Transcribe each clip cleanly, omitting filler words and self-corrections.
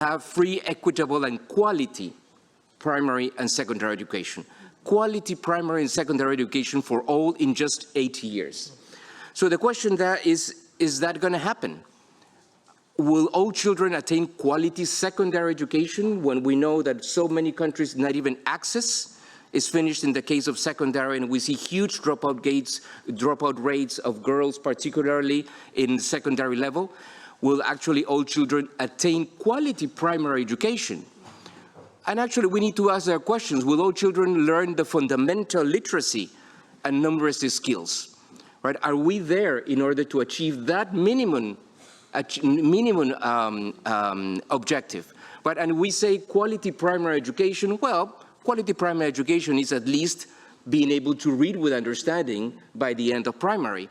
have free, equitable, and quality primary and secondary education. Quality primary and secondary education for all in just 8 years. So the question there is that going to happen? Will all children attain quality secondary education when we know that so many countries, not even access is finished in the case of secondary, and we see huge dropout rates of girls, particularly in secondary level? Will actually all children attain quality primary education? And actually, we need to ask our questions. Will all children learn the fundamental literacy and numeracy skills? Right? Are we there in order to achieve that minimum objective? Right? And we say quality primary education. Well, quality primary education is at least being able to read with understanding by the end of primary.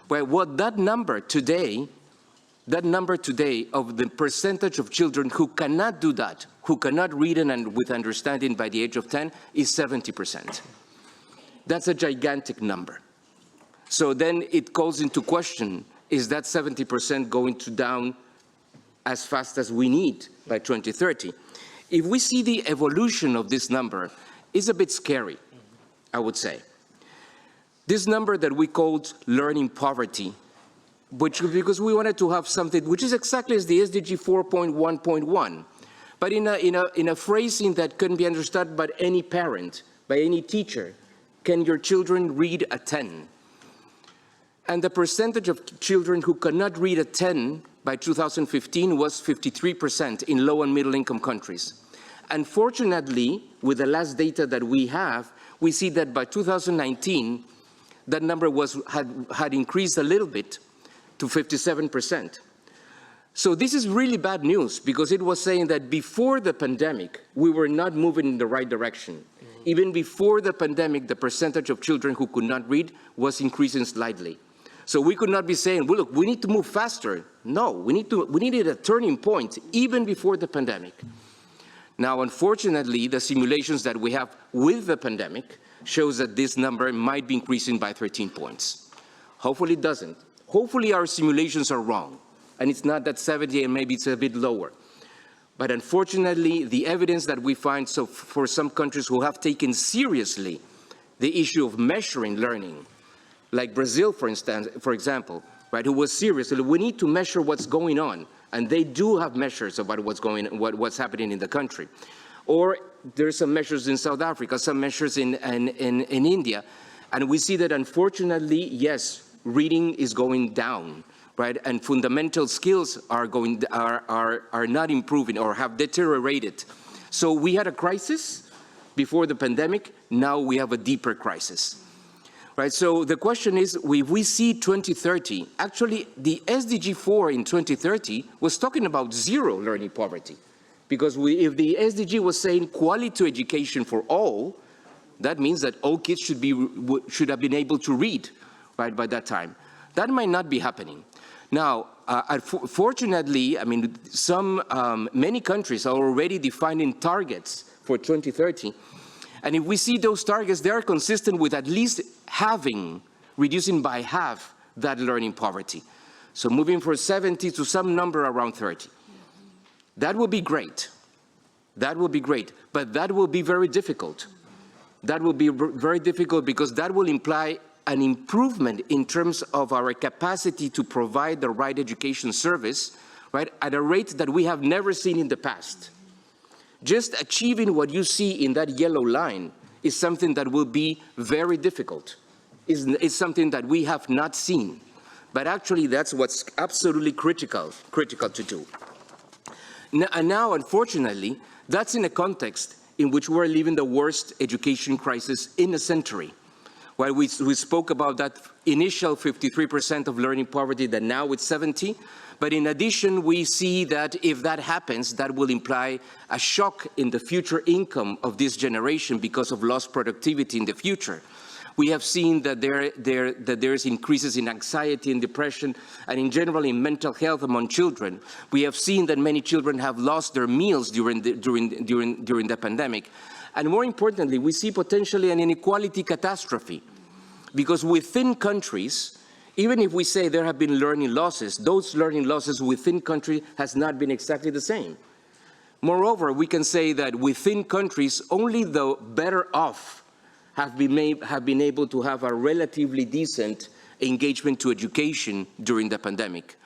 But what that number today of the percentage of children who cannot do that, who cannot read and with understanding by the age of 10, is 70%. That's a gigantic number. So then it calls into question, is that 70% going to down as fast as we need by 2030? If we see the evolution of this number, it's a bit scary, I would say. This number that we called learning poverty, because we wanted to have something which is exactly as the SDG 4.1.1, but in a phrasing that couldn't be understood by any parent, by any teacher. Can your children read a 10? And the percentage of children who cannot read a 10 by 2015 was 53% in low and middle income countries. Unfortunately, with the last data that we have, we see that by 2019, that number had increased a little bit to 57%. So this is really bad news, because it was saying that before the pandemic, we were not moving in the right direction. Even before the pandemic, the percentage of children who could not read was increasing slightly. So we could not be saying, well, look, we need to move faster. No, we needed a turning point even before the pandemic. Now, unfortunately, the simulations that we have with the pandemic shows that this number might be increasing by 13 points. Hopefully it doesn't. Hopefully our simulations are wrong, and it's not that 70 and maybe it's a bit lower. But unfortunately, the evidence that we find for some countries who have taken seriously the issue of measuring learning, like Brazil, for example, right, who was serious, we need to measure what's going on, and they do have measures about what's happening in the country. Or there's some measures in South Africa, some measures in India, and we see that unfortunately, yes, reading is going down, right? And fundamental skills are not improving or have deteriorated. So we had a crisis before the pandemic. Now we have a deeper crisis, right? So the question is, if we see 2030, actually the SDG 4 in 2030 was talking about zero learning poverty. Because if the SDG was saying quality education for all, that means that all kids should have been able to read, right, by that time. That might not be happening. Now, fortunately, I mean, many countries are already defining targets for 2030. And if we see those targets, they are consistent with at least reducing by half that learning poverty. So moving from 70 to some number around 30. That would be great. That would be great. But that will be very difficult. That will be very difficult because that will imply an improvement in terms of our capacity to provide the right education service, right, at a rate that we have never seen in the past. Just achieving what you see in that yellow line is something that will be very difficult. It's something that we have not seen. But actually, that's what's absolutely critical to do. And now, unfortunately, that's in a context in which we're living the worst education crisis in a century. While we spoke about that initial 53% of learning poverty, that now it's 70. But in addition, we see that if that happens, that will imply a shock in the future income of this generation because of lost productivity in the future. We have seen that there's increases in anxiety and depression, and in general in mental health among children. We have seen that many children have lost their meals during the pandemic. And more importantly, we see potentially an inequality catastrophe, because within countries, even if we say there have been learning losses, those learning losses within country has not been exactly the same. Moreover, we can say that within countries, only the better off have been able to have a relatively decent engagement to education during the pandemic.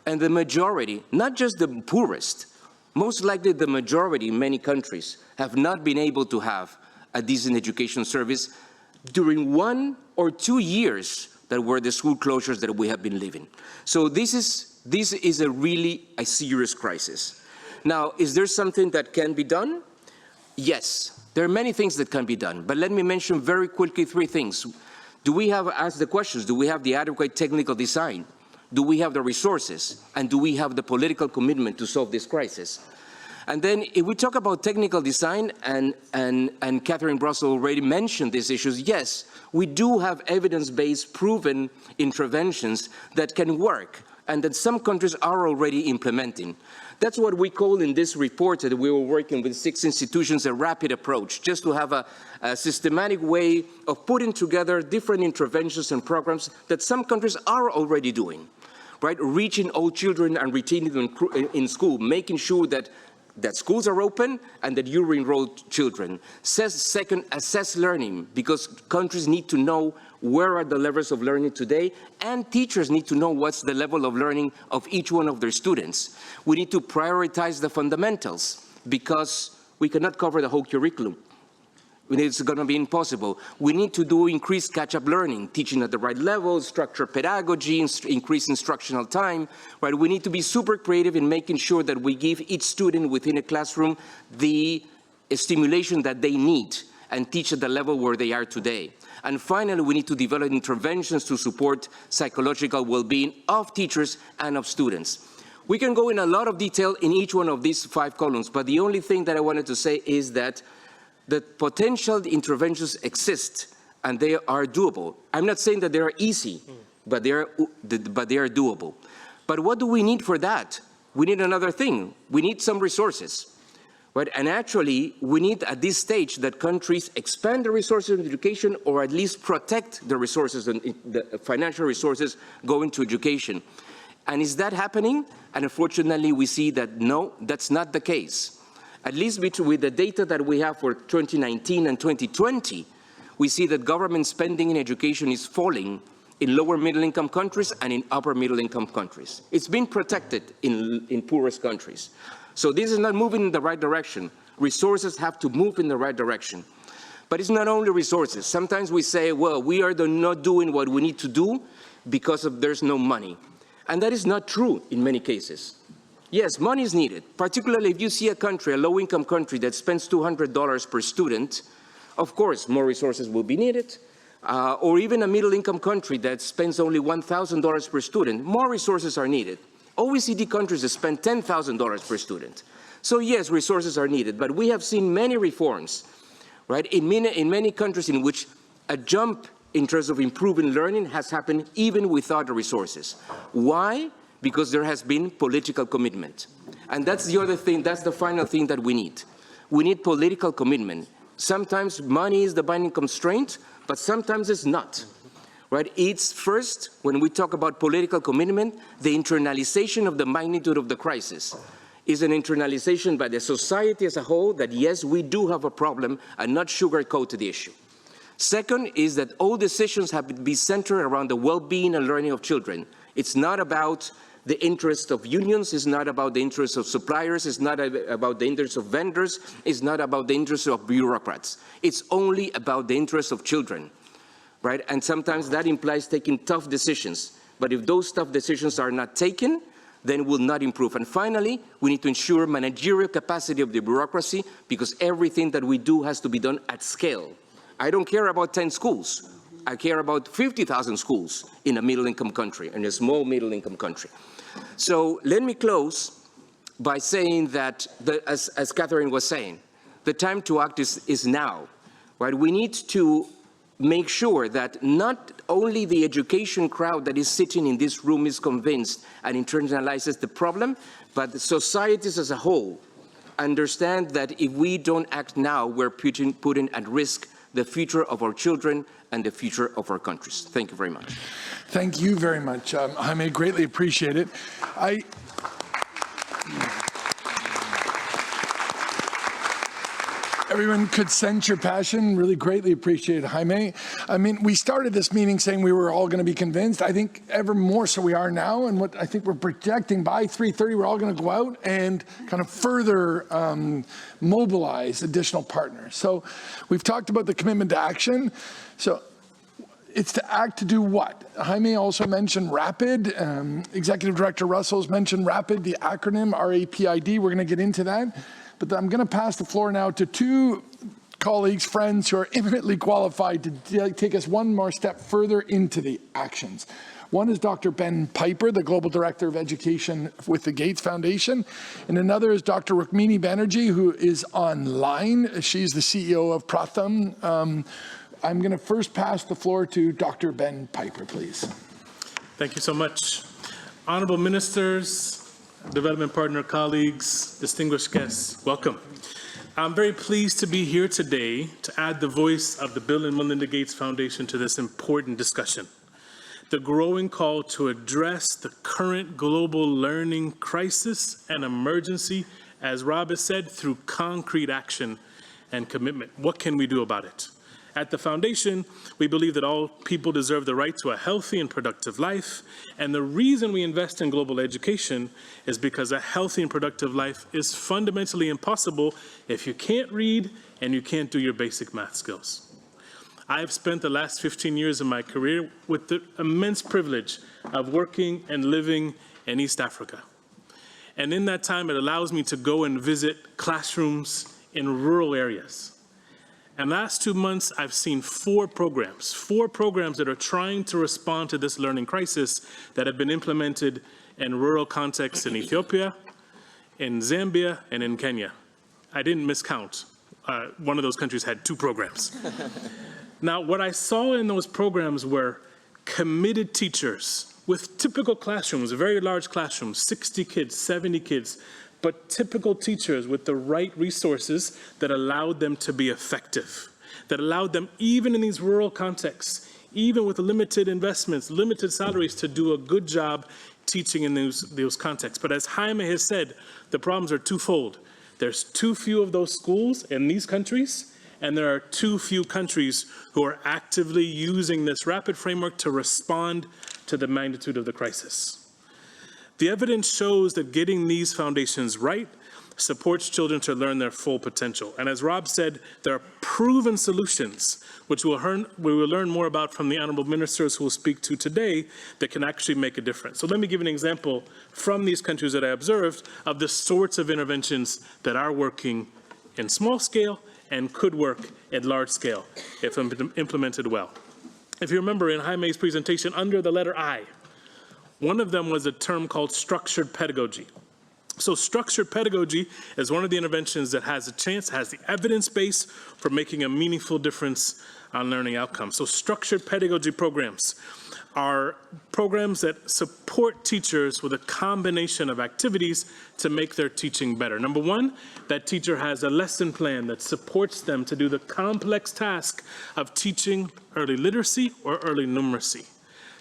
And the majority, not just the poorest, most likely the majority in many countries have not been able to have a decent education service during 1 or 2 years that were the school closures that we have been living. So this is a really serious crisis. Now, is there something that can be done? Yes, there are many things that can be done, but let me mention very quickly 3 things. Do we have, ask the questions, do we have the adequate technical design? Do we have the resources? And do we have the political commitment to solve this crisis? And then if we talk about technical design, and Catherine Brossel already mentioned these issues, yes, we do have evidence-based proven interventions that can work and that some countries are already implementing. That's what we call in this report that we were working with 6 institutions a rapid approach, just to have a systematic way of putting together different interventions and programs that some countries are already doing, right? Reaching all children and retaining them in school, making sure that schools are open and that you enroll children. Second, assess learning, because countries need to know where are the levels of learning today, and teachers need to know what's the level of learning of each one of their students. We need to prioritize the fundamentals, because we cannot cover the whole curriculum. It's going to be impossible. We need to do increased catch-up learning, teaching at the right level, structured pedagogy, increase instructional time. Right? We need to be super creative in making sure that we give each student within a classroom the stimulation that they need and teach at the level where they are today. And finally, we need to develop interventions to support psychological well-being of teachers and of students. We can go in a lot of detail in each one of these 5 columns, but the only thing that I wanted to say is that the potential interventions exist and they are doable. I'm not saying that they are easy, but they are doable. But what do we need for that? We need another thing. We need some resources. Right? And actually, we need at this stage that countries expand the resources of education, or at least protect the resources and the financial resources going to education. And is that happening? And unfortunately, we see that no, that's not the case. At least with the data that we have for 2019 and 2020, we see that government spending in education is falling in lower middle-income countries and in upper middle-income countries. It's been protected in poorest countries. So this is not moving in the right direction. Resources have to move in the right direction. But it's not only resources. Sometimes we say, well, we are not doing what we need to do because there's no money. And that is not true in many cases. Yes, money is needed, particularly if you see a country, a low-income country that spends $200 per student, of course, more resources will be needed. Or even a middle-income country that spends only $1,000 per student, more resources are needed. OECD countries that spend $10,000 per student. So yes, resources are needed, but we have seen many reforms, right, in many countries in which a jump in terms of improving learning has happened even without the resources. Why? Because there has been political commitment. And that's the other thing, that's the final thing that we need. We need political commitment. Sometimes money is the binding constraint, but sometimes it's not. Right? It's first, when we talk about political commitment, the internalization of the magnitude of the crisis is an internalization by the society as a whole that yes, we do have a problem, and not sugarcoat the issue. Second is that all decisions have to be centered around the well-being and learning of children. It's not about the interest of unions, it's not about the interest of suppliers, it's not about the interest of vendors, it's not about the interest of bureaucrats. It's only about the interest of children, right? And sometimes that implies taking tough decisions. But if those tough decisions are not taken, then will not improve. And finally, we need to ensure managerial capacity of the bureaucracy, because everything that we do has to be done at scale. I don't care about 10 schools. I care about 50,000 schools in a middle-income country, in a small middle-income country. So let me close by saying that, as Catherine was saying, the time to act is now. Right? We need to make sure that not only the education crowd that is sitting in this room is convinced and internalizes the problem, but the societies as a whole understand that if we don't act now, we're putting at risk the future of our children and the future of our countries. Thank you very much. Thank you very much, Jaime. Greatly appreciate it. everyone could sense your passion. Really greatly appreciate it, Jaime. I mean, we started this meeting saying we were all going to be convinced. I think ever more so we are now. And what I think we're projecting by 3:30, we're all going to go out and kind of further mobilize additional partners. So we've talked about the commitment to action. So it's to act to do what? Jaime also mentioned RAPID. Executive Director Russell's mentioned RAPID, the acronym RAPID. We're going to get into that. But I'm going to pass the floor now to two colleagues, friends who are eminently qualified to take us one more step further into the actions. One is Dr. Ben Piper, the Global Director of Education with the Gates Foundation. And another is Dr. Rukmini Banerjee, who is online. She's the CEO of Pratham. I'm going to first pass the floor to Dr. Ben Piper, please. Thank you so much. Honorable Ministers, development partner colleagues, distinguished guests, welcome. I'm very pleased to be here today to add the voice of the Bill and Melinda Gates Foundation to this important discussion. The growing call to address the current global learning crisis and emergency, as Rob has said, through concrete action and commitment. What can we do about it? At the Foundation, we believe that all people deserve the right to a healthy and productive life, and the reason we invest in global education is because a healthy and productive life is fundamentally impossible if you can't read and you can't do your basic math skills. I have spent the last 15 years of my career with the immense privilege of working and living in East Africa. And in that time, it allows me to go and visit classrooms in rural areas. And last 2 months, I've seen four programs that are trying to respond to this learning crisis that have been implemented in rural contexts in Ethiopia, in Zambia, and in Kenya. I didn't miscount. One of those countries had 2 programs. Now, what I saw in those programs were committed teachers with typical classrooms, very large classrooms, 60 kids, 70 kids, but typical teachers with the right resources that allowed them to be effective, that allowed them, even in these rural contexts, even with limited investments, limited salaries, to do a good job teaching in those contexts. But as Jaime has said, the problems are twofold. There's too few of those schools in these countries, and there are too few countries who are actively using this RAPID framework to respond to the magnitude of the crisis. The evidence shows that getting these foundations right supports children to learn their full potential. And as Rob said, there are proven solutions, which we will learn more about from the honorable ministers who will speak to today, that can actually make a difference. So let me give an example from these countries that I observed of the sorts of interventions that are working in small scale and could work at large scale if implemented well. If you remember in Jaime's presentation, under the letter I, one of them was a term called structured pedagogy. So structured pedagogy is one of the interventions that has the evidence base for making a meaningful difference on learning outcomes. So structured pedagogy programs are programs that support teachers with a combination of activities to make their teaching better. Number one, that teacher has a lesson plan that supports them to do the complex task of teaching early literacy or early numeracy.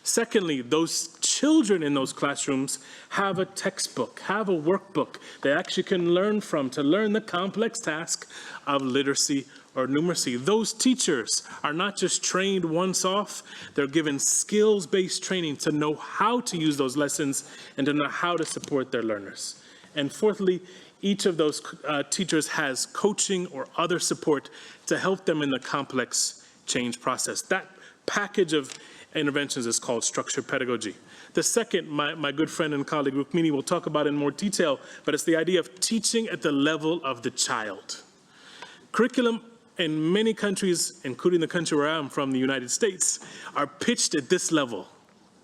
Secondly, those children in those classrooms have a textbook, have a workbook they actually can learn from to learn the complex task of literacy or numeracy. Those teachers are not just trained once off, they're given skills-based training to know how to use those lessons and to know how to support their learners. And fourthly, each of those teachers has coaching or other support to help them in the complex change process. That package of interventions is called structured pedagogy. The second, my good friend and colleague Rukmini will talk about in more detail, but it's the idea of teaching at the level of the child. Curriculum in many countries, including the country where I'm from, the United States, are pitched at this level,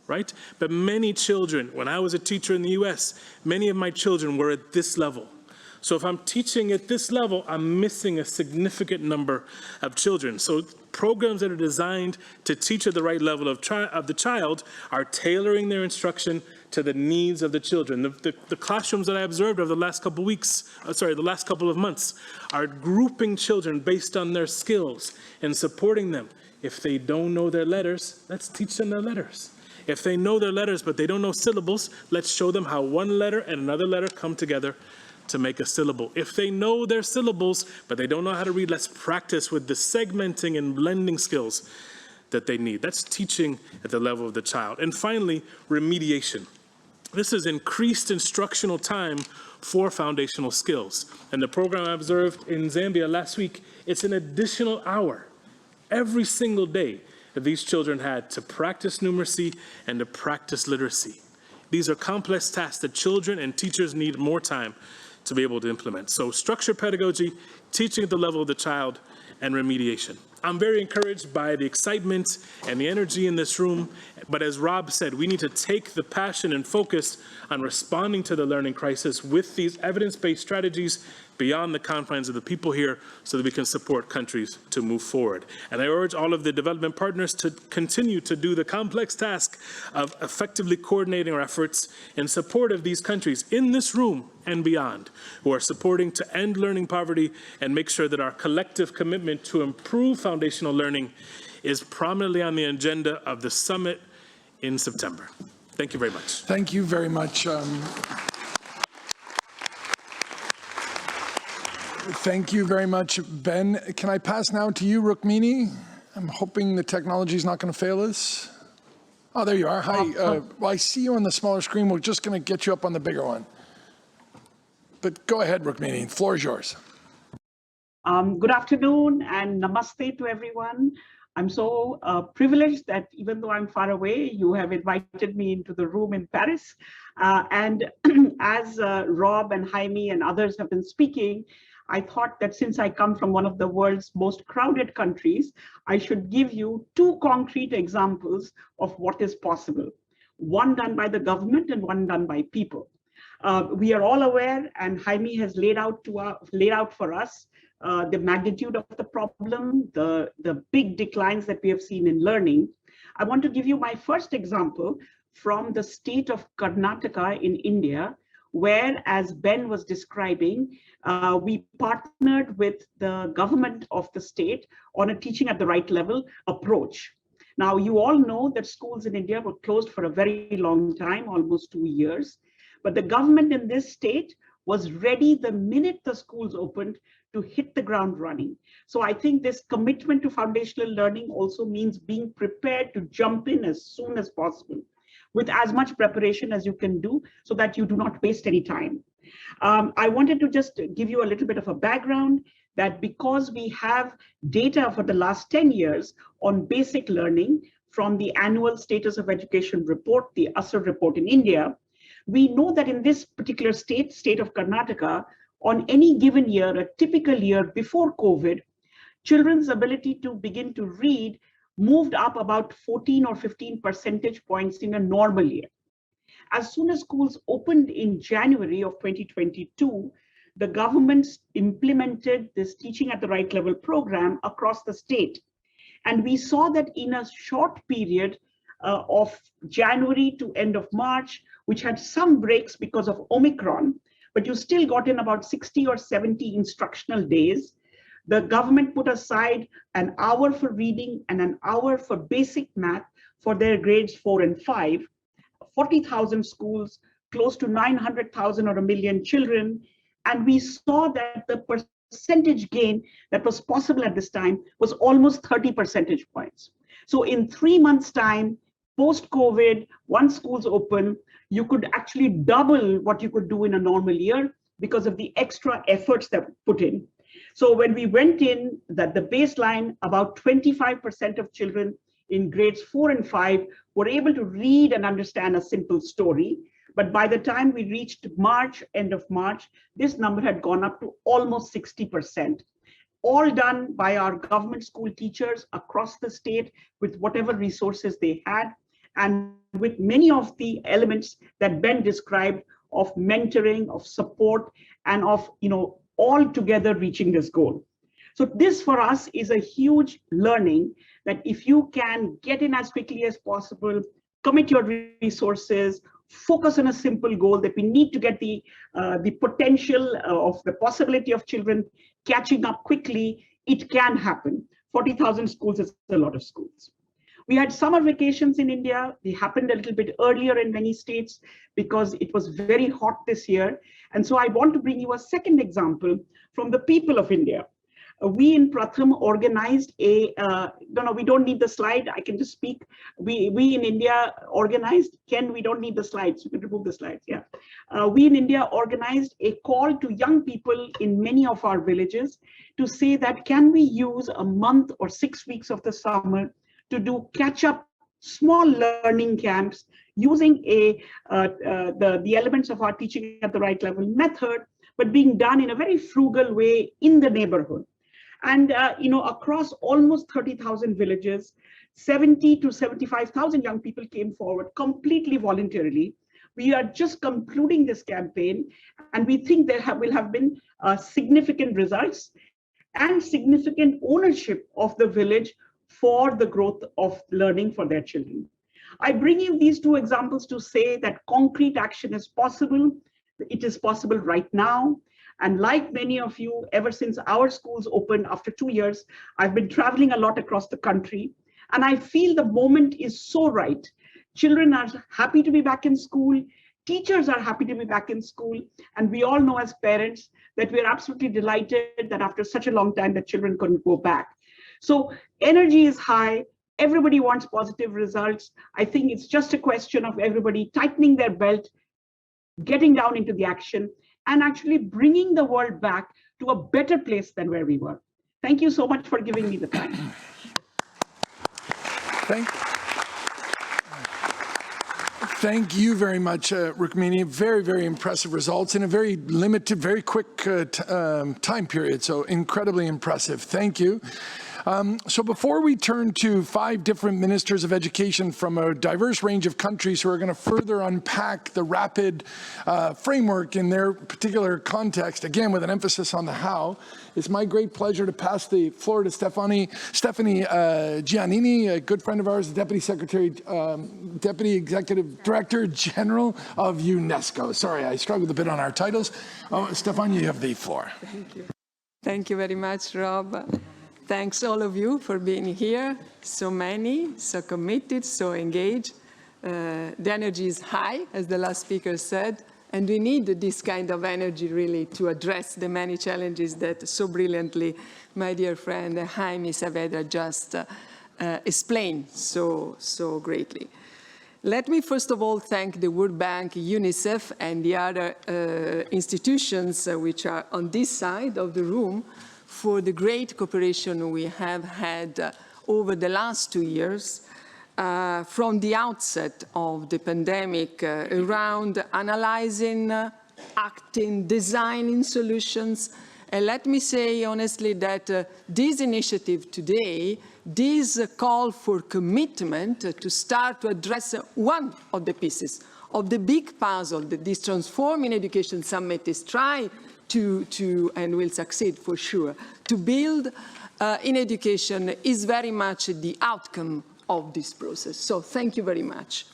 right? But many children, when I was a teacher in the US, many of my children were at this level. So if I'm teaching at this level, I'm missing a significant number of children. So programs that are designed to teach at the right level of the child are tailoring their instruction to the needs of the children. The classrooms that I observed over the last couple of months are grouping children based on their skills and supporting them. If they don't know their letters, let's teach them their letters. If they know their letters but they don't know syllables, let's show them how one letter and another letter come together to make a syllable. If they know their syllables, but they don't know how to read, let's practice with the segmenting and blending skills that they need. That's teaching at the level of the child. And finally, remediation. This is increased instructional time for foundational skills. And the program I observed in Zambia last week, it's an additional hour every single day that these children had to practice numeracy and to practice literacy. These are complex tasks that children and teachers need more time to be able to implement. So structured pedagogy, teaching at the level of the child, and remediation. I'm very encouraged by the excitement and the energy in this room, but as Rob said, we need to take the passion and focus on responding to the learning crisis with these evidence-based strategies beyond the confines of the people here so that we can support countries to move forward. And I urge all of the development partners to continue to do the complex task of effectively coordinating our efforts in support of these countries in this room and beyond, who are supporting to end learning poverty and make sure that our collective commitment to improve foundational learning is prominently on the agenda of the summit in September. Thank you very much. Thank you very much. Thank you very much, Ben. Can I pass now to you, Rukmini? I'm hoping the technology is not going to fail us. Oh, there you are. Hi. Well, I see you on the smaller screen. We're just going to get you up on the bigger one. But go ahead, Rukmini. The floor is yours. Good afternoon and namaste to everyone. I'm so privileged that even though I'm far away, you have invited me into the room in Paris. And as Rob and Jaime and others have been speaking, I thought that since I come from one of the world's most crowded countries, I should give you two concrete examples of what is possible. One done by the government and one done by people. We are all aware, and Jaime has laid out for us the magnitude of the problem, the big declines that we have seen in learning. I want to give you my first example from the state of Karnataka in India, where, as Ben was describing, we partnered with the government of the state on a teaching at the right level approach. Now, you all know that schools in India were closed for a very long time, almost 2 years, but the government in this state was ready the minute the schools opened to hit the ground running. So I think this commitment to foundational learning also means being prepared to jump in as soon as possible, with as much preparation as you can do so that you do not waste any time. I wanted to just give you a little bit of a background that because we have data for the last 10 years on basic learning from the annual status of education report, the ASER report in India, we know that in this particular state of Karnataka, on any given year, a typical year before COVID, children's ability to begin to read moved up about 14 or 15 percentage points in a normal year. As soon as schools opened in January of 2022, the government implemented this teaching at the right level program across the state. And we saw that in a short period of January to end of March, which had some breaks because of Omicron, but you still got in about 60 or 70 instructional days. The government put aside an hour for reading and an hour for basic math for their grades 4 and 5, 40,000 schools, close to 900,000 or 1 million children. And we saw that the percentage gain that was possible at this time was almost 30 percentage points. So in 3 months' time, post-COVID, once schools open, you could actually double what you could do in a normal year because of the extra efforts that were put in. So when we went in, that the baseline, about 25% of children in grades 4 and 5 were able to read and understand a simple story. But by the time we reached March, end of March, this number had gone up to almost 60%. All done by our government school teachers across the state with whatever resources they had, and with many of the elements that Ben described of mentoring, of support, and of, all together reaching this goal. So this for us is a huge learning that if you can get in as quickly as possible, commit your resources, focus on a simple goal that we need to get the potential of the possibility of children catching up quickly, it can happen. 40,000 schools is a lot of schools. We had summer vacations in India. They happened a little bit earlier in many states because it was very hot this year. And so I want to bring you a second example from the people of India. We in Pratham organized no, we don't need the slide. I can just speak. We in India organized, Ken, we don't need the slides. You can remove the slides, yeah. We in India organized a call to young people in many of our villages to say that can we use a month or 6 weeks of the summer to do catch-up small learning camps using the elements of our teaching at the right level method, but being done in a very frugal way in the neighborhood. And across almost 30,000 villages, 70 to 75,000 young people came forward completely voluntarily. We are just concluding this campaign, and we think there will have been significant results and significant ownership of the village for the growth of learning for their children. I bring in these two examples to say that concrete action is possible. It is possible right now. And like many of you, ever since our schools opened after 2 years, I've been traveling a lot across the country. And I feel the moment is so right. Children are happy to be back in school. Teachers are happy to be back in school. And we all know as parents that we're absolutely delighted that after such a long time that children couldn't go back. So energy is high. Everybody wants positive results. I think it's just a question of everybody tightening their belt, getting down into the action, and actually bringing the world back to a better place than where we were. Thank you so much for giving me the time. Thank you very much, Rukmini. Very, very impressive results in a very limited, very quick time period. So incredibly impressive. Thank you. So before we turn to 5 different ministers of education from a diverse range of countries who are going to further unpack the rapid framework in their particular context, again with an emphasis on the how, it's my great pleasure to pass the floor to Stephanie Giannini, a good friend of ours, Deputy Executive Director General of UNESCO. Sorry, I struggled a bit on our titles. Stephanie, you have the floor. Thank you. Thank you very much, Rob. Thanks all of you for being here, so many, so committed, so engaged. The energy is high, as the last speaker said, and we need this kind of energy really to address the many challenges that so brilliantly my dear friend Jaime Saavedra just explained so greatly. Let me first of all thank the World Bank, UNICEF, and the other institutions which are on this side of the room for the great cooperation we have had over the last 2 years from the outset of the pandemic around analyzing, acting, designing solutions. And let me say honestly that this initiative today, this call for commitment to start to address one of the pieces of the big puzzle that this Transforming Education Summit is trying to and will succeed for sure, to build in education is very much the outcome of this process. So thank you very much.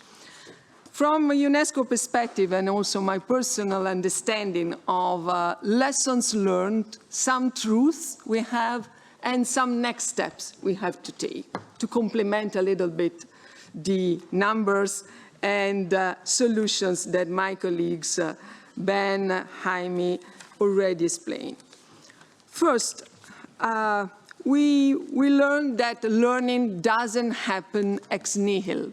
From a UNESCO perspective and also my personal understanding of lessons learned, some truths we have and some next steps we have to take to complement a little bit the numbers and solutions that my colleagues Ben, Jaime, already explained. First, we learned that learning doesn't happen ex nihilo.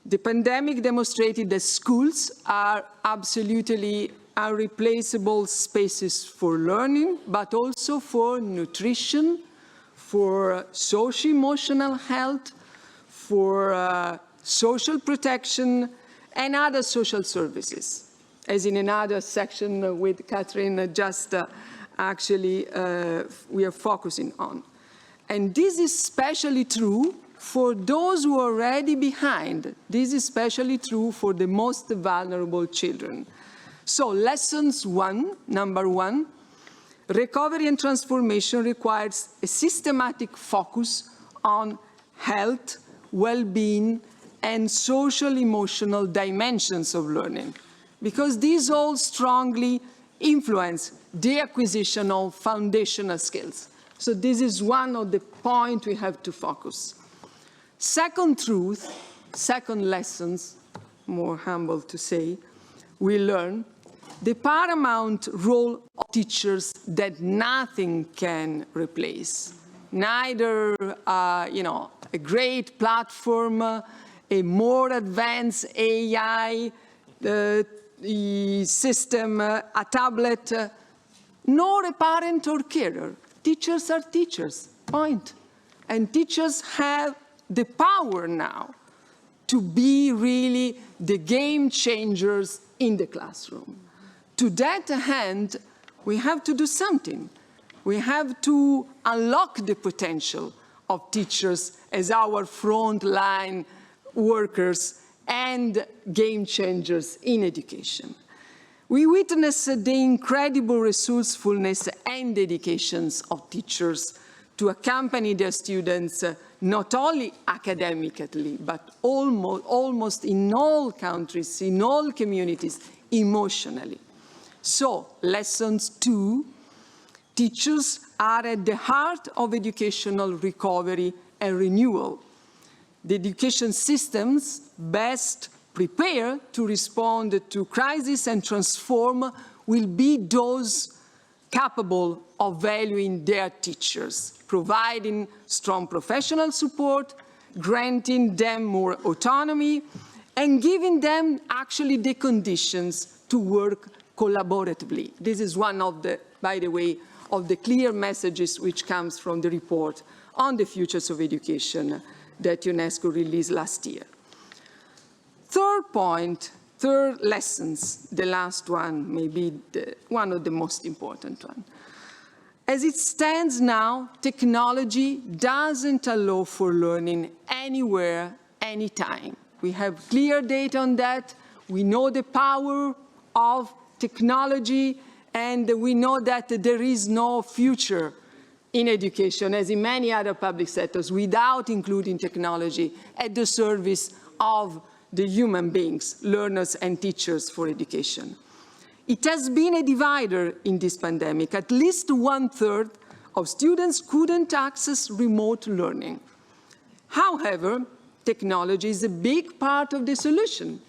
The pandemic demonstrated that schools are absolutely irreplaceable spaces for learning, but also for nutrition, for social-emotional health, for social protection, and other social services. As in another section with Catherine just actually we are focusing on. And this is especially true for those who are already behind. This is especially true for the most vulnerable children. So lessons number one, recovery and transformation requires a systematic focus on health, well-being, and social-emotional dimensions of learning, because these all strongly influence the acquisition of foundational skills. So this is one of the points we have to focus. Second truth, second lessons, more humble to say, we learn the paramount role of teachers that nothing can replace. Neither, a great platform, a more advanced AI system, a tablet, nor a parent or carer. Teachers are teachers, point. And teachers have the power now to be really the game changers in the classroom. To that end, we have to do something. We have to unlock the potential of teachers as our frontline workers and game changers in education. We witness the incredible resourcefulness and dedications of teachers to accompany their students not only academically, but almost in all countries, in all communities, emotionally. So, lessons 2, teachers are at the heart of educational recovery and renewal. The education systems best prepared to respond to crisis and transform will be those capable of valuing their teachers, providing strong professional support, granting them more autonomy, and giving them actually the conditions to work collaboratively. This is one of the, by the way, of the clear messages which comes from the report on the futures of education that UNESCO released last year. Third point, third lessons, the last one, maybe one of the most important ones. As it stands now, technology doesn't allow for learning anywhere, anytime. We have clear data on that. We know the power of technology, and we know that there is no future in education, as in many other public sectors, without including technology at the service of the human beings, learners and teachers for education. It has been a divider in this pandemic. At least 1/3 of students couldn't access remote learning. However, technology is a big part of the solution.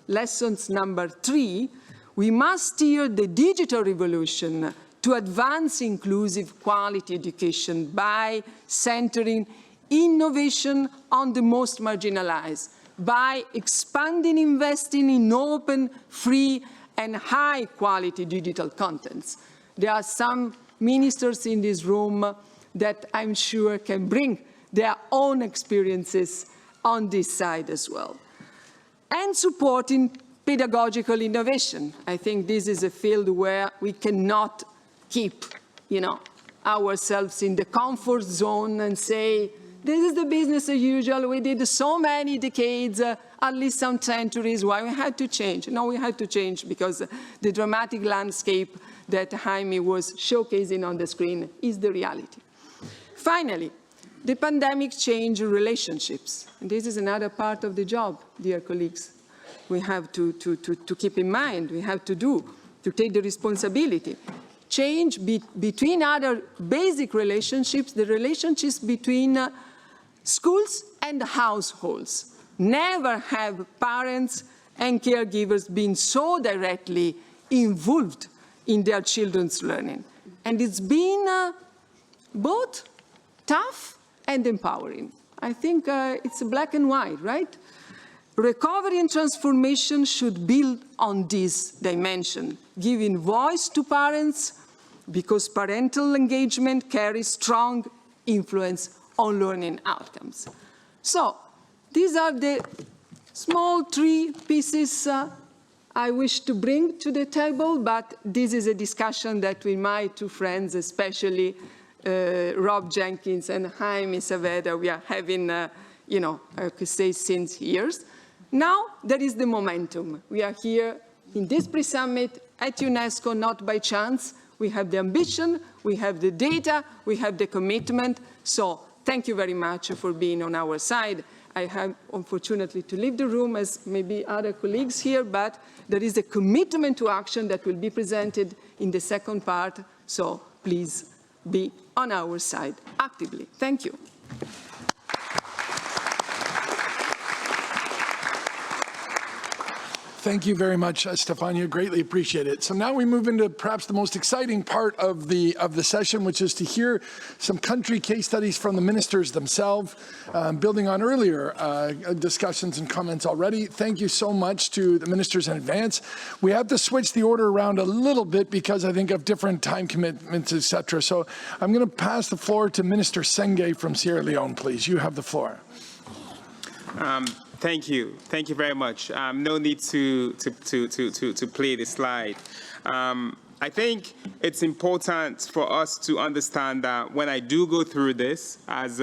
Lessons number 3, we must steer the digital revolution to advance inclusive quality education by centering innovation on the most marginalized, by expanding, investing in open, free, and high-quality digital contents. There are some ministers in this room that I'm sure can bring their own experiences on this side as well. And supporting pedagogical innovation. I think this is a field where we cannot keep, ourselves in the comfort zone and say, this is the business as usual. We did so many decades, at least some centuries. Why we had to change? No, we had to change because the dramatic landscape that Jaime was showcasing on the screen is the reality. Finally, the pandemic changed relationships. And this is another part of the job, dear colleagues. We have to keep in mind, we have to take the responsibility. Change between other basic relationships, the relationships between schools and households. Never have parents and caregivers been so directly involved in their children's learning. And it's been both tough and empowering. I think it's black and white, right? Recovery and transformation should build on this dimension, giving voice to parents, because parental engagement carries strong influence on learning outcomes. So these are the small 3 pieces I wish to bring to the table, but this is a discussion that with my 2 friends, especially Rob Jenkins and Jaime Saavedra, we are having, I could say since years. Now there is the momentum. We are here in this pre-summit at UNESCO, not by chance. We have the ambition, we have the data, we have the commitment. So thank you very much for being on our side. I have, unfortunately, to leave the room, as maybe other colleagues here, but there is a commitment to action that will be presented in the second part. So please be on our side actively. Thank you. Thank you very much, Stefania. Greatly appreciate it. So now we move into perhaps the most exciting part of the session, which is to hear some country case studies from the ministers themselves, building on earlier discussions and comments already. Thank you so much to the ministers in advance. We have to switch the order around a little bit because I think of different time commitments, etc. So I'm going to pass the floor to Minister Senge from Sierra Leone, please. You have the floor. Thank you. Thank you very much. No need to play the slide. I think it's important for us to understand that when I do go through this, as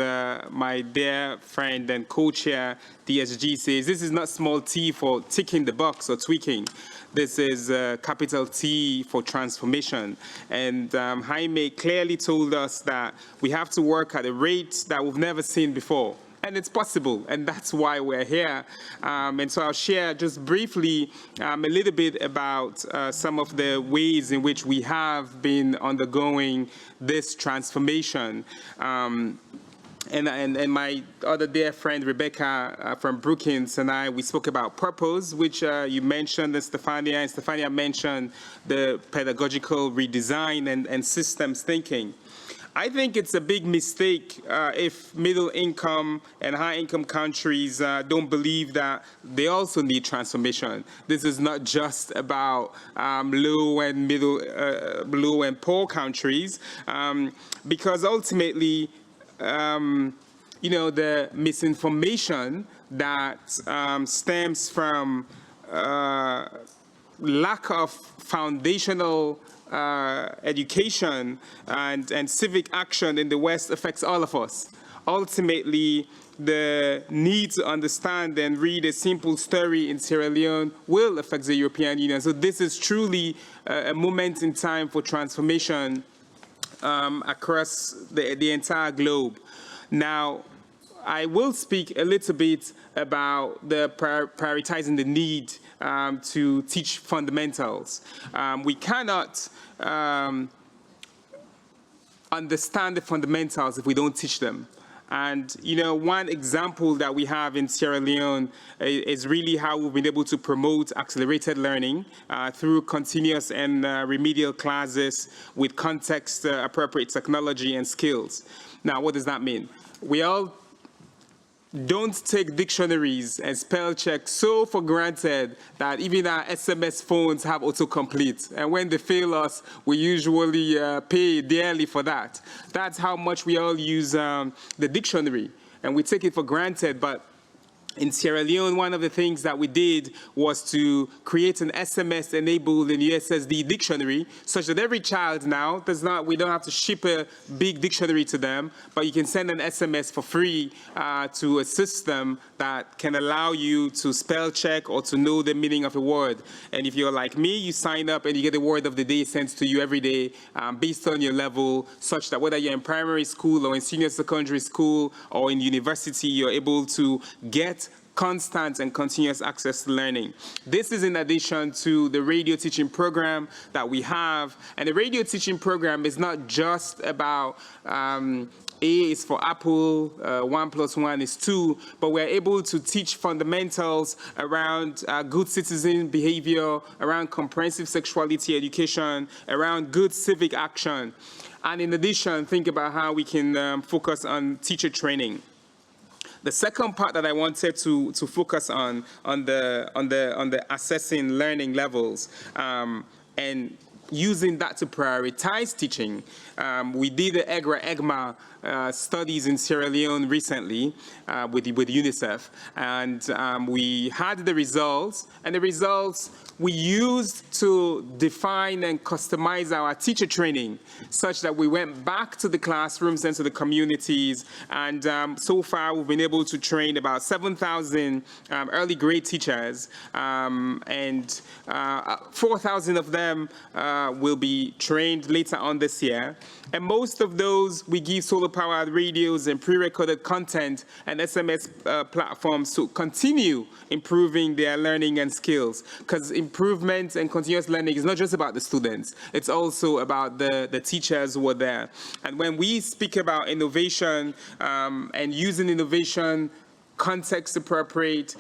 my dear friend and co-chair DSG says, this is not small t for ticking the box or tweaking. This is capital T for transformation. And Jaime clearly told us that we have to work at a rate that we've never seen before. And it's possible, and that's why we're here. And so I'll share just briefly a little bit about some of the ways in which we have been undergoing this transformation. And my other dear friend Rebecca from Brookings and I, we spoke about purpose, which you mentioned, and Stefania mentioned the pedagogical redesign and systems thinking. I think it's a big mistake if middle income and high income countries don't believe that they also need transformation. This is not just about low and poor countries, because ultimately, the misinformation that stems from lack of foundational education and civic action in the West affects all of us. Ultimately, the need to understand and read a simple story in Sierra Leone will affect the European Union. So this is truly a moment in time for transformation across the entire globe. Now, I will speak a little bit about the prioritizing the need to teach fundamentals. We cannot understand the fundamentals if we don't teach them. And, one example that we have in Sierra Leone is really how we've been able to promote accelerated learning through continuous and remedial classes with context-appropriate technology and skills. Now, what does that mean? We all don't take dictionaries and spell check so for granted that even our SMS phones have autocomplete. And when they fail us, we usually pay dearly for that. That's how much we all use the dictionary. And we take it for granted, but in Sierra Leone, one of the things that we did was to create an SMS-enabled and USSD dictionary, such that every child now we don't have to ship a big dictionary to them, but you can send an SMS for free to a system that can allow you to spell check or to know the meaning of a word. And if you're like me, you sign up and you get the word of the day sent to you every day based on your level, such that whether you're in primary school or in senior secondary school or in university, you're able to get constant and continuous access to learning. This is in addition to the radio teaching program that we have. And the radio teaching program is not just about A is for Apple, 1 + 1 is 2, but we're able to teach fundamentals around good citizen behavior, around comprehensive sexuality education, around good civic action. And in addition, think about how we can focus on teacher training. The second part that I wanted to focus on the assessing learning levels and using that to prioritize teaching. We did the EGRA-EGMA studies in Sierra Leone recently with UNICEF, and we had the results, and the results we used to define and customize our teacher training such that we went back to the classrooms and to the communities, and so far we've been able to train about 7,000 early grade teachers, and 4,000 of them will be trained later on this year. And most of those, we give solar-powered radios and pre-recorded content and SMS platforms to continue improving their learning and skills. Because improvement and continuous learning is not just about the students. It's also about the teachers who are there. And when we speak about innovation and using innovation context appropriate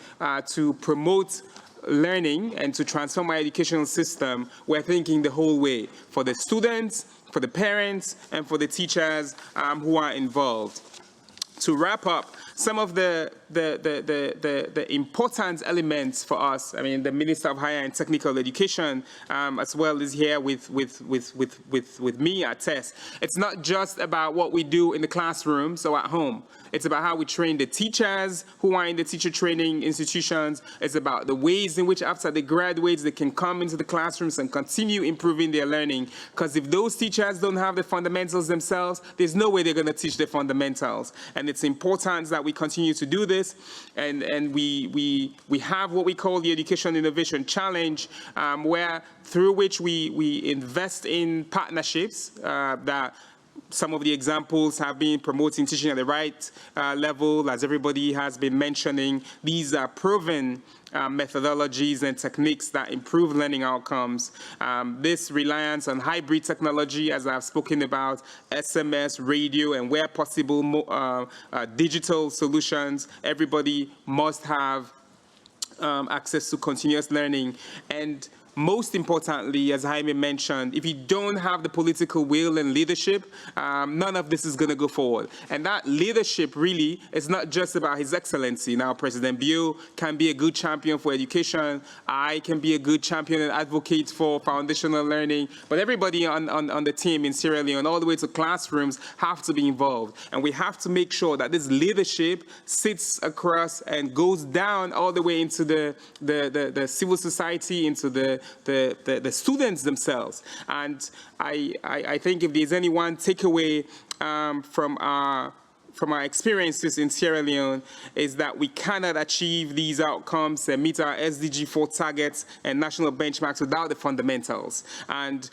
to promote learning and to transform our educational system, we're thinking the whole way for the students, for the parents, and for the teachers who are involved. To wrap up, some of the important elements for us, I mean, the Minister of Higher and Technical Education, as well, is here with me at TESS. It's not just about what we do in the classrooms or at home. It's about how we train the teachers who are in the teacher training institutions. It's about the ways in which after they graduate, they can come into the classrooms and continue improving their learning. Because if those teachers don't have the fundamentals themselves, there's no way they're going to teach the fundamentals. And it's important that we continue to do this. And we have what we call the Education Innovation Challenge, where through which we invest in partnerships that some of the examples have been promoting teaching at the right level, as everybody has been mentioning. These are proven methodologies and techniques that improve learning outcomes. This reliance on hybrid technology, as I've spoken about, SMS, radio, and where possible, digital solutions. Everybody must have access to continuous learning. And most importantly, as Jaime mentioned, if you don't have the political will and leadership, none of this is going to go forward. And that leadership really is not just about His Excellency. Now, President Bio can be a good champion for education. I can be a good champion and advocate for foundational learning. But everybody on the team in Sierra Leone, all the way to classrooms, have to be involved. And we have to make sure that this leadership sits across and goes down all the way into the civil society, into the students themselves. And I think if there's any one takeaway from our experiences in Sierra Leone, is that we cannot achieve these outcomes and meet our SDG 4 targets and national benchmarks without the fundamentals. And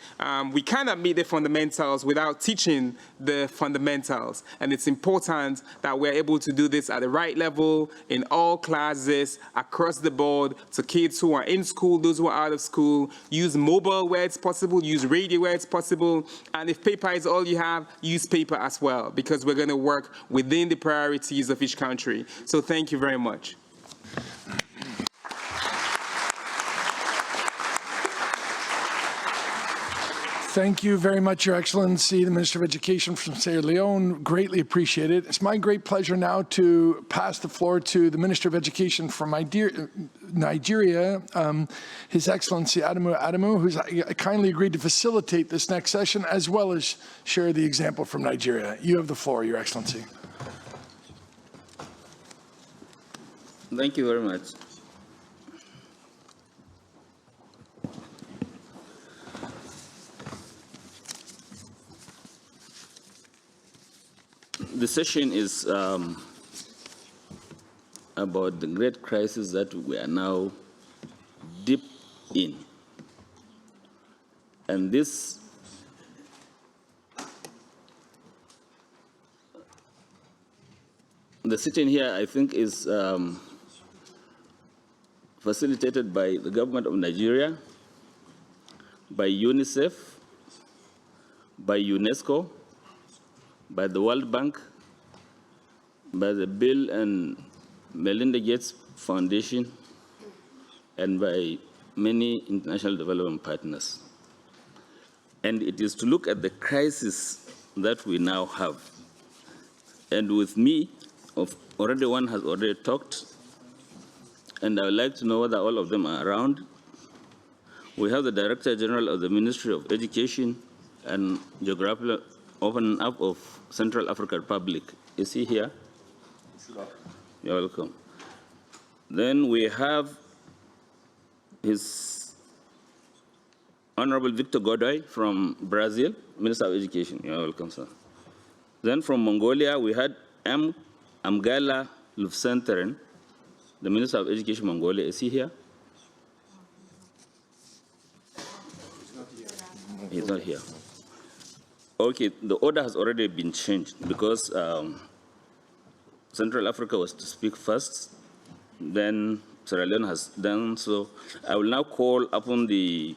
we cannot meet the fundamentals without teaching the fundamentals. And it's important that we're able to do this at the right level in all classes, across the board, to kids who are in school, those who are out of school. Use mobile where it's possible, use radio where it's possible. And if paper is all you have, use paper as well, because we're going to work within the priorities of each country. So thank you very much. Thank you very much, Your Excellency, the Minister of Education from Sierra Leone. Greatly appreciate it. It's my great pleasure now to pass the floor to the Minister of Education from Nigeria, His Excellency Adamu, who's kindly agreed to facilitate this next session, as well as share the example from Nigeria. You have the floor, Your Excellency. Thank you very much. The session is about the great crisis that we are now deep in. And this the sitting here, I think, is facilitated by the government of Nigeria, by UNICEF, by UNESCO, by the World Bank, by the Bill and Melinda Gates Foundation, and by many international development partners. And it is to look at the crisis that we now have. And with me, already one has already talked, and I would like to know whether all of them are around. We have the Director General of the Ministry of Education and Geographical Opening Up of Central African Republic. Is he here? You're welcome. Then we have His Honorable Victor Godoy from Brazil, Minister of Education. You're welcome, sir. Then from Mongolia, we had Amgala Lufsenteren, the Minister of Education, Mongolia. Is he here? He's not here. Okay, the order has already been changed because Central Africa was to speak first, then Sierra Leone has done so. I will now call upon the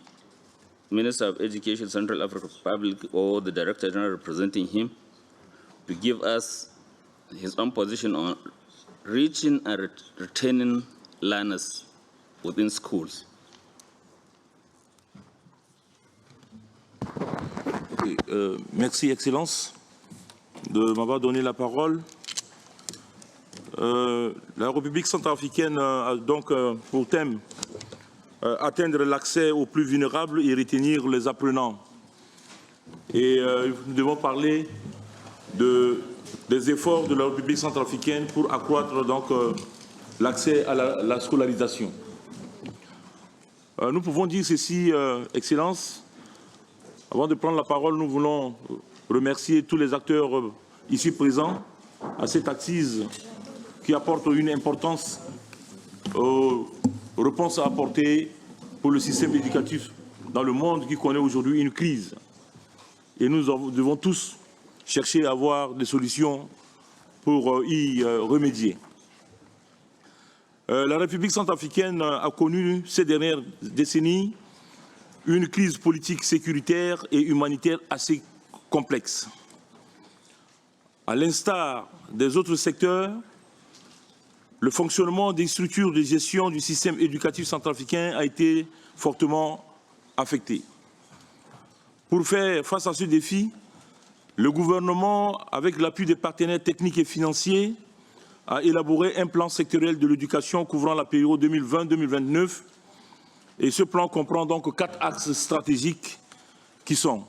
Minister of Education, Central African Republic, or the Director General representing him, to give us his own position on reaching and retaining learners within schools. Merci, Excellence, de m'avoir donné la parole. La République centrafricaine a donc pour thème atteindre l'accès aux plus vulnérables et retenir les apprenants. Et nous devons parler des efforts de la République centrafricaine pour accroître donc l'accès à la scolarisation. Nous pouvons dire ceci, Excellence. Avant de prendre la parole, nous voulons remercier tous les acteurs ici présents à cette assise qui apporte une importance aux réponses à apporter pour le système éducatif dans le monde qui connaît aujourd'hui une crise. Et nous devons tous chercher à avoir des solutions pour y remédier. La République centrafricaine a connu ces dernières décennies une crise politique, sécuritaire et humanitaire assez complexe. À l'instar des autres secteurs, le fonctionnement des structures de gestion du système éducatif centrafricain a été fortement affecté. Pour faire face à ce défi, le gouvernement, avec l'appui des partenaires techniques et financiers, a élaboré un plan sectoriel de l'éducation couvrant la période 2020-2029. Et ce plan comprend donc 4 axes stratégiques qui sont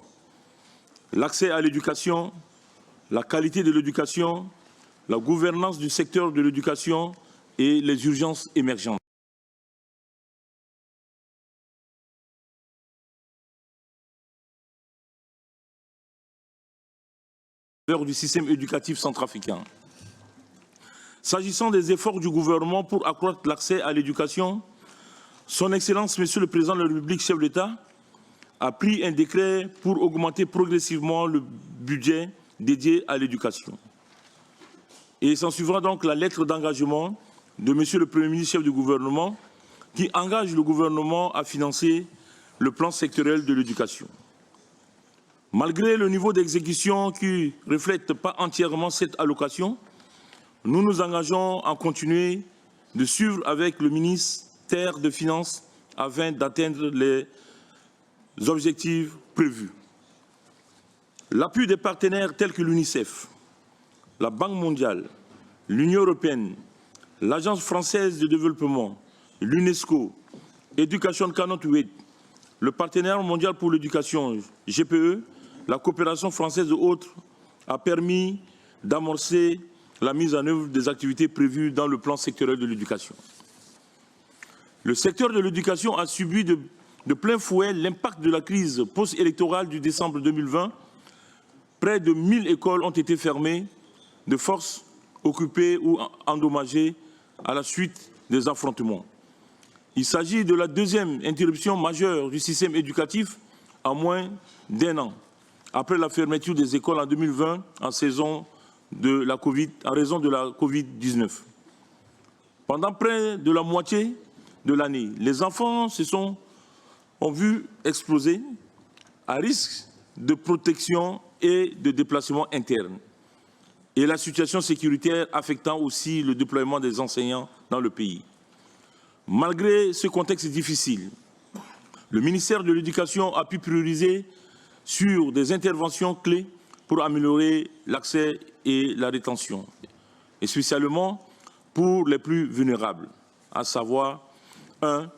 l'accès à l'éducation, la qualité de l'éducation, la gouvernance du secteur de l'éducation et les urgences émergentes. Du système éducatif centrafricain. S'agissant des efforts du gouvernement pour accroître l'accès à l'éducation, Son Excellence, Monsieur le Président de la République, chef d'État, a pris un décret pour augmenter progressivement le budget dédié à l'éducation. Et s'en suivra donc la lettre d'engagement de Monsieur le Premier ministre, chef du gouvernement, qui engage le gouvernement à financer le plan sectoriel de l'éducation. Malgré le niveau d'exécution qui ne reflète pas entièrement cette allocation, nous nous engageons à continuer de suivre avec le ministère des Finances afin d'atteindre les objectifs prévus. L'appui des partenaires tels que l'UNICEF, la Banque mondiale, l'Union européenne, l'Agence française de développement, l'UNESCO, Education Cannot Wait, le partenaire mondial pour l'éducation, GPE, la coopération française et autres a permis d'amorcer la mise en œuvre des activités prévues dans le plan sectoriel de l'éducation. Le secteur de l'éducation a subi de plein fouet l'impact de la crise post-électorale du décembre 2020. Près de 1000 écoles ont été fermées, de force occupées ou endommagées à la suite des affrontements. Il s'agit de la deuxième interruption majeure du système éducatif en moins d'1 an, après la fermeture des écoles en 2020 en raison de la Covid-19. Pendant près de la moitié de l'année, les enfants ont vu exploser à risque de protection et de déplacement interne, et la situation sécuritaire affectant aussi le déploiement des enseignants dans le pays. Malgré ce contexte difficile, le ministère de l'Éducation a pu prioriser sur des interventions clés pour améliorer l'accès et la rétention, et spécialement pour les plus vulnérables, à savoir 1.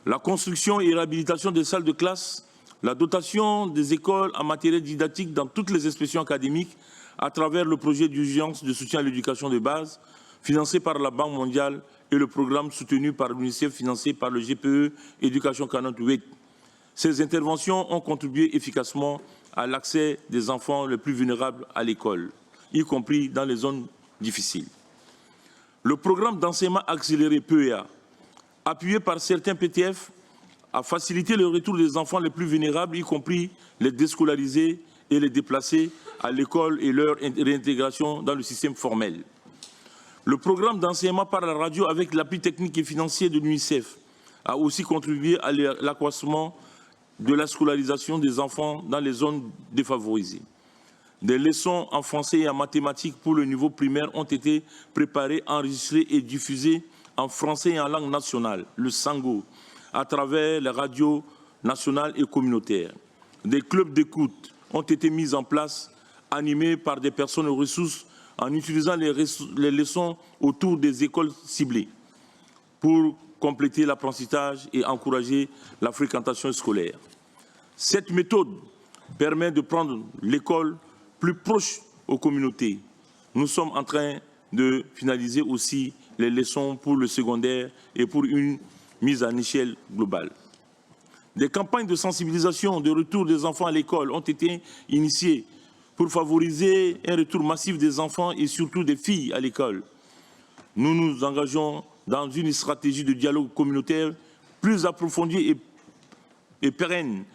La construction et réhabilitation des salles de classe, la dotation des écoles en matériel didactique dans toutes les inspections académiques à travers le projet d'urgence de soutien à l'éducation de base, financé par la Banque mondiale et le programme soutenu par l'UNICEF, financé par le GPE, Education Cannot Wait. Ces interventions ont contribué efficacement à l'accès des enfants les plus vulnérables à l'école, y compris dans les zones difficiles. Le programme d'enseignement accéléré PEA, appuyé par certains PTF, a facilité le retour des enfants les plus vulnérables, y compris les déscolarisés et les déplacés à l'école et leur réintégration dans le système formel. Le programme d'enseignement par la radio avec l'appui technique et financier de l'UNICEF a aussi contribué à l'accroissement de la scolarisation des enfants dans les zones défavorisées. Des leçons en français et en mathématiques pour le niveau primaire ont été préparées, enregistrées et diffusées en français et en langue nationale, le Sango, à travers les radios nationales et communautaires. Des clubs d'écoute ont été mis en place, animés par des personnes aux ressources, en utilisant les leçons autour des écoles ciblées pour compléter l'apprentissage et encourager la fréquentation scolaire. Cette méthode permet de prendre l'école plus proche aux communautés. Nous sommes en train de finaliser aussi les leçons pour le secondaire et pour une mise en échelle globale. Des campagnes de sensibilisation de retour des enfants à l'école ont été initiées pour favoriser un retour massif des enfants et surtout des filles à l'école. Nous nous engageons dans une stratégie de dialogue communautaire plus approfondie et pérenne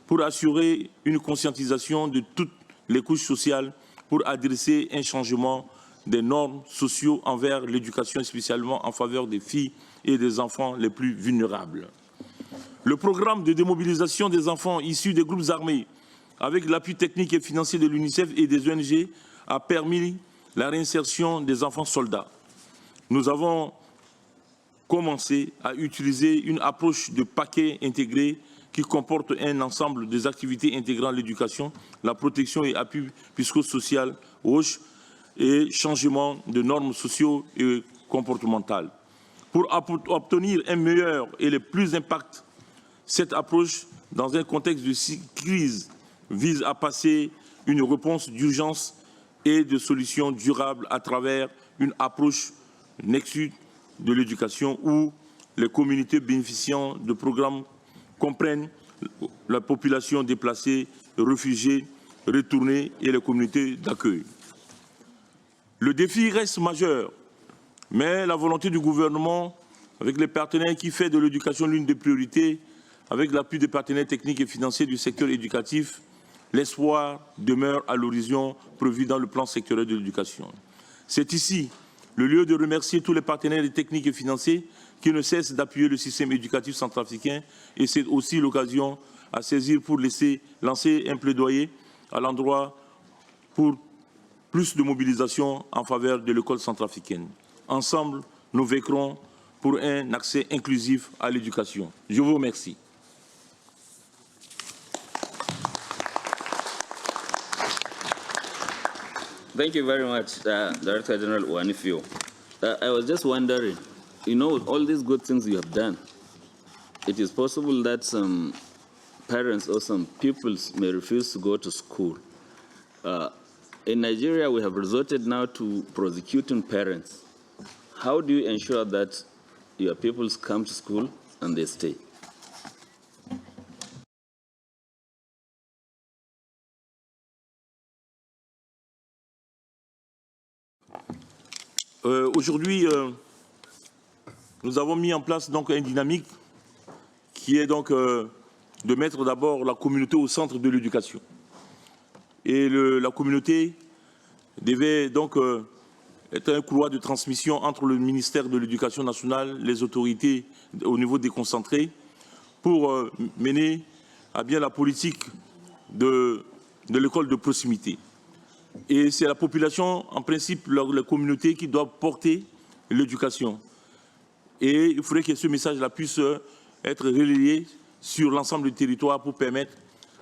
pour assurer une conscientisation de toutes les couches sociales pour adresser un changement des normes sociaux envers l'éducation, spécialement en faveur des filles et des enfants les plus vulnérables. Le programme de démobilisation des enfants issus des groupes armés, avec l'appui technique et financier de l'UNICEF et des ONG, a permis la réinsertion des enfants soldats. Nous avons commencé à utiliser une approche de paquet intégré qui comporte un ensemble des activités intégrant l'éducation, la protection et appui psychosocial, OSH, et changement de normes sociaux et comportementales. Pour obtenir un meilleur et le plus impact, cette approche, dans un contexte de crise, vise à passer une réponse d'urgence et de solutions durables à travers une approche nexus de l'éducation où les communautés bénéficiant de programmes comprennent la population déplacée, réfugiée, retournée et les communautés d'accueil. Le défi reste majeur, mais la volonté du gouvernement, avec les partenaires qui fait de l'éducation l'une des priorités, avec l'appui des partenaires techniques et financiers du secteur éducatif, l'espoir demeure à l'horizon prévu dans le plan sectoriel de l'éducation. C'est ici le lieu de remercier tous les partenaires techniques et financiers qui ne cessent d'appuyer le système éducatif centrafricain et c'est aussi l'occasion à saisir pour lancer un plaidoyer à l'endroit pour plus de mobilisation en faveur de l'école centrafricaine. Ensemble, nous veillerons pour un accès inclusif à l'éducation. Je vous remercie. Thank you very much, Director General Wanifio. I was just wondering, you know, with all these good things you have done, it is possible that some parents or some pupils may refuse to go to school. In Nigeria, we have resorted now to prosecuting parents. How do you ensure that your pupils come to school and they stay? Aujourd'hui, nous avons mis en place donc une dynamique qui est donc de mettre d'abord la communauté au centre de l'éducation. Et la communauté devait donc être un couloir de transmission entre le ministère de l'Éducation nationale, les autorités au niveau déconcentré, pour mener à bien la politique de l'école de proximité. Et c'est la population, en principe, la communauté qui doit porter l'éducation. Et il faudrait que ce message-là puisse être relayé sur l'ensemble du territoire pour permettre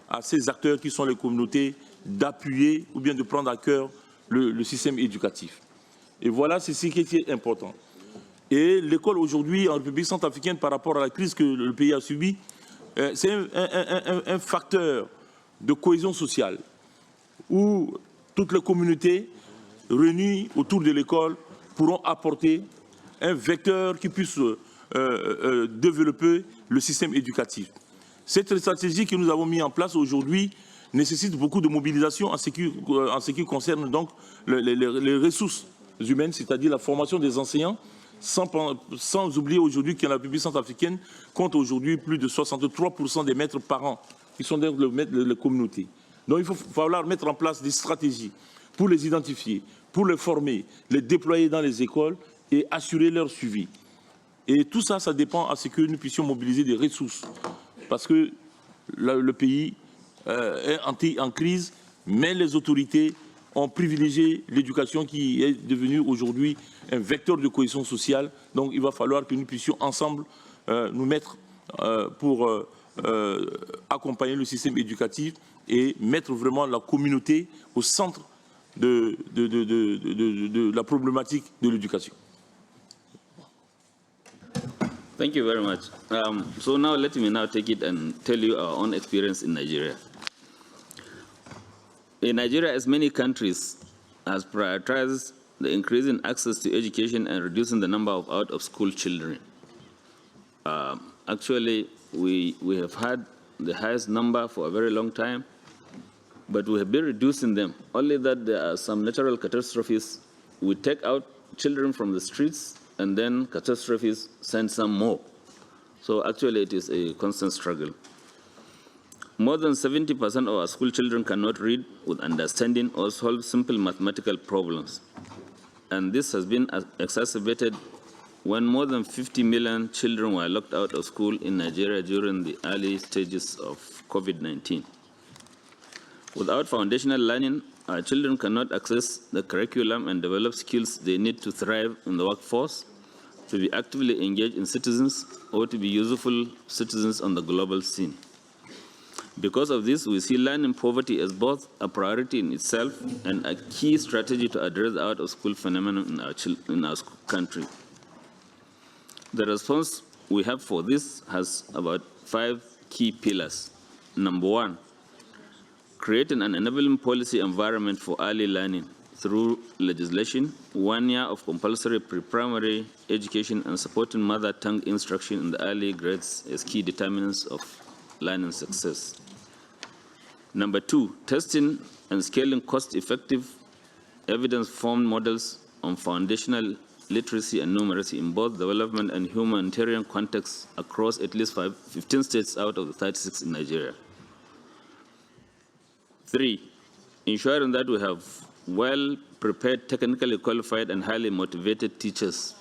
à ces acteurs qui sont les communautés d'appuyer ou bien de prendre à cœur le système éducatif. Et voilà, c'est ce qui est important. Et l'école aujourd'hui en République centrafricaine par rapport à la crise que le pays a subie, c'est un facteur de cohésion sociale où toutes les communautés réunies autour de l'école pourront apporter un vecteur qui puisse développer le système éducatif. Cette stratégie que nous avons mise en place aujourd'hui nécessite beaucoup de mobilisation en ce qui concerne donc les ressources humaines, c'est-à-dire la formation des enseignants, sans oublier aujourd'hui que la République centrafricaine compte aujourd'hui plus de 63% des maîtres par an, qui sont donc les communautés. Donc il faut falloir mettre en place des stratégies pour les identifier, pour les former, les déployer dans les écoles et assurer leur suivi. Et tout ça, ça dépend à ce que nous puissions mobiliser des ressources. Parce que le pays est en crise, mais les autorités, il faut que les autorités puissent, à travers les ont privilégié l'éducation qui est devenue aujourd'hui un vecteur de cohésion sociale. Donc il va falloir que nous puissions ensemble nous mettre pour accompagner le système éducatif et mettre vraiment la communauté au centre de la problématique de l'éducation. Thank you very much. So now let me now take it and tell you our own experience in Nigeria. In Nigeria, as many countries, has prioritized the increasing access to education and reducing the number of out-of-school children. Actually, we have had the highest number for a very long time, but we have been reducing them. Only that there are some natural catastrophes. We take out children from the streets, and then catastrophes send some more. So actually, it is a constant struggle. More than 70% of our school children cannot read with understanding or solve simple mathematical problems. And this has been exacerbated when more than 50 million children were locked out of school in Nigeria during the early stages of COVID-19. Without foundational learning, our children cannot access the curriculum and develop skills they need to thrive in the workforce, to be actively engaged in citizens, or to be useful citizens on the global scene. Because of this, we see learning poverty as both a priority in itself and a key strategy to address the out-of-school phenomenon in our country. The response we have for this has about 5 key pillars. Number 1, creating an enabling policy environment for early learning through legislation, 1 year of compulsory pre-primary education, and supporting mother tongue instruction in the early grades as key determinants of learning success. Number 2, testing and scaling cost-effective, evidence-formed models on foundational literacy and numeracy in both development and humanitarian contexts across at least 15 states out of the 36 in Nigeria. 3, ensuring that we have well-prepared, technically qualified, and highly motivated teachers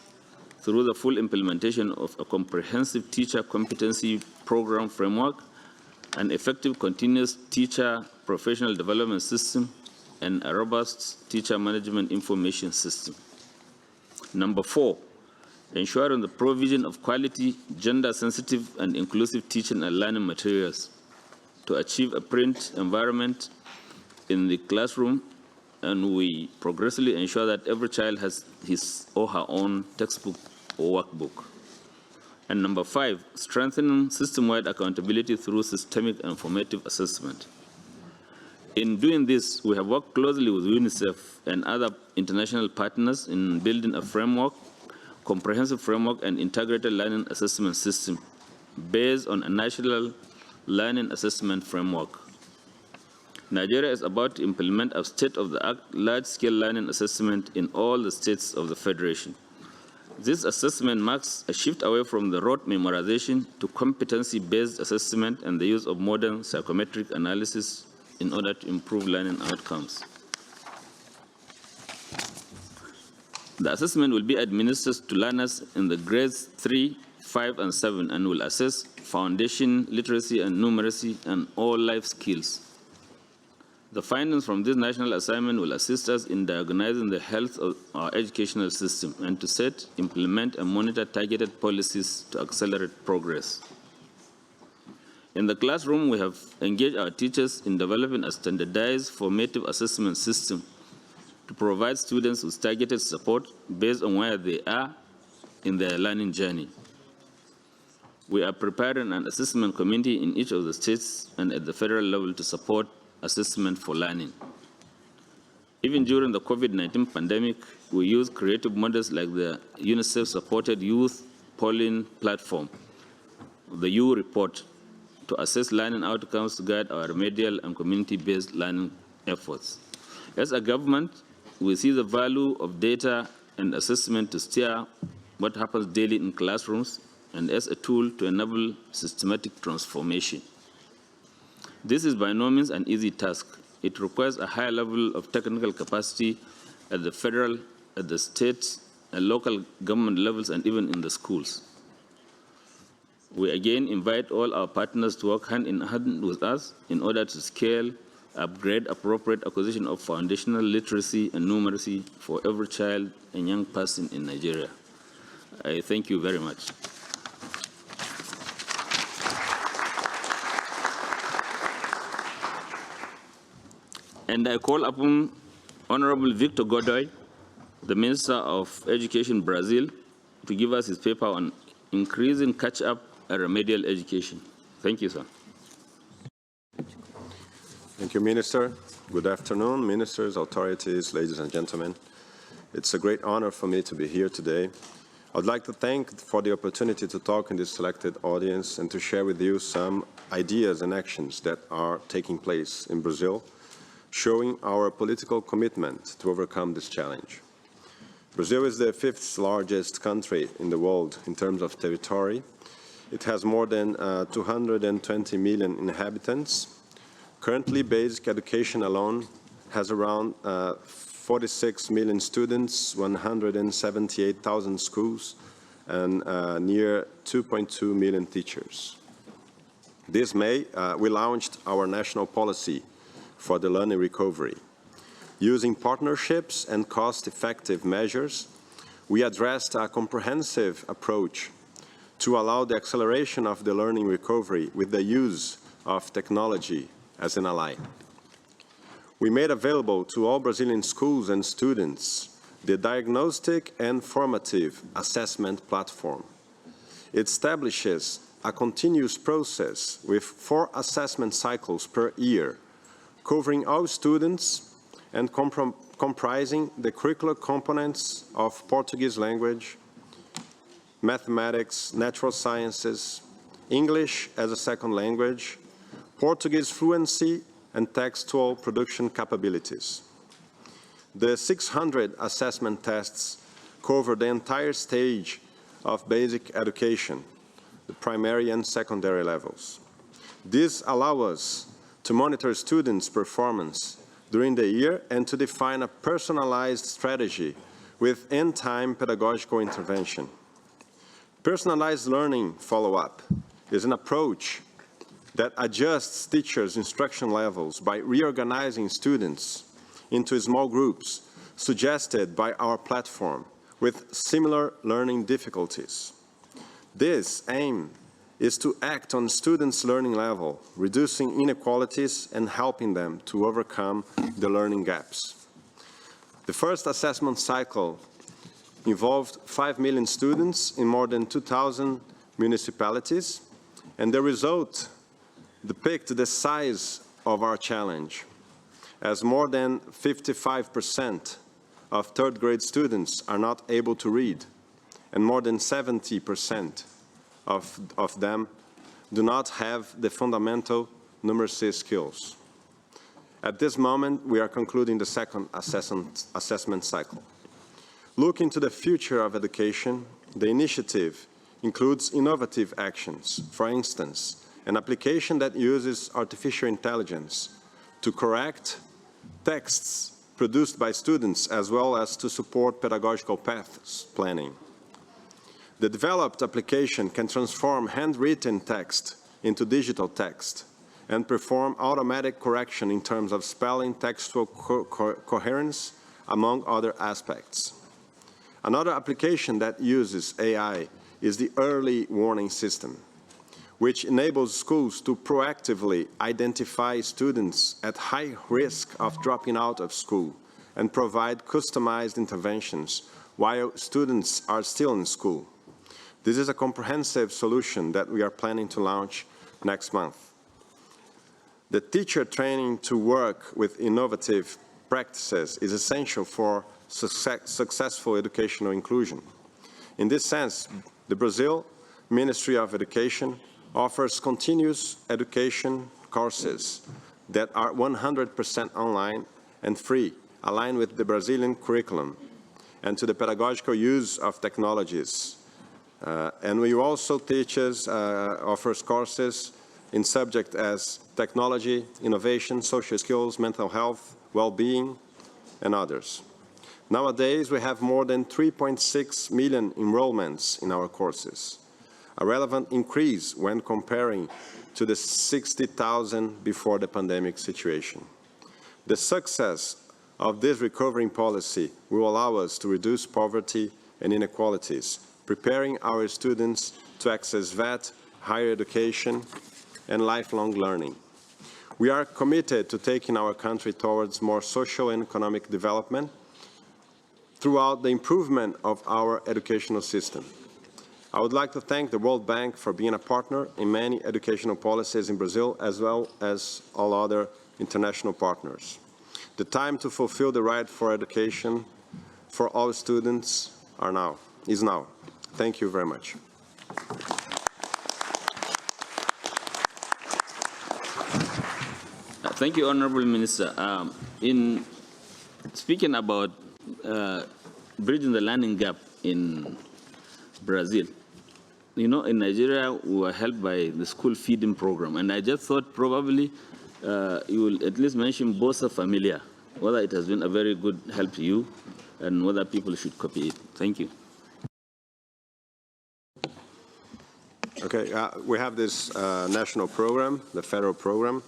through the full implementation of a comprehensive teacher competency program framework, an effective continuous teacher professional development system, and a robust teacher management information system. Number 4, ensuring the provision of quality, gender-sensitive, and inclusive teaching and learning materials to achieve a print environment in the classroom, and we progressively ensure that every child has his or her own textbook or workbook. And number 5, strengthening system-wide accountability through systemic and formative assessment. In doing this, we have worked closely with UNICEF and other international partners in building a framework, comprehensive framework and integrated learning assessment system based on a national learning assessment framework. Nigeria is about to implement a state-of-the-art large-scale learning assessment in all the states of the Federation. This assessment marks a shift away from the rote memorization to competency-based assessment and the use of modern psychometric analysis in order to improve learning outcomes. The assessment will be administered to learners in the grades 3, 5, and 7 and will assess foundation, literacy, and numeracy, and all life skills. The findings from this national assignment will assist us in diagnosing the health of our educational system and to set, implement, and monitor targeted policies to accelerate progress. In the classroom, we have engaged our teachers in developing a standardized formative assessment system to provide students with targeted support based on where they are in their learning journey. We are preparing an assessment committee in each of the states and at the federal level to support assessment for learning. Even during the COVID-19 pandemic, we used creative models like the UNICEF-supported youth polling platform, the U Report, to assess learning outcomes to guide our remedial and community-based learning efforts. As a government, we see the value of data and assessment to steer what happens daily in classrooms and as a tool to enable systematic transformation. This is by no means an easy task. It requires a high level of technical capacity at the federal, at the state, and local government levels, and even in the schools. We again invite all our partners to work hand in hand with us in order to scale upgrade appropriate acquisition of foundational literacy and numeracy for every child and young person in Nigeria. I thank you very much. And I call upon Honorable Victor Godoy, the Minister of Education, Brazil, to give us his paper on increasing catch-up and remedial education. Thank you, sir. Thank you, Minister. Good afternoon, ministers, authorities, ladies and gentlemen. It's a great honor for me to be here today. I'd like to thank for the opportunity to talk in this selected audience and to share with you some ideas and actions that are taking place in Brazil, showing our political commitment to overcome this challenge. Brazil is the 5th largest country in the world in terms of territory. It has more than 220 million inhabitants. Currently, basic education alone has around 46 million students, 178,000 schools, and near 2.2 million teachers. This May, we launched our national policy for the learning recovery. Using partnerships and cost-effective measures, we addressed a comprehensive approach to allow the acceleration of the learning recovery with the use of technology as an ally. We made available to all Brazilian schools and students the diagnostic and formative assessment platform. It establishes a continuous process with 4 assessment cycles per year, covering all students and comprising the curricular components of Portuguese language, mathematics, natural sciences, English as a second language, Portuguese fluency, and textual production capabilities. The 600 assessment tests cover the entire stage of basic education, the primary and secondary levels. This allows us to monitor students' performance during the year and to define a personalized strategy with in-time pedagogical intervention. Personalized learning follow-up is an approach that adjusts teachers' instruction levels by reorganizing students into small groups suggested by our platform with similar learning difficulties. This aim is to act on students' learning level, reducing inequalities and helping them to overcome the learning gaps. The first assessment cycle involved 5 million students in more than 2,000 municipalities, and the result depict the size of our challenge, as more than 55% of third-grade students are not able to read, and more than 70% of them do not have the fundamental numeracy skills. At this moment, we are concluding the second assessment cycle. Looking to the future of education, the initiative includes innovative actions. For instance, an application that uses artificial intelligence to correct texts produced by students as well as to support pedagogical paths planning. The developed application can transform handwritten text into digital text and perform automatic correction in terms of spelling, textual coherence, among other aspects. Another application that uses AI is the early warning system, which enables schools to proactively identify students at high risk of dropping out of school and provide customized interventions while students are still in school. This is a comprehensive solution that we are planning to launch next month. The teacher training to work with innovative practices is essential for successful educational inclusion. In this sense, the Brazil Ministry of Education offers continuous education courses that are 100% online and free, aligned with the Brazilian curriculum and to the pedagogical use of technologies. And we also offers courses in subjects as technology, innovation, social skills, mental health, well-being, and others. Nowadays, we have more than 3.6 million enrollments in our courses, a relevant increase when comparing to the 60,000 before the pandemic situation. The success of this recovering policy will allow us to reduce poverty and inequalities, preparing our students to access VET, higher education, and lifelong learning. We are committed to taking our country towards more social and economic development throughout the improvement of our educational system. I would like to thank the World Bank for being a partner in many educational policies in Brazil, as well as all other international partners. The time to fulfill the right for education for all students is now. Thank you very much. Thank you, Honorable Minister. In speaking about bridging the learning gap in Brazil, you know, in Nigeria, we were helped by the school feeding program, and I just thought probably you will at least mention Bolsa Familia, whether it has been a very good help to you, and whether people should copy it. Thank you. Okay, we have this national program, the federal program,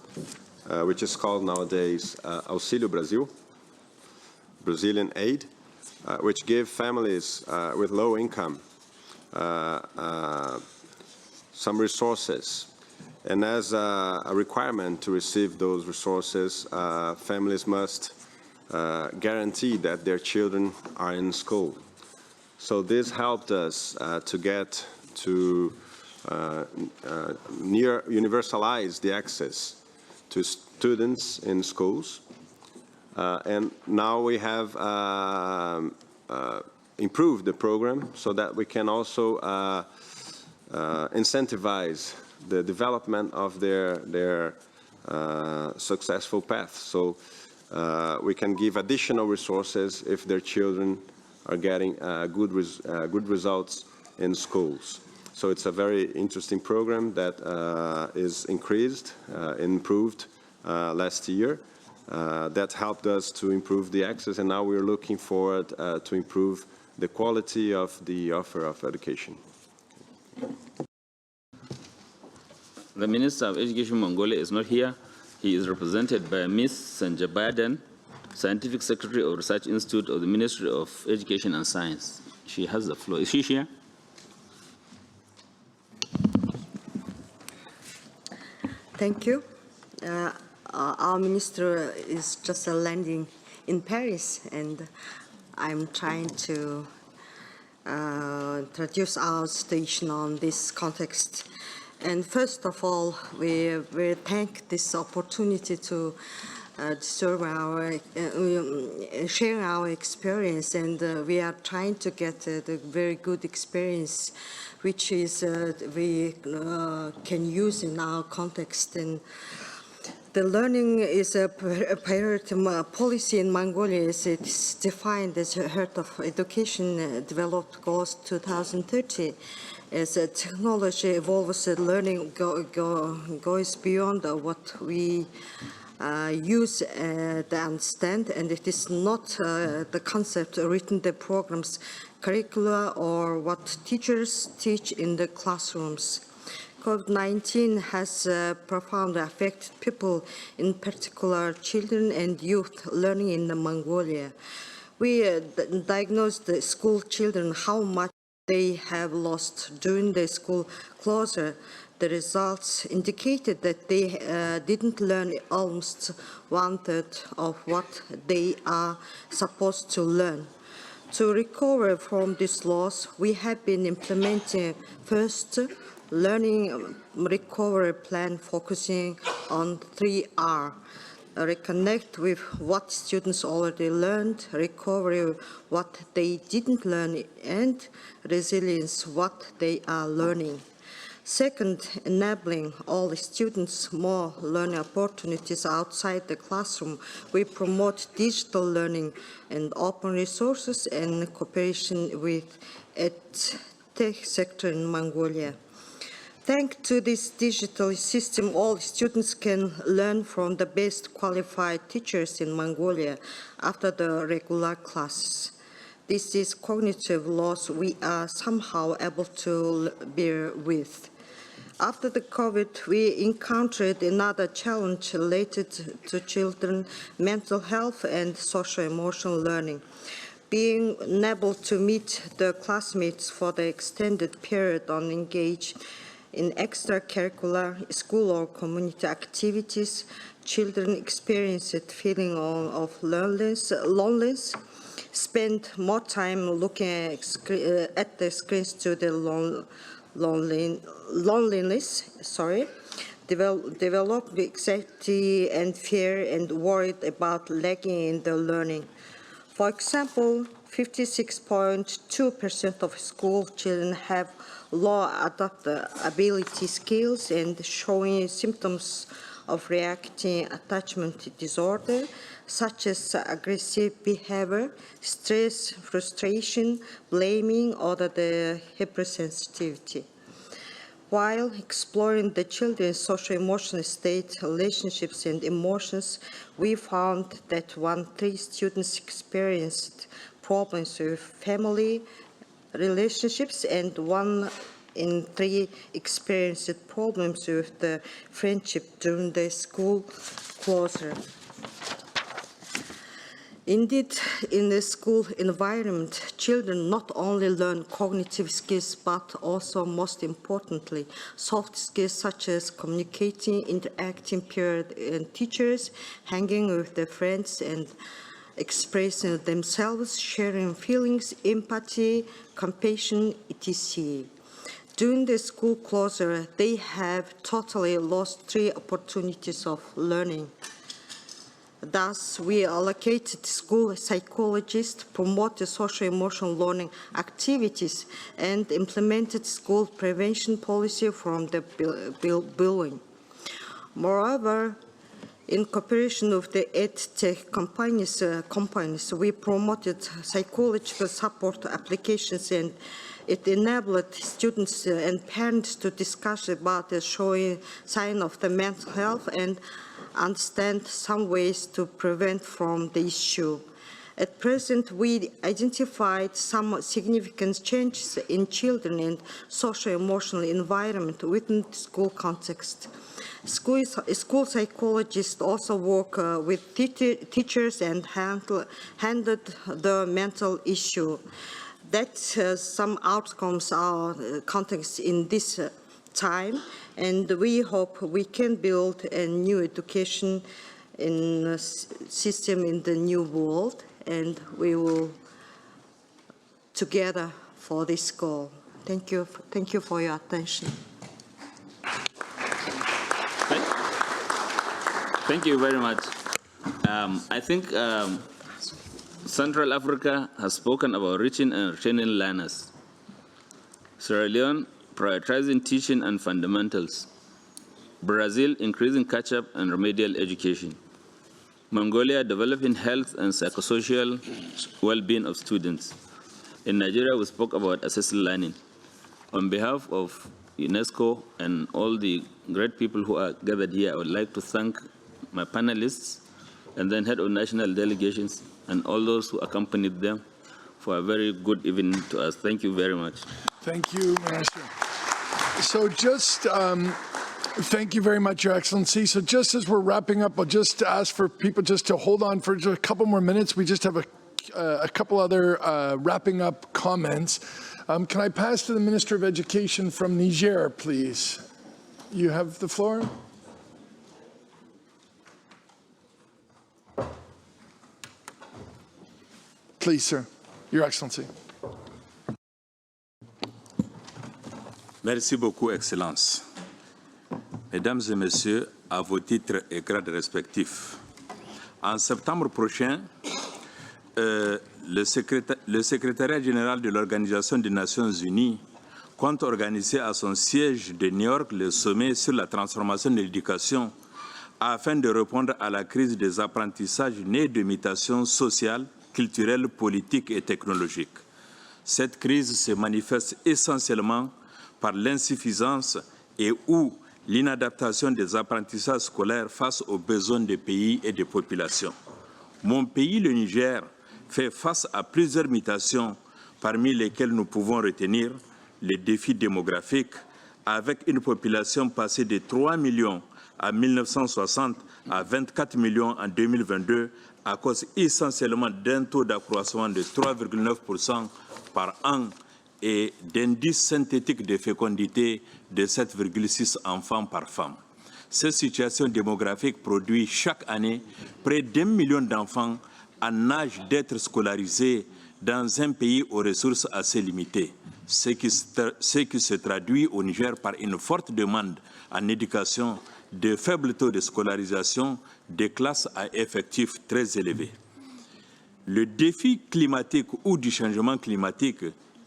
which is called nowadays Auxílio Brasil, Brazilian aid, which give families with low income some resources. And as a requirement to receive those resources, families must guarantee that their children are in school. So this helped us to get to near universalize the access to students in schools. And now we have improved the program so that we can also incentivize the development of their successful path. So we can give additional resources if their children are getting good results in schools. So it's a very interesting program that is increased, improved last year. That helped us to improve the access, and now we're looking forward to improve the quality of the offer of education. The Minister of Education Mongolia is not here. He is represented by Ms. Sanjabadan, Scientific Secretary of Research Institute of the Ministry of Education and Science. She has the floor. Is she here? Thank you. Our minister is just landing in Paris, and I'm trying to introduce our station on this context. And first of all, we thank this opportunity to serve share our experience, and we are trying to get the very good experience, which is we can use in our context. And the learning is a priority policy in Mongolia. It's defined as a heart of education developed goals 2030. As technology evolves, learning goes beyond what we use and understand, and it is not the concept written in the programs, curricula, or what teachers teach in the classrooms. COVID-19 has profoundly affected people, in particular children and youth learning in Mongolia. We diagnosed the school children how much they have lost during the school closure. The results indicated that they didn't learn almost 1/3 of what they are supposed to learn. To recover from this loss, we have been implementing first learning recovery plan focusing on 3R. Reconnect with what students already learned, recovery what they didn't learn, and resilience what they are learning. Second, enabling all students more learning opportunities outside the classroom. We promote digital learning and open resources and cooperation with EdTech sector in Mongolia. Thanks to this digital system, all students can learn from the best qualified teachers in Mongolia after the regular classes. This is cognitive loss we are somehow able to bear with. After the COVID, we encountered another challenge related to children's mental health and social-emotional learning. Being unable to meet their classmates for the extended period or engage in extracurricular school or community activities, children experience a feeling of loneliness, spend more time looking at the screens to the loneliness, develop anxiety and fear and worried about lagging in their learning. For example, 56.2% of school children have low adaptability skills and showing symptoms of reacting attachment disorder, such as aggressive behavior, stress, frustration, blaming, or the hypersensitivity. While exploring the children's social-emotional state, relationships, and emotions, we found that 1/3 students experienced problems with family relationships, and 1 in 3 experienced problems with the friendship during the school closure. Indeed, in the school environment, children not only learn cognitive skills, but also, most importantly, soft skills such as communicating, interacting peer and teachers, hanging with their friends, and expressing themselves, sharing feelings, empathy, compassion, etc. During the school closure, they have totally lost 3 opportunities of learning. Thus, we allocated school psychologists, promoted social-emotional learning activities, and implemented school prevention policy from the bullying. Moreover, in cooperation with the EdTech companies, we promoted psychological support applications, and it enabled students and parents to discuss about the showing sign of the mental health and understand some ways to prevent from the issue. At present, we identified some significant changes in children and social-emotional environment within the school context. School psychologists also work with teachers and handled the mental issue. That some outcomes are context in this time, and we hope we can build a new education system in the new world, and we will together for this goal. Thank you for your attention. Thank you very much. I think Central Africa has spoken about reaching and retaining learners. Sierra Leone, prioritizing teaching and fundamentals. Brazil, increasing catch-up and remedial education. Mongolia, developing health and psychosocial well-being of students. In Nigeria, we spoke about assisted learning. On behalf of UNESCO and all the great people who are gathered here, I would like to thank my panelists and then head of national delegations and all those who accompanied them for a very good evening to us. Thank you very much. Thank you, Minister. So just, thank you very much, Your Excellency. So just as we're wrapping up, I'll just ask for people just to hold on for just a couple more minutes. We just have a couple other wrapping up comments. Can I pass to the Minister of Education from Niger, please? You have the floor. Please, sir. Your Excellency. Merci beaucoup, Excellence. Mesdames et Messieurs, à vos titres et grades respectifs, en septembre prochain, le secrétariat général de l'Organisation des Nations Unies compte organiser à son siège de New York le sommet sur la transformation de l'éducation afin de répondre à la crise des apprentissages nés de mutations sociales, culturelles, politiques et technologiques. Cette crise se manifeste essentiellement par l'insuffisance et ou l'inadaptation des apprentissages scolaires face aux besoins des pays et des populations. Mon pays, le Niger, fait face à plusieurs mutations, parmi lesquelles nous pouvons retenir les défis démographiques, avec une population passée de 3 millions en 1960 à 24 millions en 2022, à cause essentiellement d'un taux d'accroissement de 3,9% par an et d'indice synthétique de fécondité de 7,6 enfants par femme. Cette situation démographique produit chaque année près d'1 million d'enfants en âge d'être scolarisés dans un pays aux ressources assez limitées, ce qui se traduit au Niger par une forte demande en éducation, de faibles taux de scolarisation, des classes à effectifs très élevés. Le défi climatique ou du changement climatique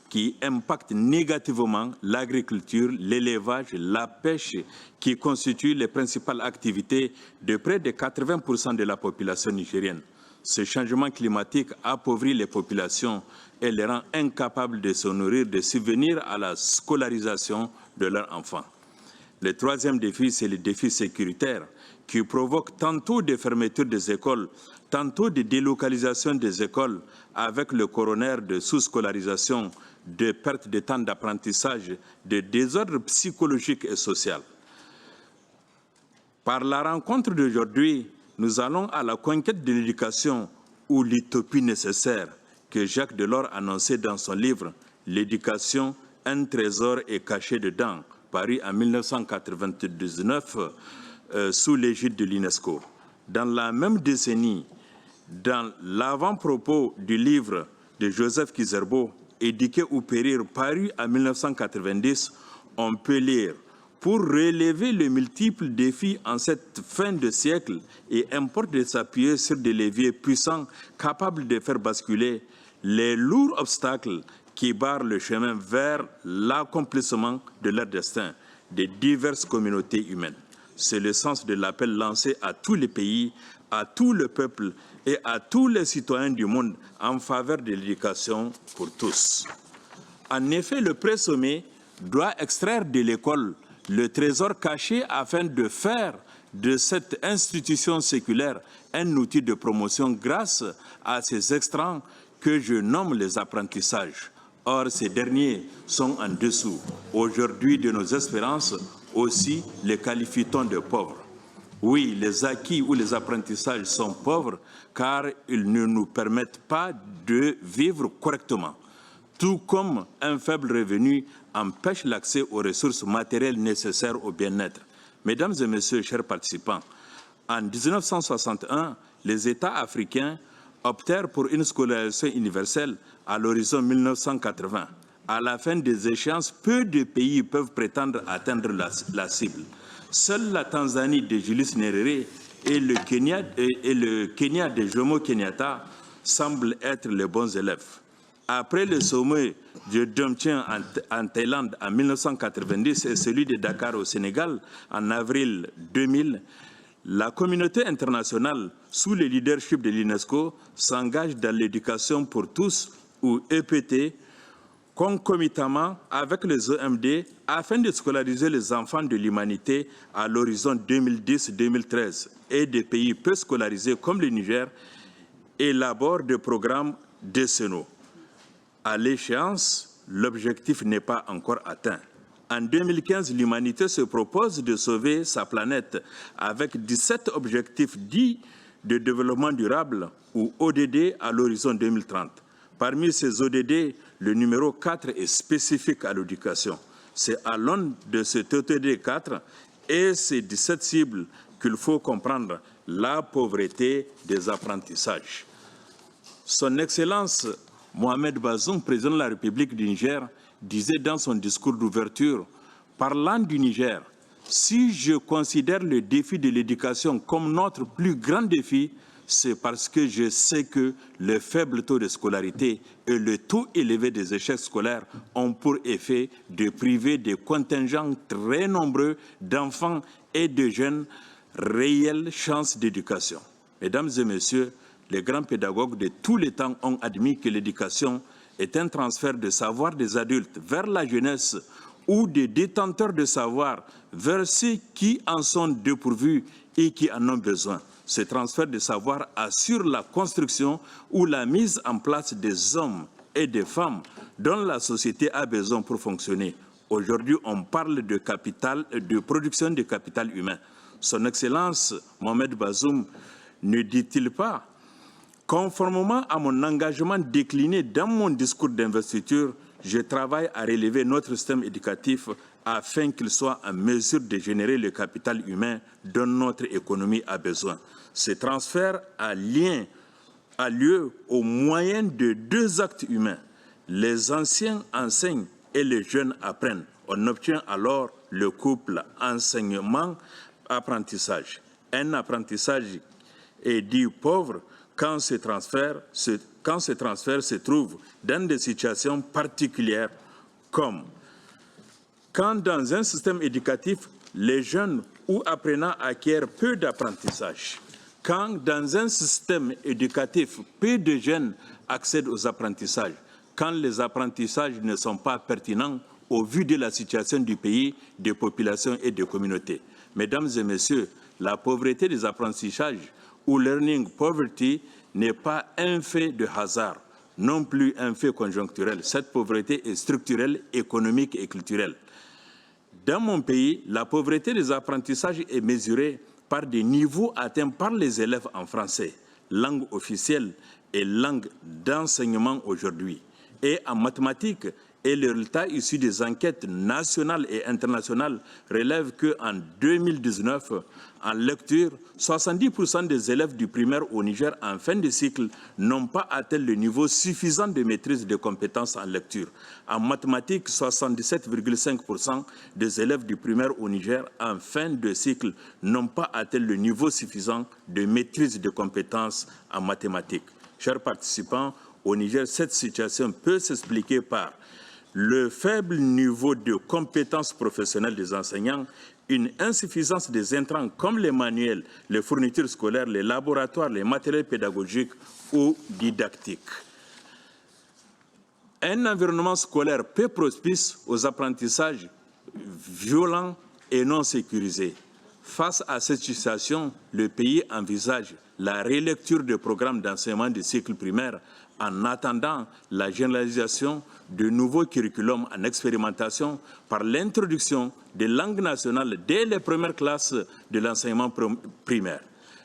qui impacte négativement l'agriculture, l'élevage, la pêche, qui constituent les principales activités de près de 80% de la population nigérienne. Ce changement climatique appauvrit les populations et les rend incapables de se nourrir, de subvenir à la scolarisation de leurs enfants. Le troisième défi, c'est le défi sécuritaire, qui provoque tantôt des fermetures des écoles, tantôt des délocalisations des écoles, avec le corollaire de sous-scolarisation, de perte de temps d'apprentissage, de désordre psychologique et social. Par la rencontre d'aujourd'hui, nous allons à la conquête de l'éducation ou l'utopie nécessaire que Jacques Delors annonçait dans son livre « L'éducation, un trésor est caché dedans », paru en 1999 sous l'égide de l'UNESCO. Dans la même décennie, dans l'avant-propos du livre de Joseph Kizerbo, Éduquer ou périr, paru en 1990, on peut lire: pour relever les multiples défis en cette fin de siècle, il importe de s'appuyer sur des leviers puissants capables de faire basculer les lourds obstacles qui barrent le chemin vers l'accomplissement de leur destin des diverses communautés humaines. C'est le sens de l'appel lancé à tous les pays, à tout le peuple et à tous les citoyens du monde en faveur de l'éducation pour tous. En effet, le pré-sommet doit extraire de l'école le trésor caché afin de faire de cette institution séculaire un outil de promotion grâce à ces extrants que je nomme les apprentissages. Or, ces derniers sont en dessous aujourd'hui de nos espérances, aussi les qualifie-t-on de pauvres. Oui, les acquis ou les apprentissages sont pauvres car ils ne nous permettent pas de vivre correctement, tout comme un faible revenu empêche l'accès aux ressources matérielles nécessaires au bien-être. Mesdames et messieurs, chers participants, en 1961, les États africains optèrent pour une scolarisation universelle à l'horizon 1980. À la fin des échéances, peu de pays peuvent prétendre atteindre la cible. Seule la Tanzanie de Julius Nyerere et le Kenya de Jomo Kenyatta semblent être les bons élèves. Après le sommet de Djamtien en Thaïlande en 1990 et celui de Dakar au Sénégal en avril 2000, la communauté internationale, sous le leadership de l'UNESCO, s'engage dans l'éducation pour tous, ou EPT, concomitamment avec les OMD, afin de scolariser les enfants de l'humanité à l'horizon 2010-2013. Et des pays peu scolarisés comme le Niger élaborent des programmes décennaux. À l'échéance, l'objectif n'est pas encore atteint. En 2015, l'humanité se propose de sauver sa planète avec 17 objectifs dits de développement durable ou ODD à l'horizon 2030. Parmi ces ODD, le numéro 4 est spécifique à l'éducation. C'est à l'aune de cet ODD 4 et ces 17 cibles qu'il faut comprendre la pauvreté des apprentissages. Son Excellence Mohamed Bazoum, président de la République du Niger, disait dans son discours d'ouverture, parlant du Niger, si je considère le défi de l'éducation comme notre plus grand défi, c'est parce que je sais que le faible taux de scolarité et le taux élevé des échecs scolaires ont pour effet de priver des contingents très nombreux d'enfants et de jeunes réelles chances d'éducation. Mesdames et messieurs, les grands pédagogues de tous les temps ont admis que l'éducation est un transfert de savoir des adultes vers la jeunesse ou des détenteurs de savoir vers ceux qui en sont dépourvus et qui en ont besoin. Ce transfert de savoir assure la construction ou la mise en place des hommes et des femmes dont la société a besoin pour fonctionner. Aujourd'hui, on parle de capital, de production de capital humain. Son Excellence Mohamed Bazoum ne dit-il pas, conformément à mon engagement décliné dans mon discours d'investiture, je travaille à relever notre système éducatif afin qu'il soit en mesure de générer le capital humain dont notre économie a besoin. Ce transfert a lieu au moyen de 2 actes humains. Les anciens enseignent et les jeunes apprennent. On obtient alors le couple enseignement-apprentissage. Un apprentissage est dit pauvre quand ce transfert se trouve dans des situations particulières comme quand dans un système éducatif, les jeunes ou apprenants acquièrent peu d'apprentissage. Quand dans un système éducatif, peu de jeunes accèdent aux apprentissages. Quand les apprentissages ne sont pas pertinents au vu de la situation du pays, des populations et des communautés. Mesdames et messieurs, la pauvreté des apprentissages ou learning poverty n'est pas un fait de hasard, non plus un fait conjoncturel. Cette pauvreté est structurelle, économique et culturelle. Dans mon pays, la pauvreté des apprentissages est mesurée par des niveaux atteints par les élèves en français, langue officielle et langue d'enseignement aujourd'hui. Et en mathématiques, et les résultats issus des enquêtes nationales et internationales relèvent qu'en 2019, en lecture, 70% des élèves du primaire au Niger en fin de cycle n'ont pas atteint le niveau suffisant de maîtrise des compétences en lecture. En mathématiques, 77,5% des élèves du primaire au Niger en fin de cycle n'ont pas atteint le niveau suffisant de maîtrise des compétences en mathématiques. Chers participants, au Niger, cette situation peut s'expliquer par le faible niveau de compétences professionnelles des enseignants, une insuffisance des intrants comme les manuels, les fournitures scolaires, les laboratoires, les matériels pédagogiques ou didactiques. Un environnement scolaire peu propice aux apprentissages violents et non sécurisés. Face à cette situation, le pays envisage la relecture des programmes d'enseignement du cycle primaire en attendant la généralisation de nouveaux curriculums en expérimentation par l'introduction des langues nationales dès les premières classes de l'enseignement primaire.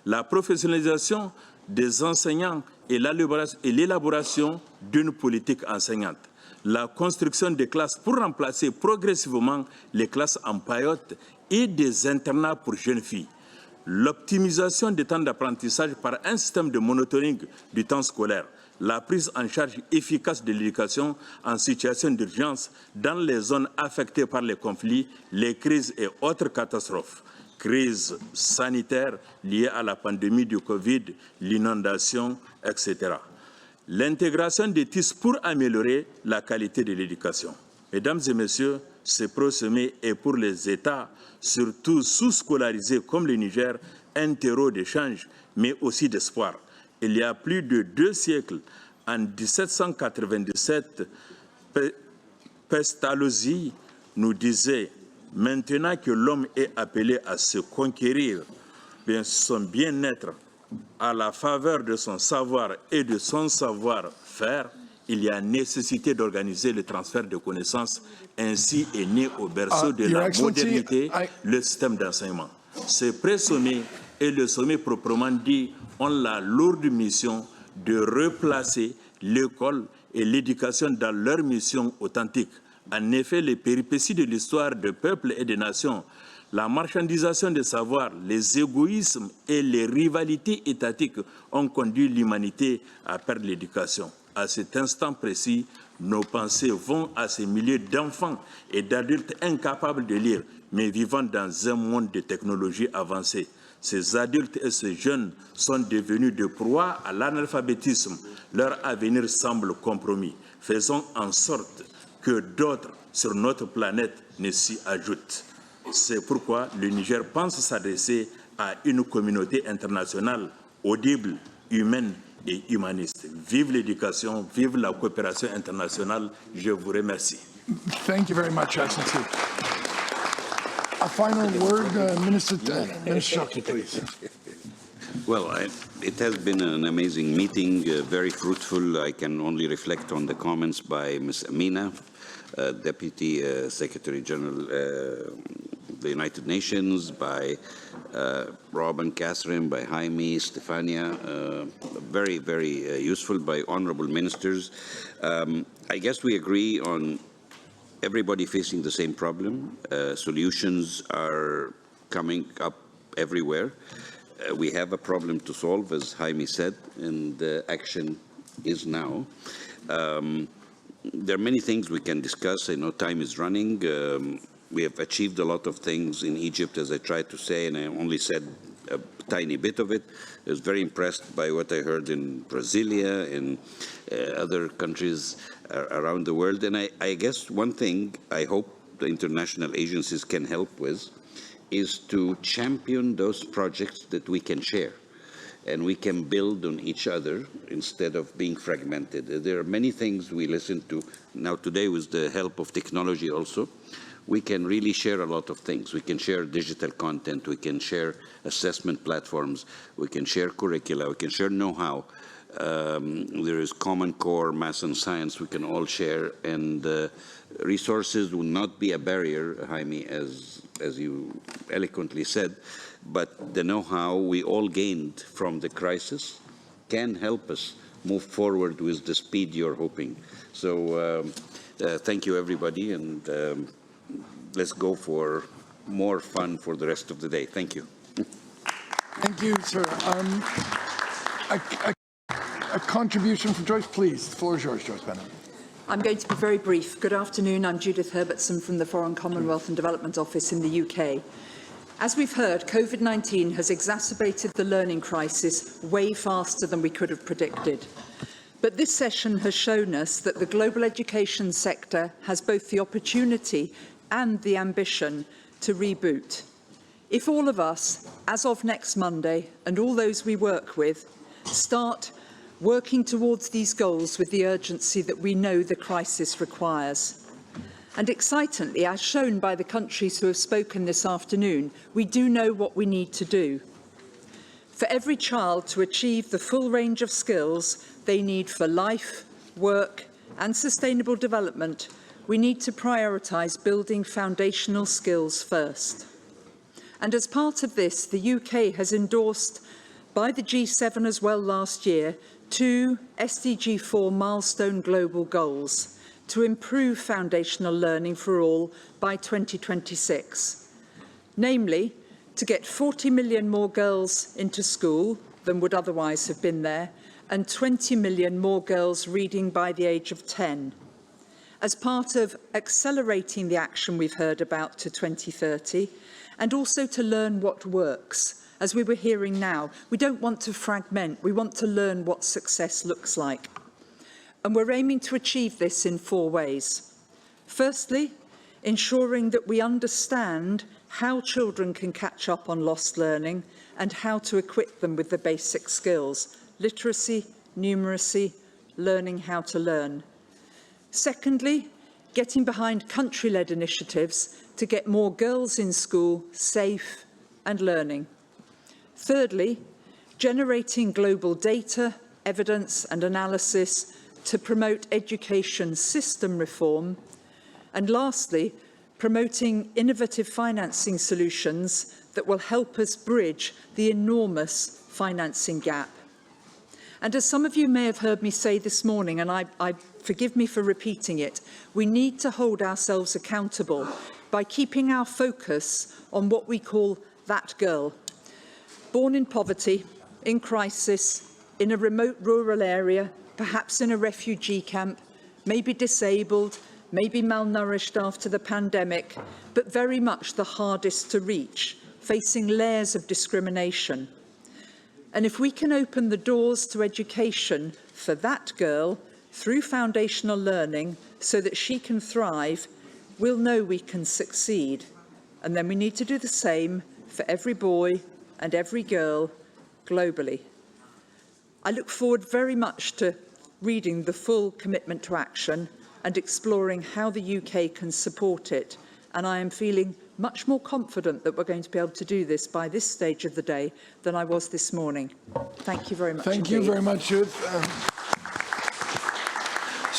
La professionnalisation des enseignants et l'élaboration d'une politique enseignante. La construction des classes pour remplacer progressivement les classes en paillotes et des internats pour jeunes filles. L'optimisation des temps d'apprentissage par un système de monitoring du temps scolaire. La prise en charge efficace de l'éducation en situation d'urgence dans les zones affectées par les conflits, les crises et autres catastrophes. Crise sanitaire liée à la pandémie du Covid, l'inondation, etc. L'intégration des TIS pour améliorer la qualité de l'éducation. Mesdames et messieurs, ce prosommet est pour les États, surtout sous-scolarisés comme le Niger, un terreau d'échange, mais aussi d'espoir. Il y a plus de 2 siècles, en 1797, Pestalozzi nous disait « Maintenant que l'homme est appelé à se conquérir son bien-être à la faveur de son savoir et de son savoir-faire, il y a nécessité d'organiser le transfert de connaissances. Ainsi est né au berceau de la modernité le système d'enseignement. Ce pré-sommet et le sommet proprement dit ont la lourde mission de replacer l'école et l'éducation dans leur mission authentique. En effet, les péripéties de l'histoire de peuples et de nations, la marchandisation des savoirs, les égoïsmes et les rivalités étatiques ont conduit l'humanité à perdre l'éducation. À cet instant précis, nos pensées vont à ces milliers d'enfants et d'adultes incapables de lire, mais vivant dans un monde de technologies avancées. Ces adultes et ces jeunes sont devenus de proie à l'analphabétisme. Leur avenir semble compromis. Faisons en sorte que d'autres sur notre planète ne s'y ajoutent. C'est pourquoi le Niger pense s'adresser à une communauté internationale audible, humaine et humaniste. Vive l'éducation, vive la coopération internationale. Je vous remercie. Thank you very much, Excellency. A final word, Minister Shoki, please. Well, it has been an amazing meeting, very fruitful. I can only reflect on the comments by Ms. Amina. Deputy Secretary General the United Nations, by Rob and Catherine, by Jaime, Stefania, very, very useful, by honorable ministers. I guess we agree on everybody facing the same problem. Solutions are coming up everywhere. We have a problem to solve, as Jaime said, and action is now. There are many things we can discuss. I know time is running. We have achieved a lot of things in Egypt, as I tried to say, and I only said a tiny bit of it. I was very impressed by what I heard in Brasilia, in other countries around the world. And I guess one thing I hope the international agencies can help with is to champion those projects that we can share and we can build on each other instead of being fragmented. There are many things we listen to now today with the help of technology also. We can really share a lot of things. We can share digital content, we can share assessment platforms, we can share curricula, we can share know-how. There is common core, math and science, we can all share, and resources will not be a barrier, Jaime, as you eloquently said, but the know-how we all gained from the crisis can help us move forward with the speed you're hoping. So thank you, everybody, and let's go for more fun for the rest of the day. Thank you. Thank you, sir. A contribution from Joyce, please. The floor is yours, Joyce Bennett. I'm going to be very brief. Good afternoon. I'm Judith Herbertson from the Foreign Commonwealth and Development Office in the UK. As we've heard, COVID-19 has exacerbated the learning crisis way faster than we could have predicted. But this session has shown us that the global education sector has both the opportunity and the ambition to reboot. If all of us, as of next Monday, and all those we work with, start working towards these goals with the urgency that we know the crisis requires. And excitingly, as shown by the countries who have spoken this afternoon, we do know what we need to do. For every child to achieve the full range of skills they need for life, work, and sustainable development, we need to prioritise building foundational skills first. And as part of this, the UK has endorsed by the G7 as well last year 2 SDG 4 milestone global goals to improve foundational learning for all by 2026. Namely, to get 40 million more girls into school than would otherwise have been there, and 20 million more girls reading by the age of 10. As part of accelerating the action we've heard about to 2030, and also to learn what works. As we were hearing now, we don't want to fragment, we want to learn what success looks like. And we're aiming to achieve this in 4 ways. Firstly, ensuring that we understand how children can catch up on lost learning and how to equip them with the basic skills: literacy, numeracy, learning how to learn. Secondly, getting behind country-led initiatives to get more girls in school safe and learning. Thirdly, generating global data, evidence and analysis to promote education system reform. And lastly, promoting innovative financing solutions that will help us bridge the enormous financing gap. And as some of you may have heard me say this morning, and I forgive me for repeating it, we need to hold ourselves accountable by keeping our focus on what we call that girl. Born in poverty, in crisis, in a remote rural area, perhaps in a refugee camp, maybe disabled, maybe malnourished after the pandemic, but very much the hardest to reach, facing layers of discrimination. And if we can open the doors to education for that girl through foundational learning so that she can thrive, we'll know we can succeed. And then we need to do the same for every boy and every girl globally. I look forward very much to reading the full commitment to action and exploring how the UK can support it. And I am feeling much more confident that we're going to be able to do this by this stage of the day than I was this morning. Thank you very much. Thank you very much, Judith.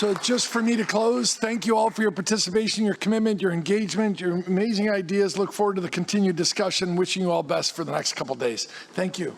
So just for me to close, thank you all for your participation, your commitment, your engagement, your amazing ideas. Look forward to the continued discussion. Wishing you all best for the next couple of days. Thank you.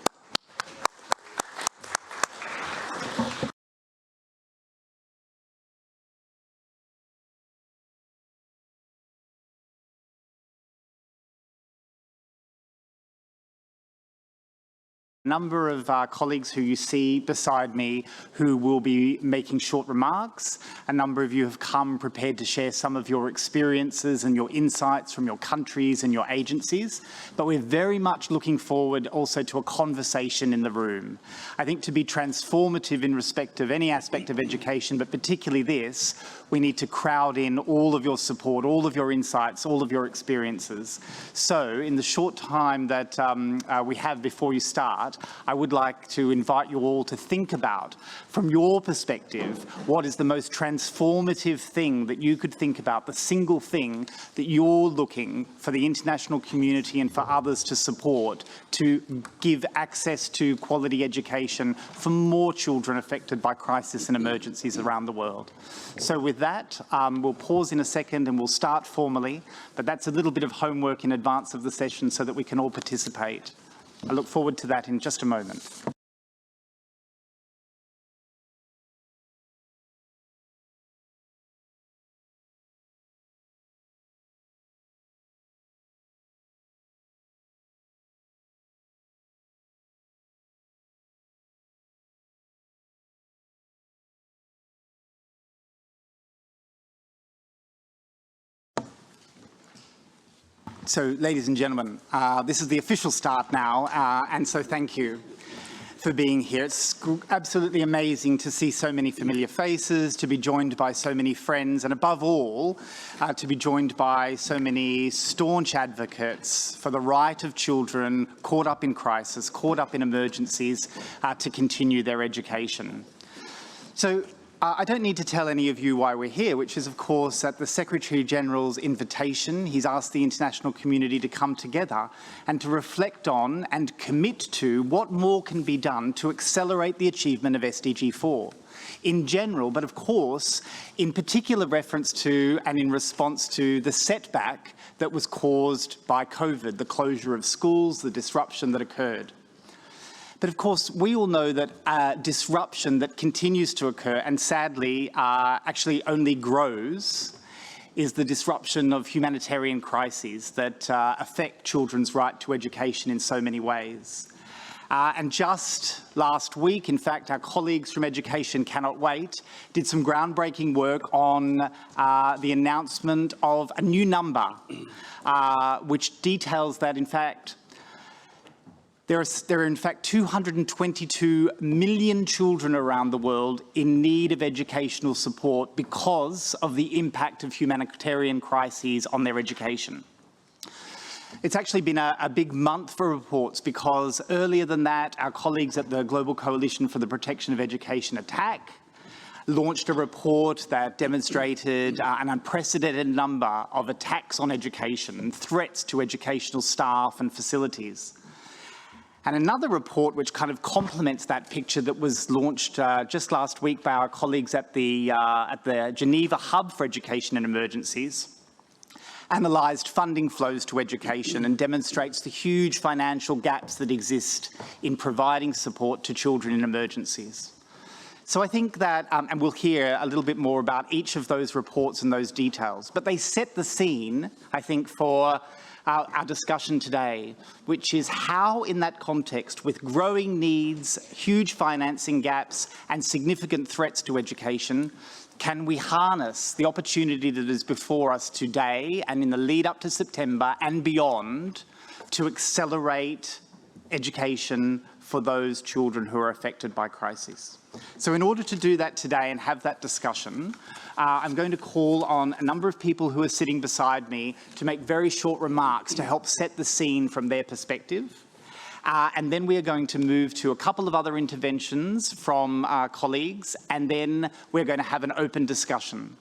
Number of colleagues who you see beside me who will be making short remarks. A number of you have come prepared to share some of your experiences and your insights from your countries and your agencies. But we're very much looking forward also to a conversation in the room. I think to be transformative in respect of any aspect of education, but particularly this, we need to crowd in all of your support, all of your insights, all of your experiences. So in the short time that we have before you start, I would like to invite you all to think about, from your perspective, what is the most transformative thing that you could think about, the single thing that you're looking for the international community and for others to support to give access to quality education for more children affected by crisis and emergencies around the world. So with that, we'll pause in a second and we'll start formally, but that's a little bit of homework in advance of the session so that we can all participate. I look forward to that in just a moment. So, ladies and gentlemen, this is the official start now, and so thank you for being here. It's absolutely amazing to see so many familiar faces, to be joined by so many friends, and above all, to be joined by so many staunch advocates for the right of children caught up in crisis, caught up in emergencies, to continue their education. So, I don't need to tell any of you why we're here, which is, of course, at the Secretary-General's invitation. He's asked the international community to come together and to reflect on and commit to what more can be done to accelerate the achievement of SDG 4 in general, but of course, in particular reference to and in response to the setback that was caused by COVID, the closure of schools, the disruption that occurred. But of course, we all know that disruption that continues to occur and sadly actually only grows is the disruption of humanitarian crises that affect children's right to education in so many ways. And just last week, in fact, our colleagues from Education Cannot Wait did some groundbreaking work on the announcement of a new number, which details that, in fact, there are in fact 222 million children around the world in need of educational support because of the impact of humanitarian crises on their education. It's actually been a big month for reports because earlier than that, our colleagues at the Global Coalition for the Protection of Education ATTAC launched a report that demonstrated an unprecedented number of attacks on education and threats to educational staff and facilities. And another report which kind of complements that picture that was launched just last week by our colleagues at the Geneva Hub for Education in Emergencies analysed funding flows to education and demonstrates the huge financial gaps that exist in providing support to children in emergencies. So I think that, and we'll hear a little bit more about each of those reports and those details, but they set the scene, I think, for our discussion today, which is how in that context, with growing needs, huge financing gaps and significant threats to education, can we harness the opportunity that is before us today and in the lead up to September and beyond to accelerate education for those children who are affected by crises. So in order to do that today and have that discussion, I'm going to call on a number of people who are sitting beside me to make very short remarks to help set the scene from their perspective. And then we are going to move to a couple of other interventions from colleagues, and then we're going to have an open discussion.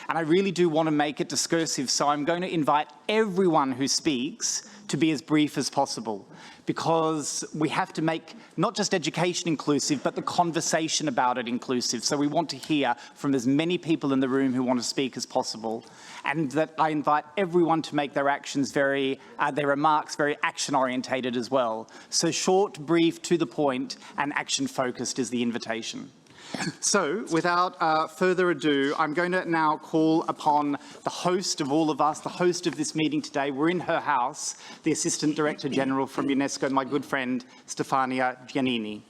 And I really do want to make it discursive, so I'm going to invite everyone who speaks to be as brief as possible, because we have to make not just education inclusive, but the conversation about it inclusive. So we want to hear from as many people in the room who want to speak as possible. And that I invite everyone to make their their remarks very action-orientated as well. So short, brief, to the point, and action-focused is the invitation. So, without further ado, I'm going to now call upon the host of all of us, the host of this meeting today. We're in her house, the Assistant Director General from UNESCO, my good friend, Stefania Giannini.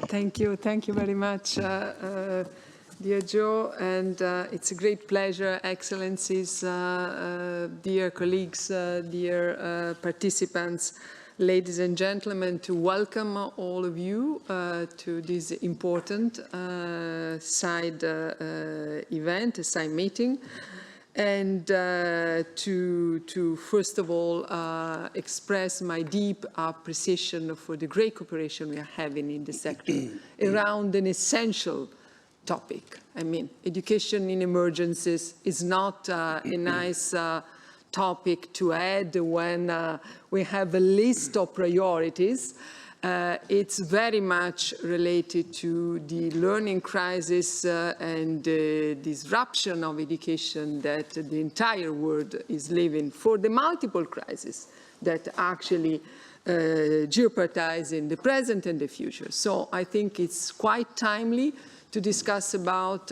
Thank you very much, dear Joe, and it's a great pleasure, Excellencies, dear colleagues, dear participants, ladies and gentlemen, to welcome all of you to this important side event, a side meeting, and to first of all express my deep appreciation for the great cooperation we are having in the sector around an essential topic. I mean, education in emergencies is not a nice topic to add when we have a list of priorities. It's very much related to the learning crisis and the disruption of education that the entire world is living, for the multiple crises that actually jeopardize in the present and the future. So I think it's quite timely to discuss about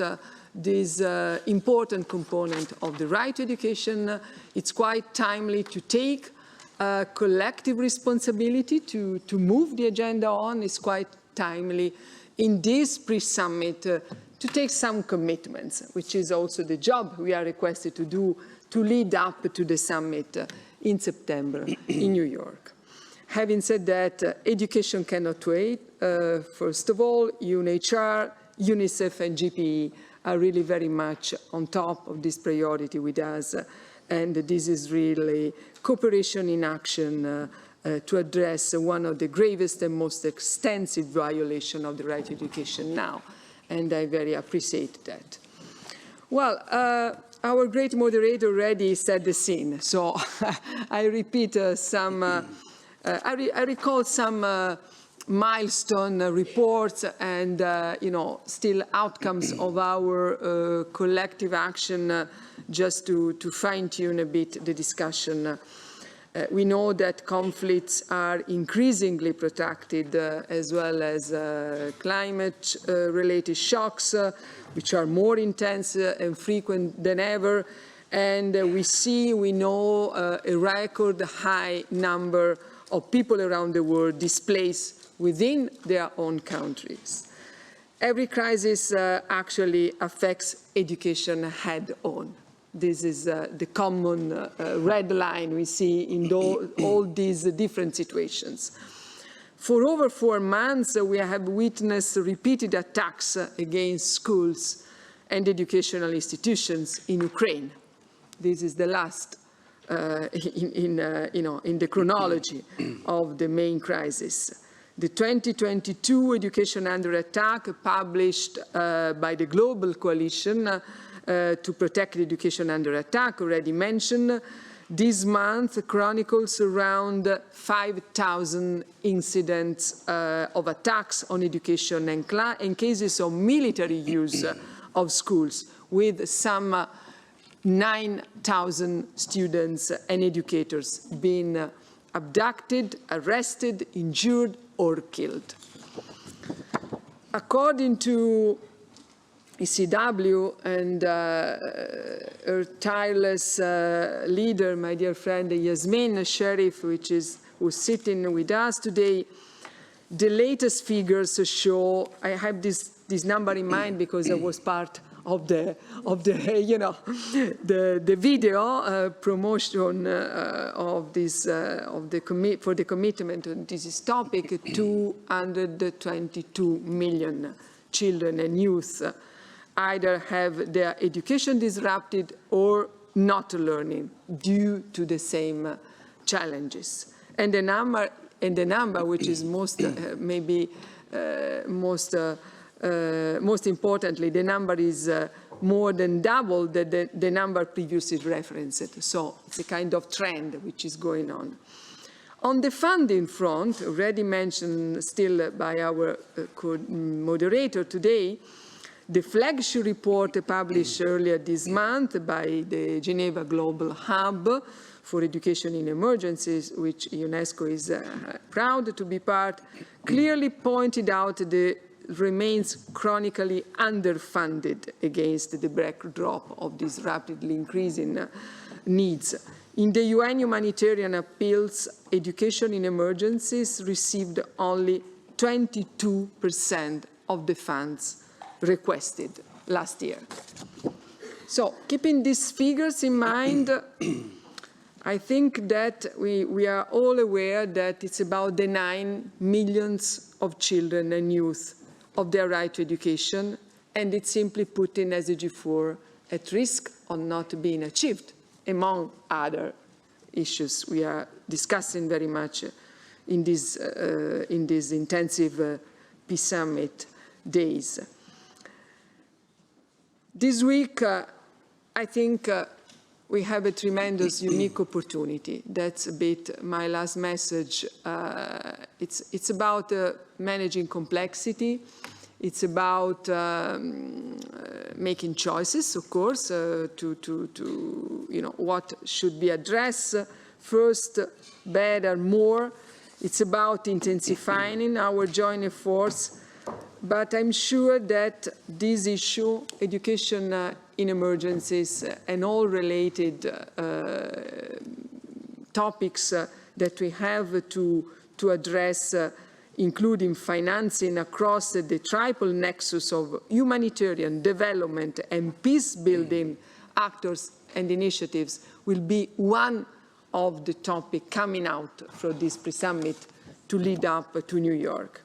this important component of the right to education. It's quite timely to take collective responsibility to move the agenda on. It's quite timely in this pre-summit to take some commitments, which is also the job we are requested to do to lead up to the summit in September in New York. Having said that, education cannot wait. First of all, UNHCR, UNICEF and GPE are really very much on top of this priority with us, and this is really cooperation in action to address one of the gravest and most extensive violations of the right to education now, and I very appreciate that. Well, our great moderator already set the scene, so I repeat I recall some milestone reports and, still outcomes of our collective action just to fine-tune a bit the discussion. We know that conflicts are increasingly protracted, as well as climate-related shocks, which are more intense and frequent than ever. And we know a record high number of people around the world displaced within their own countries. Every crisis actually affects education head-on. This is the common red line we see in all these different situations. For over 4 months, we have witnessed repeated attacks against schools and educational institutions in Ukraine. This is the last in the chronology of the main crisis. The 2022 Education Under Attack, published by the Global Coalition to Protect Education Under Attack, already mentioned, this month chronicles around 5,000 incidents of attacks on education and cases of military use of schools, with some 9,000 students and educators being abducted, arrested, injured, or killed. According to ECW and her tireless leader, my dear friend Yasmin Sharif, who's sitting with us today, the latest figures show, I have this number in mind because I was part of the video promotion of this for the commitment on this topic. 222 million children and youth either have their education disrupted or not learning due to the same challenges. And the number which is most most importantly, the number is more than double the number previously referenced. So it's a kind of trend which is going on. On the funding front, already mentioned still by our moderator today, the flagship report published earlier this month by the Geneva Global Hub for Education in Emergencies, which UNESCO is proud to be part, clearly pointed out the remains chronically underfunded against the backdrop of these rapidly increasing needs. In the UN humanitarian appeals, education in emergencies received only 22% of the funds requested last year. So keeping these figures in mind, I think that we are all aware that it's about denying millions of children and youth of their right to education, and it's simply putting SDG4 at risk of not being achieved, among other issues we are discussing very much in this intensive Peace Summit days. This week, I think we have a tremendous, unique opportunity. That's a bit my last message. It's about managing complexity. It's about making choices, of course, what should be addressed first, better, more. It's about intensifying our joint efforts. But I'm sure that this issue, education in emergencies and all related topics that we have to address, including financing across the triple nexus of humanitarian, development, and peace-building actors and initiatives, will be one of the topics coming out from this pre-summit to lead up to New York.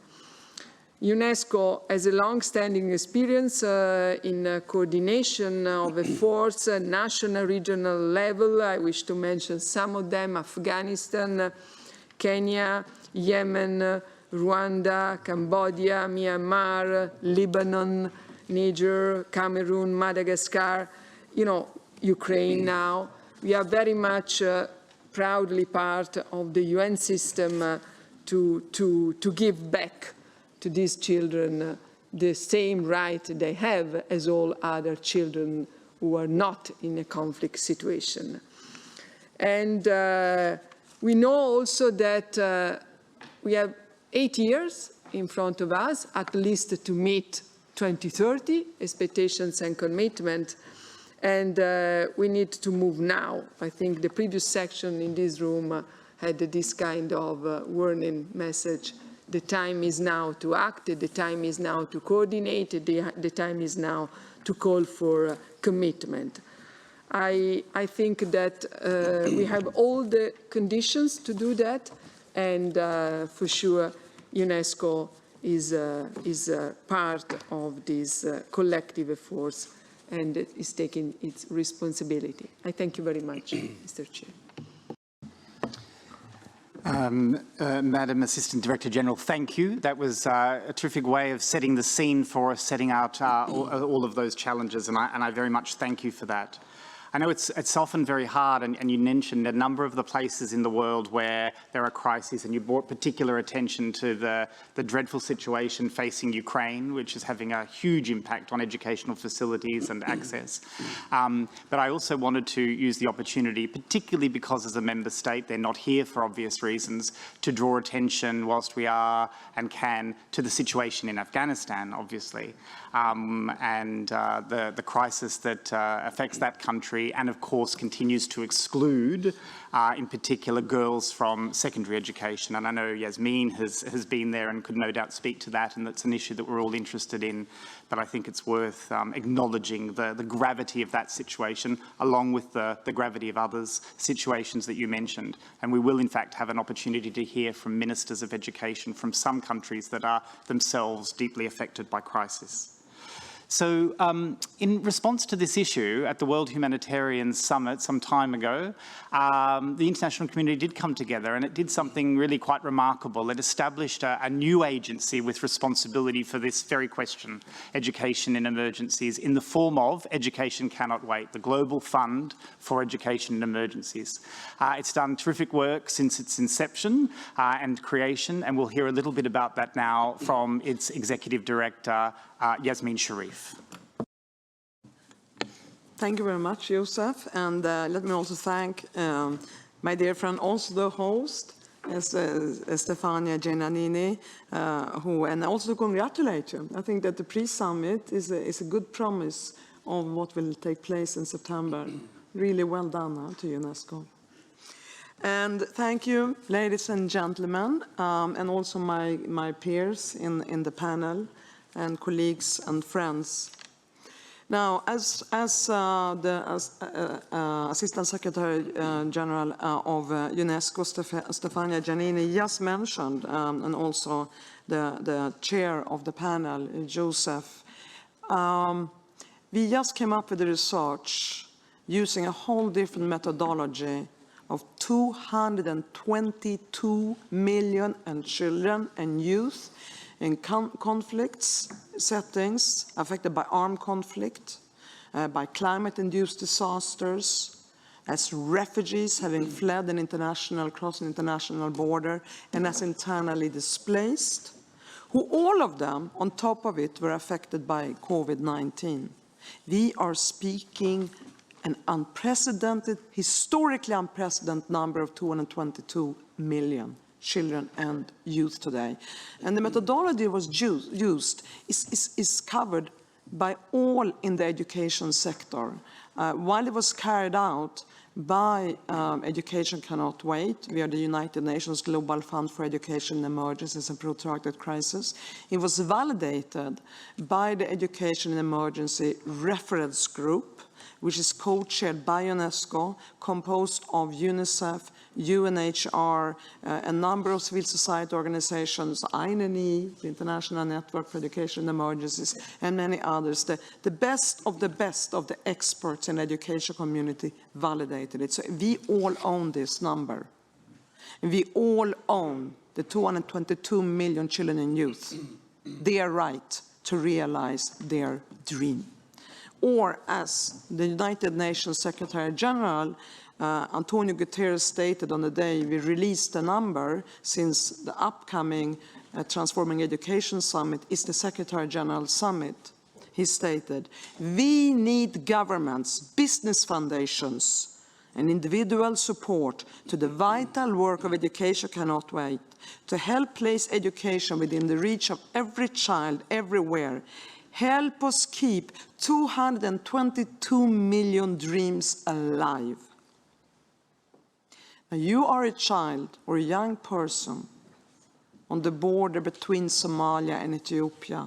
UNESCO has a long-standing experience in coordination of efforts at national, regional level. I wish to mention some of them: Afghanistan, Kenya, Yemen, Rwanda, Cambodia, Myanmar, Lebanon, Niger, Cameroon, Madagascar, Ukraine now. We are very much proudly part of the UN system to give back to these children the same right they have as all other children who are not in a conflict situation. And we know also that we have 8 years in front of us, at least, to meet 2030 expectations and commitment, and we need to move now. I think the previous section in this room had this kind of warning message. The time is now to act, the time is now to coordinate, the time is now to call for commitment. I think that we have all the conditions to do that, and for sure UNESCO is part of these collective efforts and is taking its responsibility. I thank you very much, Mr. Chair. Madam Assistant Director General, thank you. That was a terrific way of setting the scene for us, setting out all of those challenges, and I very much thank you for that. I know it's often very hard, and you mentioned a number of the places in the world where there are crises, and you brought particular attention to the dreadful situation facing Ukraine, which is having a huge impact on educational facilities and access. But I also wanted to use the opportunity, particularly because as a member state, they're not here for obvious reasons, to draw attention whilst we are and can to the situation in Afghanistan, obviously, and the crisis that affects that country, and of course continues to exclude, in particular, girls from secondary education. And I know Yasmin has been there and could no doubt speak to that, and that's an issue that we're all interested in. But I think it's worth acknowledging the gravity of that situation, along with the gravity of others situations that you mentioned. And we will, in fact, have an opportunity to hear from ministers of education from some countries that are themselves deeply affected by crisis. So in response to this issue at the World Humanitarian Summit some time ago, the international community did come together and it did something really quite remarkable. It established a new agency with responsibility for this very question, education in emergencies, in the form of Education Cannot Wait, the Global Fund for Education in Emergencies. It's done terrific work since its inception and creation, and we'll hear a little bit about that now from its Executive Director, Yasmin Sharif. Thank you very much, Joseph. And let me also thank my dear friend, also the host, Stefania Giannanini, and also congratulate you. I think that the pre-summit is a good promise of what will take place in September. Really well done to UNESCO. And thank you, ladies and gentlemen, and also my peers in the panel, and colleagues and friends. Now, as the Assistant Secretary General of UNESCO, Stefania Giannini, just mentioned, and also the chair of the panel, Joseph, we just came up with the research using a whole different methodology of 222 million children and youth in conflicts settings affected by armed conflict, by climate-induced disasters, as refugees having fled crossed an international border, and as internally displaced, who all of them, on top of it, were affected by COVID-19. We are speaking an unprecedented, historically unprecedented number of 222 million. Children and youth today. And the methodology was used is covered by all in the education sector. While it was carried out by Education Cannot Wait, via the United Nations Global Fund for Education in Emergencies and Protracted Crisis, it was validated by the Education in Emergency Reference Group, which is co-chaired by UNESCO, composed of UNICEF, UNHR, a number of civil society organizations, INE, the International Network for Education in Emergencies, and many others. The best of the experts in the education community validated it. So we all own this number. And we all own the 222 million children and youth, their right to realize their dream. Or as the United Nations Secretary General Antonio Guterres stated on the day we released the number, since the upcoming Transforming Education Summit is the Secretary General Summit, he stated, we need governments, business foundations, and individual support to the vital work of Education Cannot Wait, to help place education within the reach of every child everywhere. Help us keep 222 million dreams alive. Now, you are a child or a young person on the border between Somalia and Ethiopia,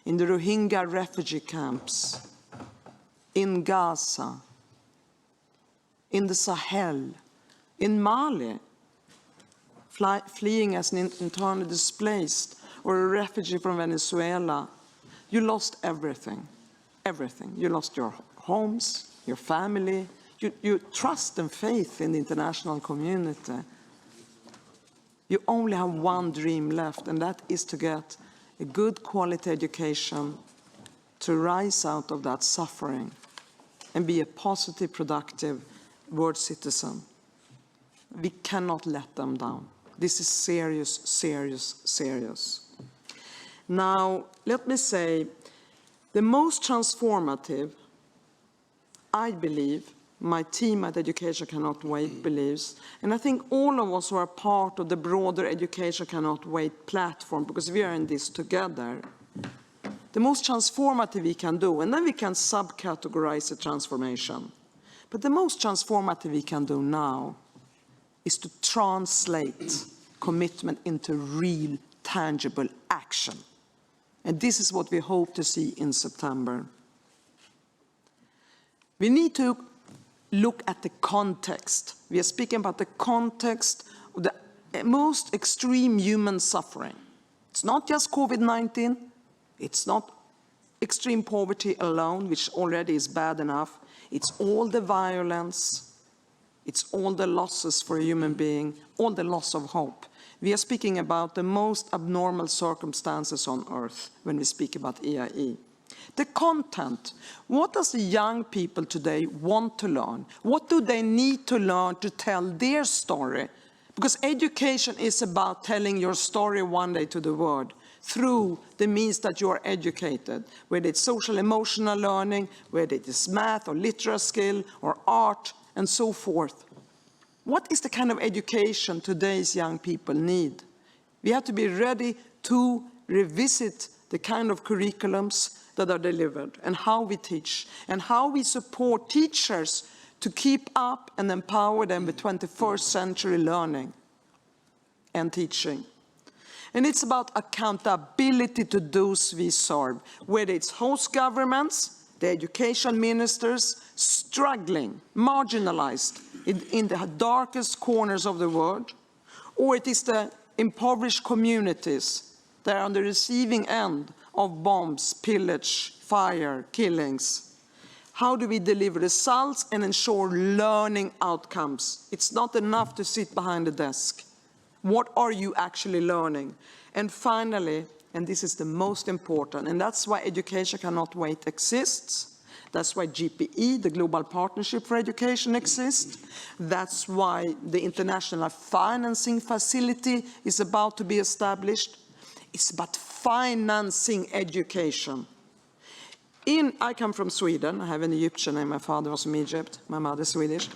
in the Rohingya refugee camps, in Gaza, in the Sahel, in Mali, fleeing as an internally displaced or a refugee from Venezuela. You lost everything, everything. You lost your homes, your family, your trust and faith in the international community. You only have one dream left, and that is to get a good quality education, to rise out of that suffering and be a positive, productive world citizen. We cannot let them down. This is serious, serious, serious. Now, let me say, the most transformative, I believe, my team at Education Cannot Wait believes, and I think all of us who are part of the broader Education Cannot Wait platform, because we are in this together, the most transformative we can do, and then we can subcategorize the transformation, but the most transformative we can do now is to translate commitment into real, tangible action. And this is what we hope to see in September. We need to look at the context. We are speaking about the context of the most extreme human suffering. It's not just COVID-19. It's extreme poverty alone, which already is bad enough. It's all the violence, it's all the losses for a human being, all the loss of hope. We are speaking about the most abnormal circumstances on earth when we speak about EIE. The content, what does the young people today want to learn? What do they need to learn to tell their story? Because education is about telling your story one day to the world through the means that you are educated, whether it's social emotional learning, whether it is math or literature skill or art and so forth. What is the kind of education today's young people need? We have to be ready to revisit the kind of curriculums that are delivered and how we teach and how we support teachers to keep up and empower them with 21st century learning and teaching. And it's about accountability to those we serve, whether it's host governments, the education ministers, struggling, marginalized in the darkest corners of the world, or it is the impoverished communities that are on the receiving end of bombs, pillage, fire, killings. How do we deliver results and ensure learning outcomes? It's not enough to sit behind a desk. What are you actually learning? And finally, and this is the most important, and that's why Education Cannot Wait exists. That's why GPE, the Global Partnership for Education, exists. That's why the International Financing Facility is about to be established. It's about financing education. I come from Sweden. I have an Egyptian name. My father was from Egypt. My mother is Swedish.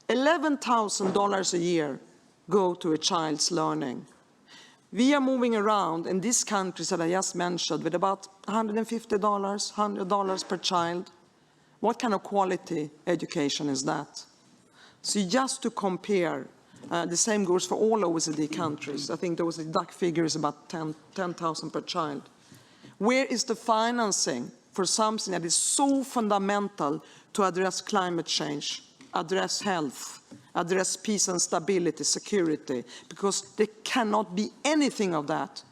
$11,000 a year go to a child's learning. We are moving around in these countries that I just mentioned with about $150, $100 per child. What kind of quality education is that? So just to compare, the same goes for all OECD countries. I think the DAC figure is about 10,000 per child. Where is the financing for something that is so fundamental to address climate change, address health, address peace and stability, security? Because there cannot be anything of that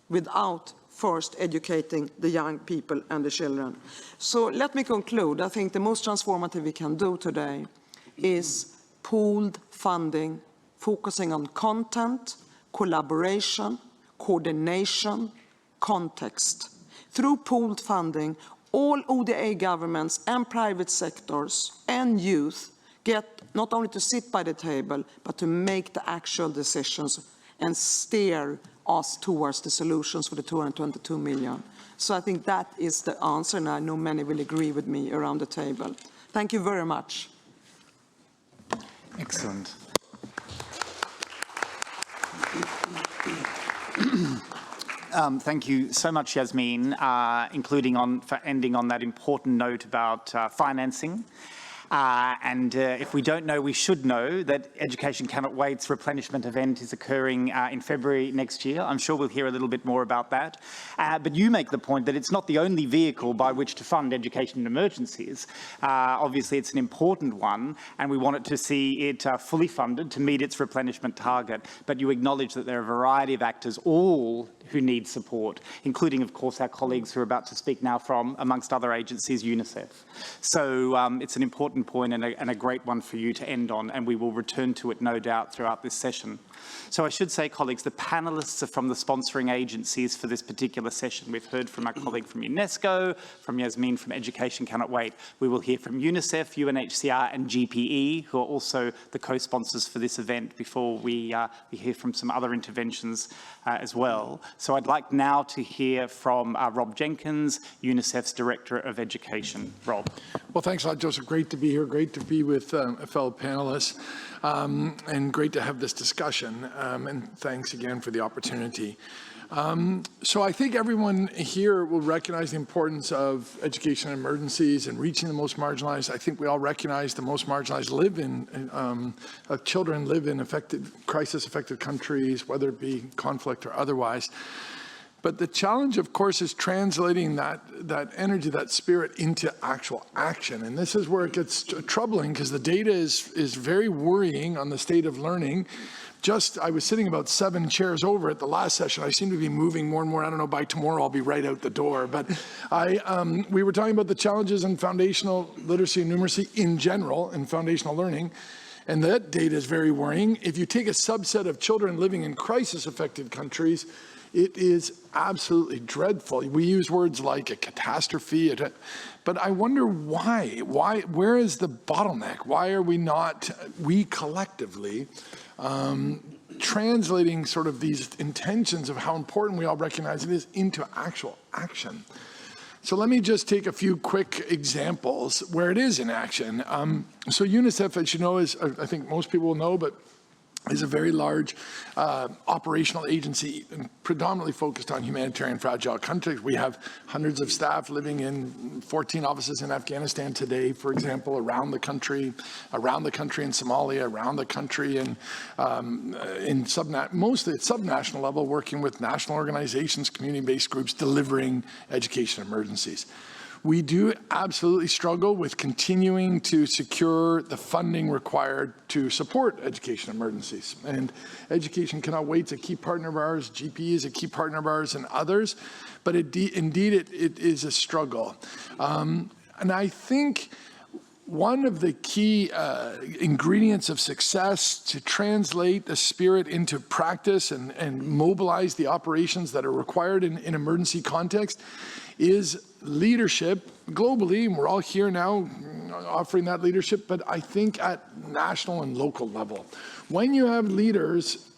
without first educating the young people and the children. So let me conclude. I think the most transformative we can do today is pooled funding, focusing on content, collaboration, coordination, context. Through pooled funding, all ODA governments and private sectors and youth get not only to sit by the table, but to make the actual decisions and steer us towards the solutions for the 222 million. So I think that is the answer, and I know many will agree with me around the table. Thank you very much. Excellent. Thank you so much, Yasmin, including for ending on that important note about financing. If we don't know, we should know that Education Cannot Wait's replenishment event is occurring in February next year. I'm sure we'll hear a little bit more about that. But you make the point that it's not the only vehicle by which to fund education in emergencies. Obviously, it's an important one, and we wanted to see it fully funded to meet its replenishment target. But you acknowledge that there are a variety of actors, all who need support, including, of course, our colleagues who are about to speak now from, amongst other agencies, UNICEF. So it's an important point and a great one for you to end on, and we will return to it, no doubt, throughout this session. So I should say, colleagues, the panelists are from the sponsoring agencies for this particular session. We've heard from our colleague from UNESCO, from Yasmin from Education Cannot Wait. We will hear from UNICEF, UNHCR and GPE, who are also the co-sponsors for this event, before we hear from some other interventions as well. So I'd like now to hear from Rob Jenkins, UNICEF's Director of Education. Rob. Well, thanks a lot, Joseph. Great to be here. Great to be with fellow panelists, and great to have this discussion. And thanks again for the opportunity. So I think everyone here will recognize the importance of education in emergencies and reaching the most marginalized. I think we all recognize the most marginalized children live in crisis-affected countries, whether it be conflict or otherwise. But the challenge, of course, is translating that energy, that spirit, into actual action. And this is where it gets troubling, because the data is very worrying on the state of learning. I was sitting about 7 chairs over at the last session. I seem to be moving more and more. I don't know, by tomorrow I'll be right out the door. But we were talking about the challenges in foundational literacy and numeracy in general and foundational learning. And that data is very worrying. If you take a subset of children living in crisis-affected countries, it is absolutely dreadful. We use words like a catastrophe, but I wonder why. Where is the bottleneck? Why are we collectively, translating sort of these intentions of how important we all recognize it is into actual action? So let me just take a few quick examples where it is in action. So UNICEF, as you know, is, I think most people will know, but is a very large operational agency and predominantly focused on humanitarian fragile countries. We have hundreds of staff living in 14 offices in Afghanistan today, for example, around the country in Somalia, around the country, and mostly at subnational level, working with national organizations, community-based groups, delivering education emergencies. We do absolutely struggle with continuing to secure the funding required to support education emergencies. And education cannot wait. It's a key partner of ours. GP is a key partner of ours and others. But indeed, it is a struggle. And I think one of the key ingredients of success to translate the spirit into practice and mobilize the operations that are required in emergency context is leadership globally, and we're all here now offering that leadership, but I think at national and local level. When you have leaders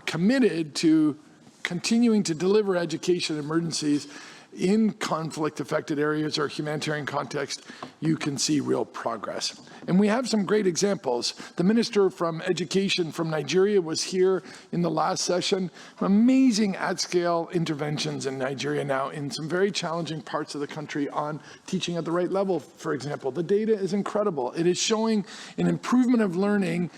committed to continuing to deliver education emergencies in conflict-affected areas or humanitarian context, you can see real progress. And we have some great examples. The Minister from Education from Nigeria was here in the last session. Amazing at-scale interventions in Nigeria now in some very challenging parts of the country on teaching at the right level, for example. The data is incredible. It is showing an improvement of learning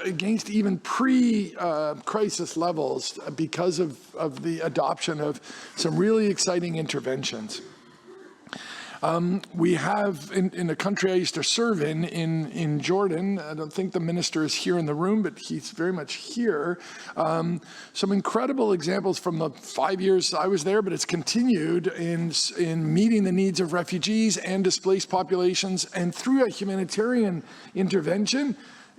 against even pre-crisis levels because of the adoption of some really exciting interventions. We have, in the country I used to serve in Jordan, I don't think the minister is here in the room, but he's very much here, some incredible examples from the 5 years I was there, but it's continued in meeting the needs of refugees and displaced populations, and through a humanitarian intervention,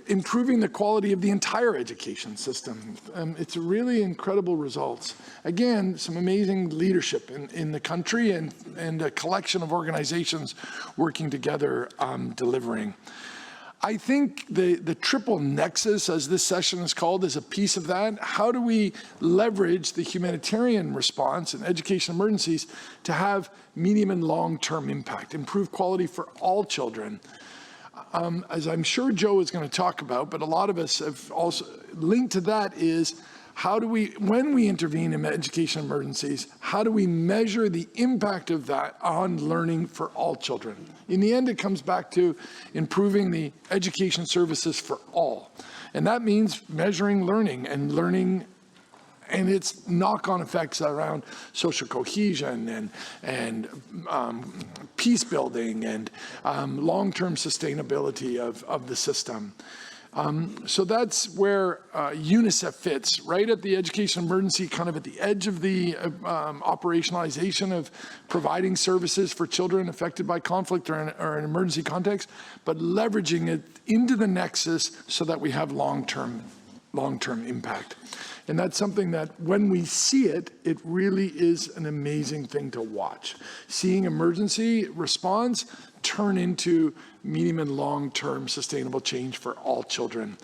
improving the quality of the entire education system. It's really incredible results. Again, some amazing leadership in the country and a collection of organizations working together delivering. I think the triple nexus, as this session is called, is a piece of that. How do we leverage the humanitarian response and education emergencies to have medium and long-term impact, improve quality for all children? As I'm sure Joe is going to talk about, but a lot of us have also linked to that is how do we, when we intervene in education emergencies, how do we measure the impact of that on learning for all children? In the end, it comes back to improving the education services for all. And that means measuring learning and its knock-on effects around social cohesion and peace building and long-term sustainability of the system. So that's where UNICEF fits, right at the education emergency, kind of at the edge of the operationalization of providing services for children affected by conflict or an emergency context, but leveraging it into the nexus so that we have long-term impact. And that's something that when we see it, it really is an amazing thing to watch. Seeing emergency response turn into medium and long-term sustainable change for all children,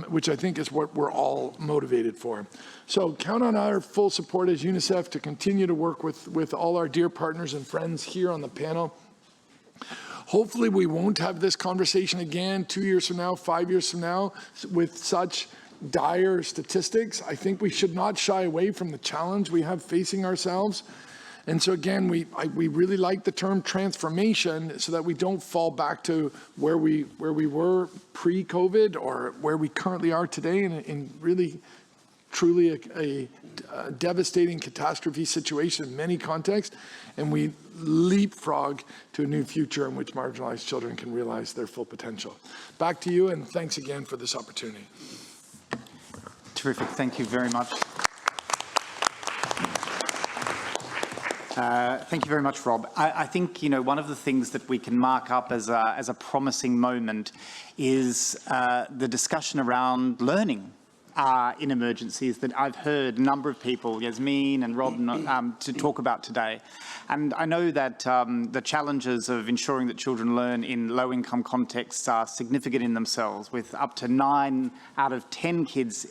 which I think is what we're all motivated for. So count on our full support as UNICEF to continue to work with all our dear partners and friends here on the panel. Hopefully we won't have this conversation again 2 years from now, 5 years from now, with such dire statistics. I think we should not shy away from the challenge we have facing ourselves. And so again, we really like the term transformation so that we don't fall back to where we were pre-COVID or where we currently are today in really truly a devastating catastrophe situation in many contexts, and we leapfrog to a new future in which marginalized children can realize their full potential. Back to you, and thanks again for this opportunity. Terrific. Thank you very much. Thank you very much, Rob. I think, you know, one of the things that we can mark up as a promising moment is the discussion around learning in emergencies that I've heard a number of people, Yasmin and Rob, to talk about today. And I know that the challenges of ensuring that children learn in low-income contexts are significant in themselves, with up to 9 out of 10 kids,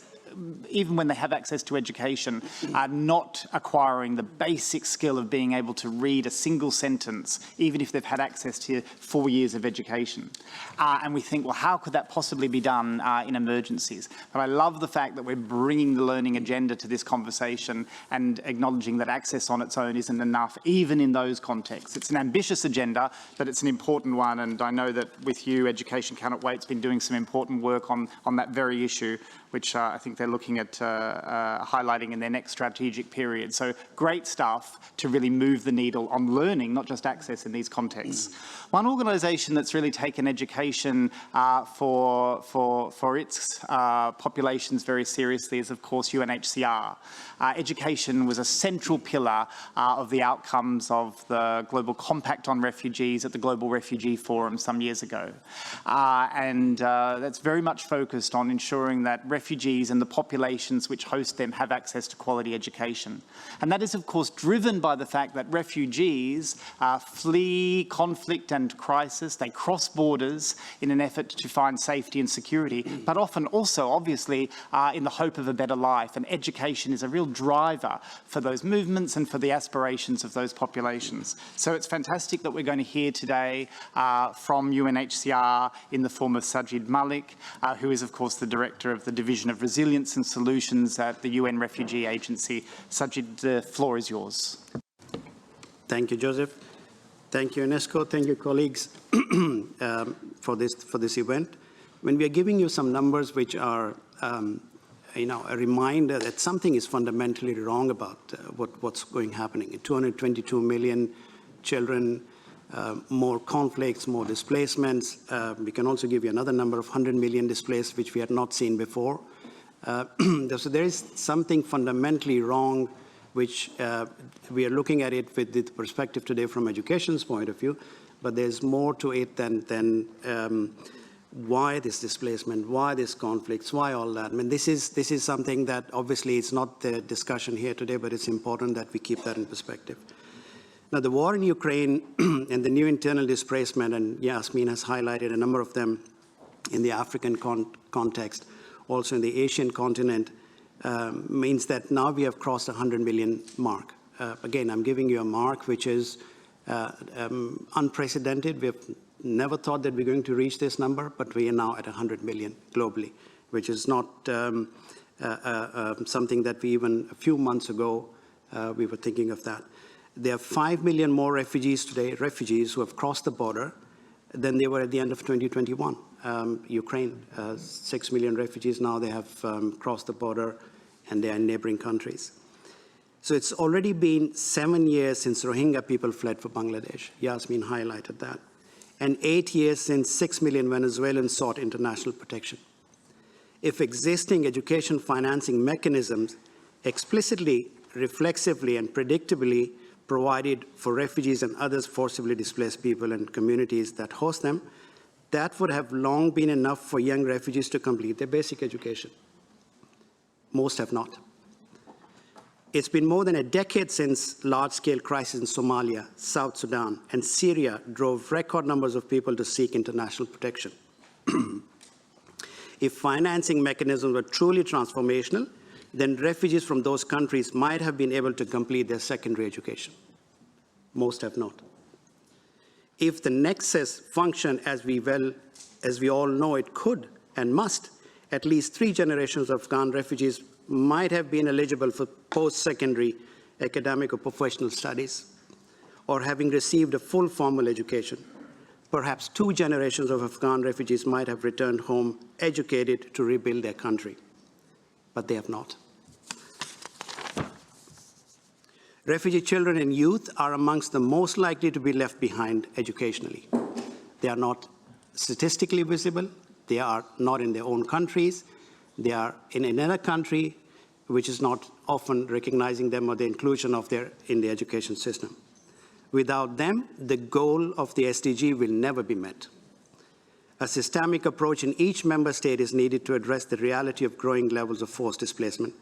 even when they have access to education, are not acquiring the basic skill of being able to read a single sentence, even if they've had access to 4 years of education. And we think, well, how could that possibly be done in emergencies? But I love the fact that we're bringing the learning agenda to this conversation and acknowledging that access on its own isn't enough, even in those contexts. It's an ambitious agenda, but it's an important one. And I know that with you, Education Cannot Wait's been doing some important work on that very issue, which I think they're looking at highlighting in their next strategic period. So great stuff to really move the needle on learning, not just access in these contexts. One organisation that's really taken education for its populations very seriously is, of course, UNHCR. Education was a central pillar of the outcomes of the Global Compact on Refugees at the Global Refugee Forum some years ago. And that's very much focused on ensuring that refugees and the populations which host them have access to quality education. And that is, of course, driven by the fact that refugees flee conflict and crisis. They cross borders in an effort to find safety and security, but often also, obviously, in the hope of a better life. And education is a real driver for those movements and for the aspirations of those populations. So it's fantastic that we're going to hear today from UNHCR in the form of Sajid Malik, who is, of course, the Director of the Division of Resilience and Solutions at the UN Refugee Agency. Sajid, the floor is yours. Thank you, Joseph. Thank you, UNESCO. Thank you, colleagues, for this event. When we are giving you some numbers which are, a reminder that something is fundamentally wrong about what's happening. 222 million children, more conflicts, more displacements. We can also give you another number of 100 million displaced, which we had not seen before. So there is something fundamentally wrong, which we are looking at it with the perspective today from education's point of view, but there's more to it than why this displacement, why this conflicts, why all that. I mean, this is something that obviously it's not the discussion here today, but it's important that we keep that in perspective. Now, the war in Ukraine and the new internal displacement, and Yasmin has highlighted a number of them in the African context, also in the Asian continent, means that now we have crossed the 100 million mark. Again, I'm giving you a mark which is unprecedented. We have never thought that we're going to reach this number, but we are now at 100 million globally, which is not something that we even a few months ago we were thinking of that. There are 5 million more refugees today, refugees who have crossed the border than they were at the end of 2021. Ukraine, 6 million refugees now, they have crossed the border and they are in neighboring countries. So it's already been 7 years since Rohingya people fled for Bangladesh. Yasmin highlighted that. And 8 years since 6 million Venezuelans sought international protection. If existing education financing mechanisms explicitly, reflexively, and predictably provided for refugees and others forcibly displaced people and communities that host them, that would have long been enough for young refugees to complete their basic education. Most have not. It's been more than a decade since large-scale crises in Somalia, South Sudan, and Syria drove record numbers of people to seek international protection. If financing mechanisms were truly transformational, then refugees from those countries might have been able to complete their secondary education. Most have not. If the nexus functioned as we all know it could and must, at least 3 generations of Afghan refugees might have been eligible for post-secondary academic or professional studies, or having received a full formal education. Perhaps 2 generations of Afghan refugees might have returned home educated to rebuild their country, but they have not. Refugee children and youth are amongst the most likely to be left behind educationally. They are not statistically visible. They are not in their own countries. They are in another country which is not often recognizing them or the inclusion of in the education system. Without them, the goal of the SDG will never be met. A systemic approach in each member state is needed to address the reality of growing levels of forced displacement,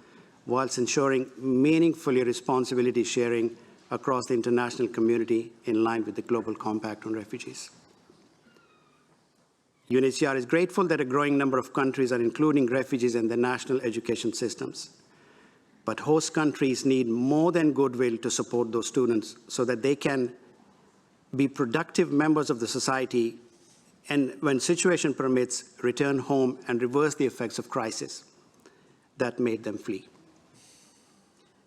whilst ensuring meaningfully responsibility sharing across the international community in line with the Global Compact on Refugees. UNHCR is grateful that a growing number of countries are including refugees in their national education systems. But host countries need more than goodwill to support those students so that they can be productive members of the society and, when situation permits, return home and reverse the effects of crisis that made them flee.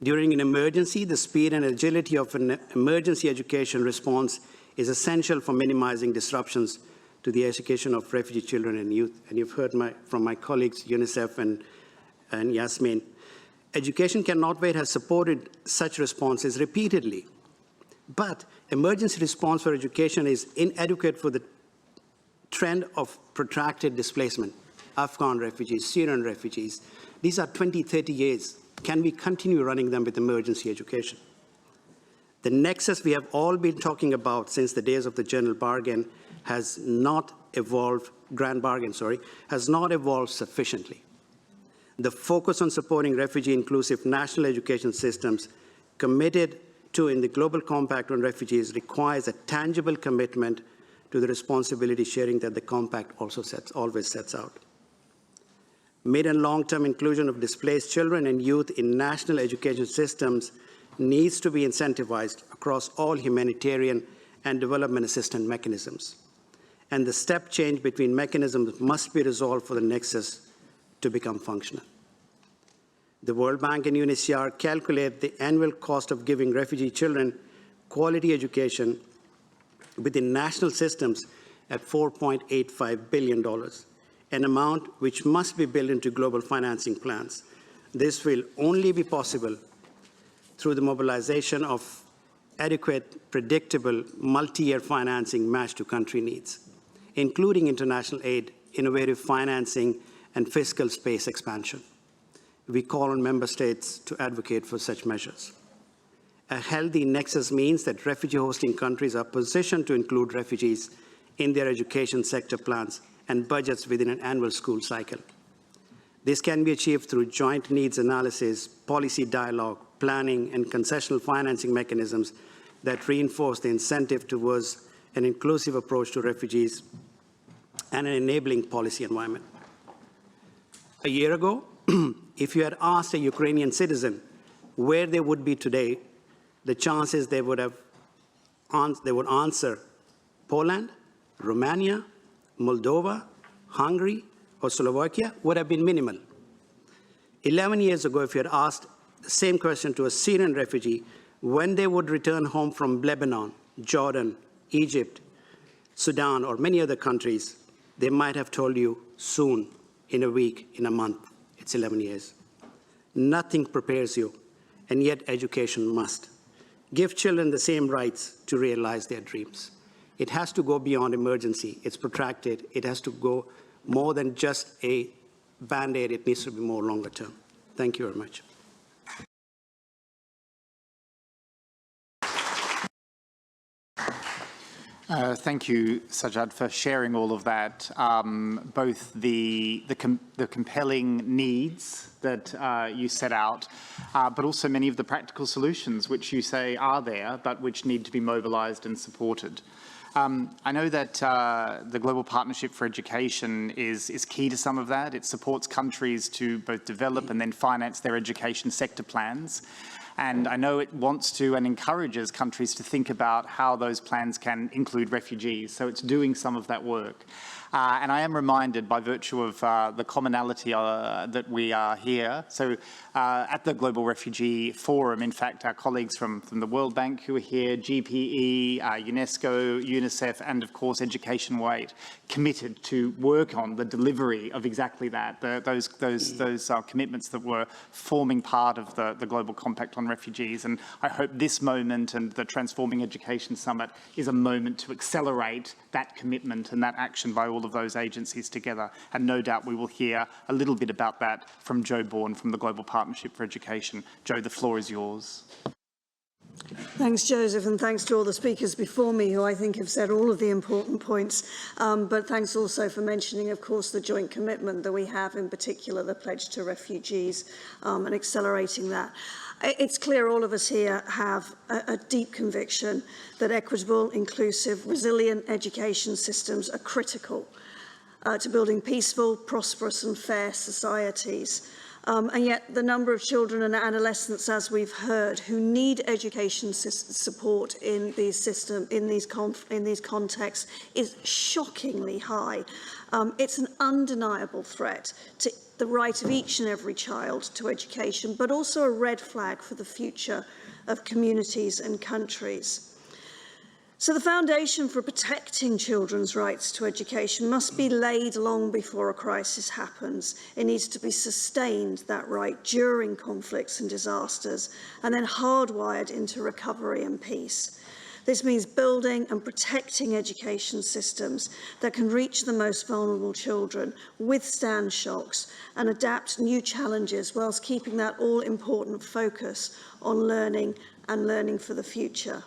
During an emergency, the speed and agility of an emergency education response is essential for minimizing disruptions to the education of refugee children and youth. And you've heard from my colleagues, UNICEF and Yasmin. Education Cannot Wait has supported such responses repeatedly. But emergency response for education is inadequate for the trend of protracted displacement. Afghan refugees, Syrian refugees. These are 20, 30 years. Can we continue running them with emergency education? The nexus we have all been talking about since the days of the General Bargain has not evolved, Grand Bargain, sorry, has not evolved sufficiently. The focus on supporting refugee-inclusive national education systems committed to in the Global Compact on Refugees requires a tangible commitment to the responsibility sharing that the Compact also always sets out. Mid- and long-term inclusion of displaced children and youth in national education systems needs to be incentivized across all humanitarian and development assistance mechanisms. And the step change between mechanisms must be resolved for the nexus to become functional. The World Bank and UNHCR calculate the annual cost of giving refugee children quality education within national systems at $4.85 billion, an amount which must be built into global financing plans. This will only be possible through the mobilization of adequate, predictable, multi-year financing matched to country needs, including international aid, innovative financing, and fiscal space expansion. We call on member states to advocate for such measures. A healthy nexus means that refugee hosting countries are positioned to include refugees in their education sector plans and budgets within an annual school cycle. This can be achieved through joint needs analysis, policy dialogue, planning, and concessional financing mechanisms that reinforce the incentive towards an inclusive approach to refugees and an enabling policy environment. A year ago, if you had asked a Ukrainian citizen where they would be today, the chances they would answer Poland, Romania, Moldova, Hungary, or Slovakia would have been minimal. 11 years ago, if you had asked the same question to a Syrian refugee when they would return home from Lebanon, Jordan, Egypt, Sudan, or many other countries, they might have told you soon, in a week, in a month. It's 11 years. Nothing prepares you, and yet education must. Give children the same rights to realize their dreams. It has to go beyond emergency. It's protracted. It has to go more than just a Band-Aid. It needs to be more longer term. Thank you very much. Thank you, Sajjad, for sharing all of that, both the compelling needs that you set out, but also many of the practical solutions which you say are there, but which need to be mobilized and supported. I know that the Global Partnership for Education is key to some of that. It supports countries to both develop and then finance their education sector plans. And I know it wants to and encourages countries to think about how those plans can include refugees. So it's doing some of that work. And I am reminded by virtue of the commonality that we are here. So at the Global Refugee Forum, in fact, our colleagues from the World Bank who are here, GPE, UNESCO, UNICEF, and of course Education Wait, committed to work on the delivery of exactly that, those commitments that were forming part of the Global Compact on Refugees. And I hope this moment and the Transforming Education Summit is a moment to accelerate that commitment and that action by all all of those agencies together. And no doubt we will hear a little bit about that from Joe Bourne from the Global Partnership for Education. Joe, the floor is yours. Thanks, Joseph, and thanks to all the speakers before me who I think have said all of the important points. But thanks also for mentioning, of course, the joint commitment that we have, in particular, the pledge to refugees and accelerating that. It's clear all of us here have a deep conviction that equitable, inclusive, resilient education systems are critical to building peaceful, prosperous and fair societies. And yet the number of children and adolescents, as we've heard, who need education support in these contexts is shockingly high. It's an undeniable threat to the right of each and every child to education, but also a red flag for the future of communities and countries. So the foundation for protecting children's rights to education must be laid long before a crisis happens. It needs to be sustained, that right, during conflicts and disasters, and then hardwired into recovery and peace. This means building and protecting education systems that can reach the most vulnerable children, withstand shocks, and adapt new challenges whilst keeping that all-important focus on learning and learning for the future.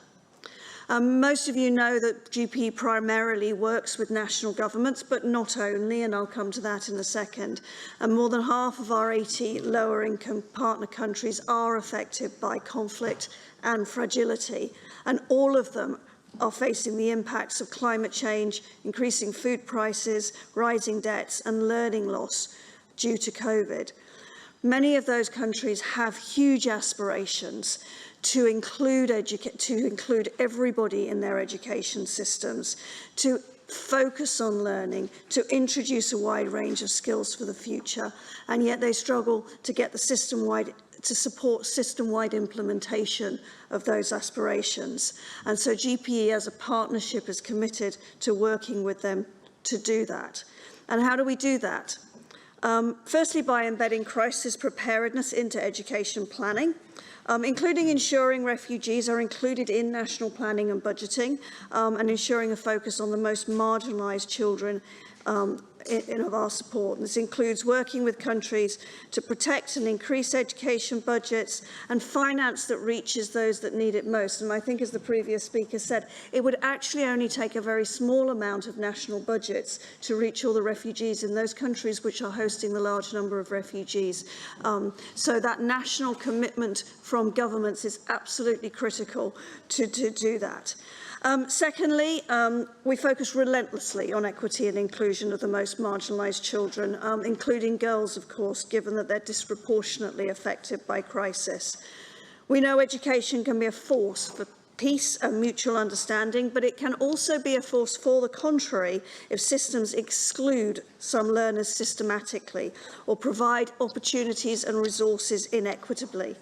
Most of you know that GPE primarily works with national governments, but not only, and I'll come to that in a second. And more than half of our 80 lower-income partner countries are affected by conflict and fragility, and all of them are facing the impacts of climate change, increasing food prices, rising debts, and learning loss due to COVID. Many of those countries have huge aspirations to include everybody in their education systems, to focus on learning, to introduce a wide range of skills for the future, and yet they struggle to get the support system-wide implementation of those aspirations. And so GPE as a partnership is committed to working with them to do that. And how do we do that? Firstly, by embedding crisis preparedness into education planning, including ensuring refugees are included in national planning and budgeting, and ensuring a focus on the most marginalised children of our support. And this includes working with countries to protect and increase education budgets and finance that reaches those that need it most. And I think, as the previous speaker said, it would actually only take a very small amount of national budgets to reach all the refugees in those countries which are hosting the large number of refugees. So that national commitment from governments is absolutely critical to do that. Secondly, we focus relentlessly on equity and inclusion of the most marginalised children, including girls, of course, given that they're disproportionately affected by crisis. We know education can be a force for peace and mutual understanding, but it can also be a force for the contrary if systems exclude some learners systematically or provide opportunities and resources inequitably.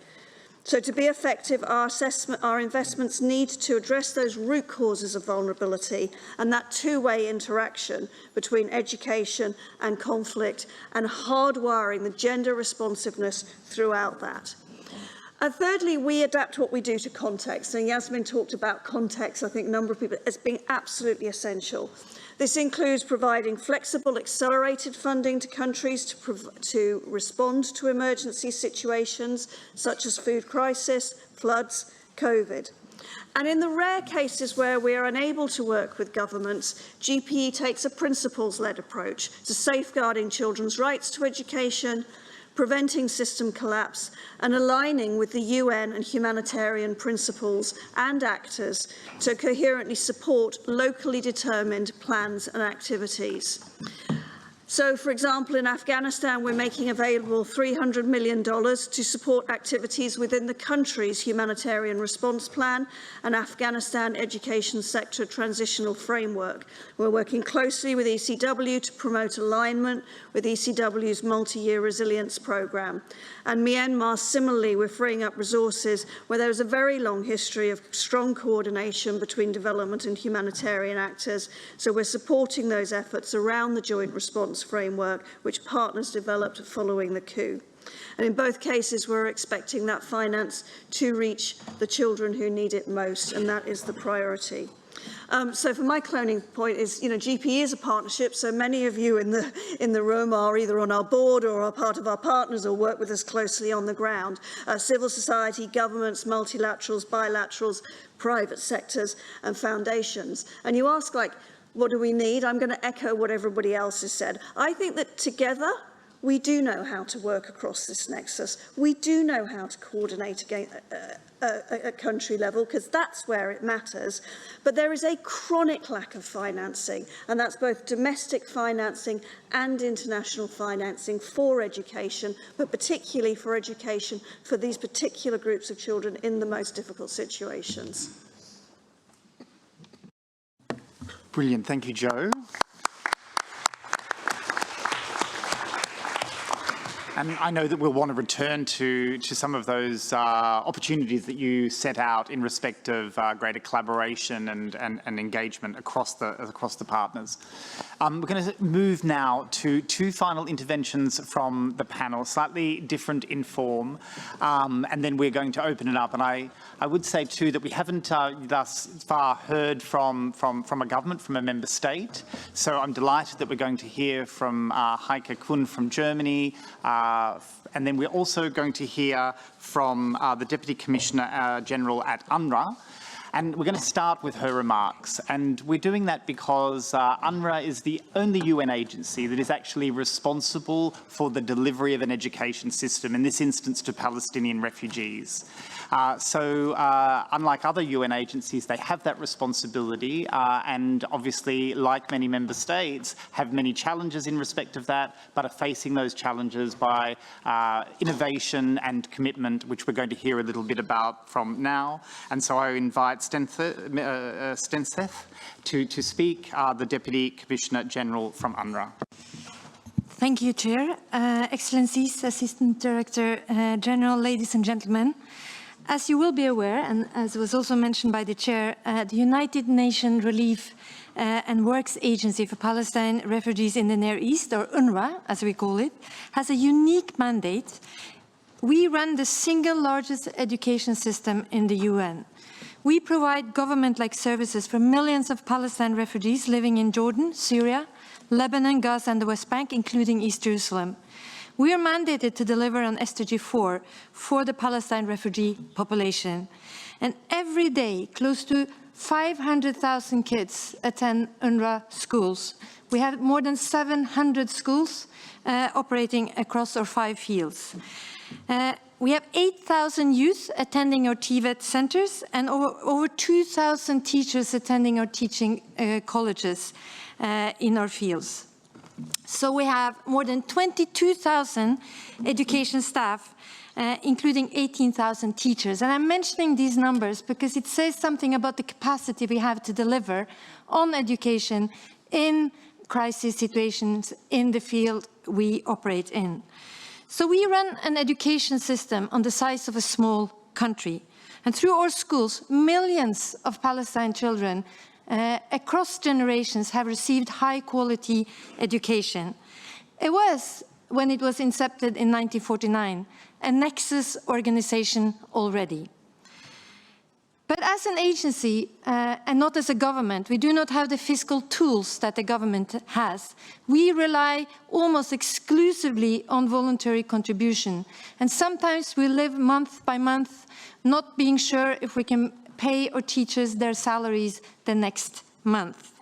So to be effective, our investments need to address those root causes of vulnerability and that two-way interaction between education and conflict, and hardwiring the gender responsiveness throughout that. And thirdly, we adapt what we do to context. And Yasmin talked about context, I think a number of people, as being absolutely essential. This includes providing flexible, accelerated funding to countries to respond to emergency situations such as food crisis, floods, COVID. And in the rare cases where we are unable to work with governments, GPE takes a principles-led approach to safeguarding children's rights to education, preventing system collapse, and aligning with the UN and humanitarian principles and actors to coherently support locally determined plans and activities. So, for example, in Afghanistan, we're making available $300 million to support activities within the country's humanitarian response plan and Afghanistan education sector transitional framework. We're working closely with ECW to promote alignment with ECW's multi-year resilience programme. And Myanmar, similarly, we're freeing up resources where there is a very long history of strong coordination between development and humanitarian actors. So we're supporting those efforts around the joint response framework, which partners developed following the coup. And in both cases, we're expecting that finance to reach the children who need it most, and that is the priority. So for my cloning point is, GP is a partnership, so many of you in the room are either on our board or are part of our partners or work with us closely on the ground. Civil society, governments, multilaterals, bilaterals, private sectors and foundations. And you ask, what do we need? I'm going to echo what everybody else has said. I think that together, we do know how to work across this nexus. We do know how to coordinate at country level, because that's where it matters. But there is a chronic lack of financing, and that's both domestic financing and international financing for education, but particularly for education for these particular groups of children in the most difficult situations. Brilliant. Thank you, Jo. And I know that we'll want to return to some of those opportunities that you set out in respect of greater collaboration and engagement across the partners. We're going to move now to two final interventions from the panel, slightly different in form, and then we're going to open it up. And I would say too that we haven't thus far heard from a government, from a member state. So I'm delighted that we're going to hear from Heike Kuhn from Germany. And then we're also going to hear from the Deputy Commissioner General at UNRWA. And we're going to start with her remarks. And we're doing that because UNRWA is the only UN agency that is actually responsible for the delivery of an education system, in this instance to Palestinian refugees. So unlike other UN agencies, they have that responsibility and obviously, like many member states, have many challenges in respect of that, but are facing those challenges by innovation and commitment, which we're going to hear a little bit about from now. And so I invite Stenseth to speak, the Deputy Commissioner General from UNRWA. Thank you, Chair. Excellencies, Assistant Director General, ladies and gentlemen. As you will be aware, and as was also mentioned by the Chair, the United Nations Relief and Works Agency for Palestine Refugees in the Near East, or UNRWA, as we call it, has a unique mandate. We run the single largest education system in the UN. We provide government-like services for millions of Palestine refugees living in Jordan, Syria, Lebanon, Gaza and the West Bank, including East Jerusalem. We are mandated to deliver on SDG 4 for the Palestine refugee population. And every day, close to 500,000 kids attend UNRWA schools. We have more than 700 schools operating across our 5 fields. We have 8,000 youth attending our TVET centers and over 2,000 teachers attending our teaching colleges in our fields. So we have more than 22,000 education staff, including 18,000 teachers. And I'm mentioning these numbers because it says something about the capacity we have to deliver on education in crisis situations in the field we operate in. So we run an education system on the size of a small country. And through our schools, millions of Palestine children across generations have received high-quality education. It was, when it was incepted in 1949, a nexus organization already. But as an agency, and not as a government, we do not have the fiscal tools that the government has. We rely almost exclusively on voluntary contribution. And sometimes we live month by month, not being sure if we can pay our teachers their salaries the next month.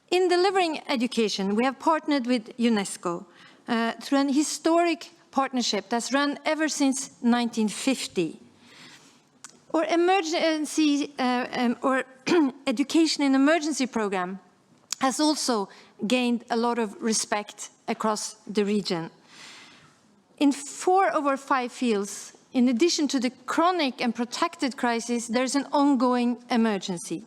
In delivering education, we have partnered with UNESCO through an historic partnership that's run ever since 1950. Or emergency or education in emergency program has also gained a lot of respect across the region. In 4 of our 5 fields, in addition to the chronic and protected crisis, there's an ongoing emergency.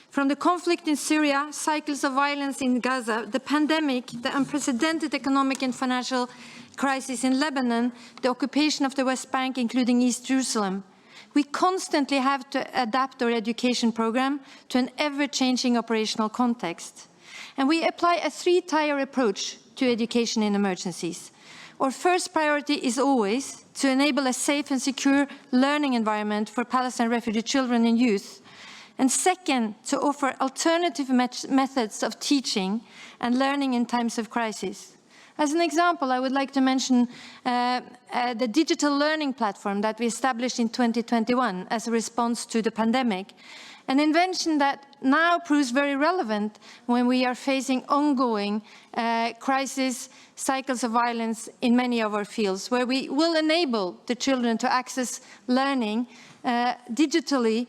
From the conflict in Syria, cycles of violence in Gaza, the pandemic, the unprecedented economic and financial crisis in Lebanon, the occupation of the West Bank, including East Jerusalem, we constantly have to adapt our education program to an ever-changing operational context. And we apply a 3-tier approach to education in emergencies. Our first priority is always to enable a safe and secure learning environment for Palestine refugee children and youth. And second, to offer alternative methods of teaching and learning in times of crisis. As an example, I would like to mention the digital learning platform that we established in 2021 as a response to the pandemic, an invention that now proves very relevant when we are facing ongoing crisis, cycles of violence in many of our fields, where we will enable the children to access learning digitally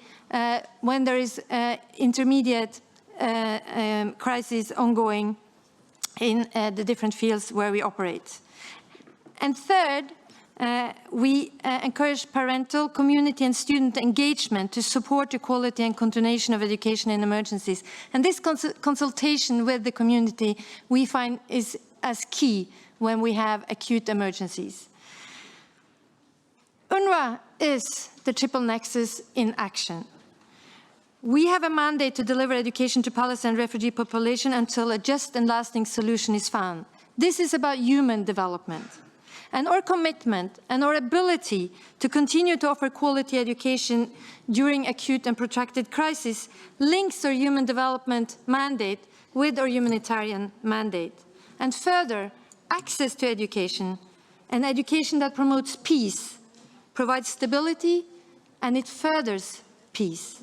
when there is intermediate crisis ongoing in the different fields where we operate. And third, we encourage parental, community and student engagement to support the quality and continuation of education in emergencies. And this consultation with the community we find is as key when we have acute emergencies. UNRWA is the triple nexus in action. We have a mandate to deliver education to Palestine refugee population until a just and lasting solution is found. This is about human development. And our commitment and our ability to continue to offer quality education during acute and protracted crisis links our human development mandate with our humanitarian mandate. And further, access to education, and education that promotes peace, provides stability, and it furthers peace.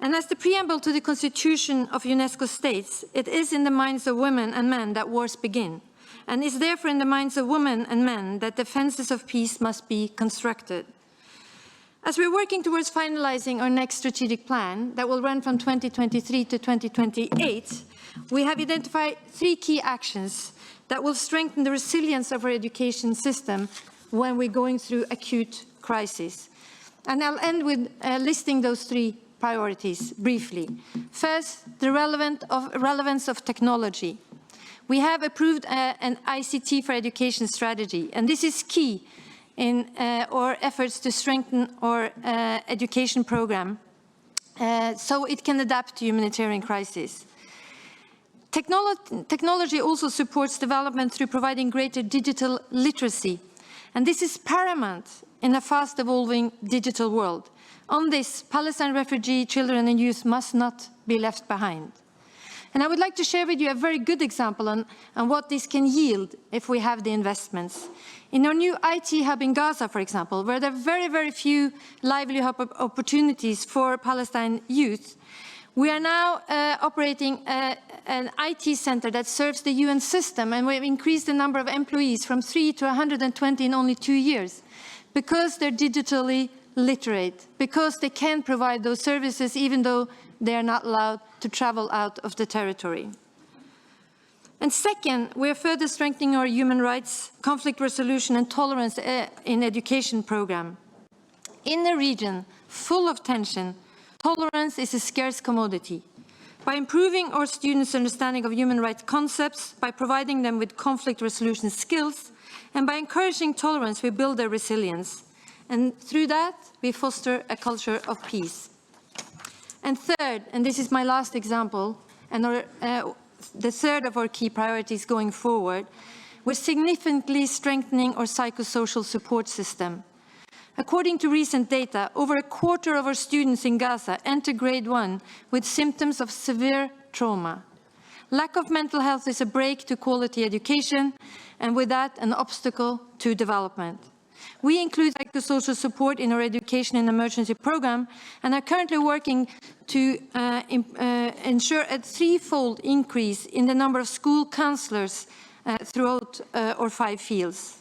And as the preamble to the Constitution of UNESCO states, it is in the minds of women and men that wars begin, and is therefore in the minds of women and men that defenses of peace must be constructed. As we're working towards finalizing our next strategic plan that will run from 2023 to 2028, we have identified 3 key actions that will strengthen the resilience of our education system when we're going through acute crisis. And I'll end with listing those 3 priorities briefly. First, the relevance of technology. We have approved an ICT for education strategy, and this is key in our efforts to strengthen our education program so it can adapt to humanitarian crisis. Technology also supports development through providing greater digital literacy, and this is paramount in a fast-evolving digital world. On this, Palestine refugee children and youth must not be left behind. And I would like to share with you a very good example on what this can yield if we have the investments. In our new IT hub in Gaza, for example, where there are very, very few livelihood opportunities for Palestine youth, we are now operating an IT center that serves the UN system, and we've increased the number of employees from 3 to 120 in only 2 years, because they're digitally literate, because they can provide those services even though they are not allowed to travel out of the territory. And second, we are further strengthening our human rights, conflict resolution and tolerance in education program. In a region full of tension, tolerance is a scarce commodity. By improving our students' understanding of human rights concepts, by providing them with conflict resolution skills, and by encouraging tolerance, we build their resilience. And through that, we foster a culture of peace. And third, and this is my last example, and the third of our key priorities going forward, we're significantly strengthening our psychosocial support system. According to recent data, over a quarter of our students in Gaza enter grade 1 with symptoms of severe trauma. Lack of mental health is a break to quality education, and with that, an obstacle to development. We include psychosocial support in our education and emergency program, and are currently working to ensure a 3-fold increase in the number of school counselors throughout our 5 fields.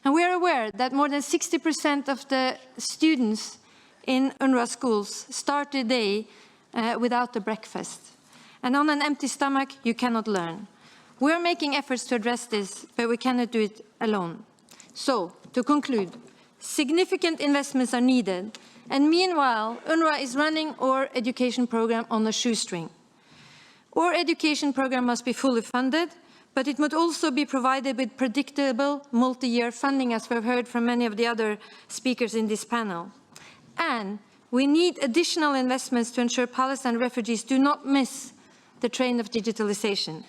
And we are aware that more than 60% of the students in UNRWA schools start the day without a breakfast. And on an empty stomach, you cannot learn. We are making efforts to address this, but we cannot do it alone. So, to conclude, significant investments are needed, and meanwhile, UNRWA is running our education program on a shoestring. Our education program must be fully funded, but it must also be provided with predictable multi-year funding, as we've heard from many of the other speakers in this panel. And we need additional investments to ensure Palestine refugees do not miss the train of digitalization.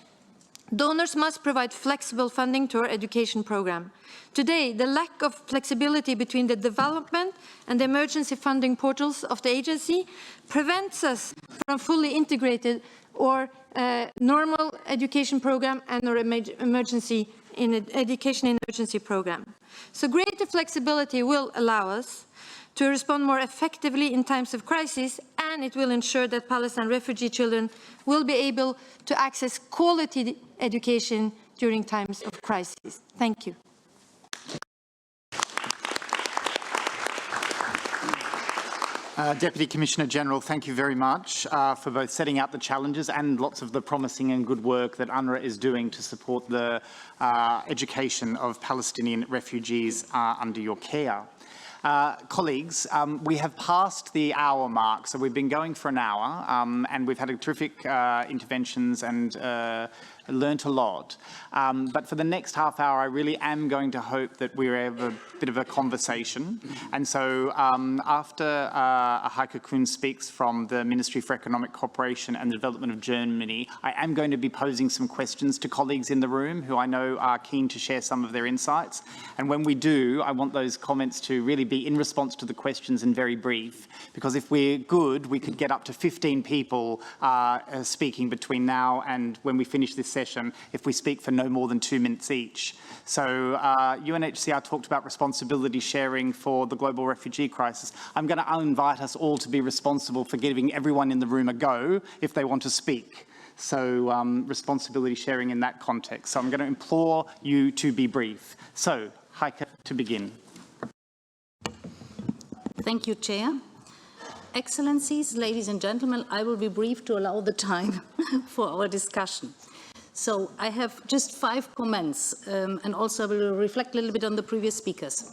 Donors must provide flexible funding to our education program. Today, the lack of flexibility between the development and the emergency funding portals of the agency prevents us from fully integrated or normal education program and or emergency in education emergency program. So greater flexibility will allow us to respond more effectively in times of crisis, and it will ensure that Palestine refugee children will be able to access quality education during times of crisis. Thank you. Deputy Commissioner General, thank you very much for both setting out the challenges and lots of the promising and good work that UNRWA is doing to support the education of Palestinian refugees under your care. Colleagues, we have passed the hour mark, so we've been going for an hour, and we've had a terrific interventions and learnt a lot. But for the next half hour, I really am going to hope that we have a bit of a conversation. And so after Heike Kuhn speaks from the Ministry for Economic Cooperation and the Development of Germany, I am going to be posing some questions to colleagues in the room who I know are keen to share some of their insights. And when we do, I want those comments to really be in response to the questions and very brief, because if we're good, we could get up to 15 people speaking between now and when we finish this session if we speak for no more than 2 minutes each. So UNHCR talked about responsibility sharing for the global refugee crisis. I'm going to invite us all to be responsible for giving everyone in the room a go if they want to speak. So responsibility sharing in that context. So I'm going to implore you to be brief. So Heike, to begin. Thank you, Chair. Excellencies, ladies and gentlemen, I will be brief to allow the time for our discussion. So I have just 5 comments, and also I will reflect a little bit on the previous speakers.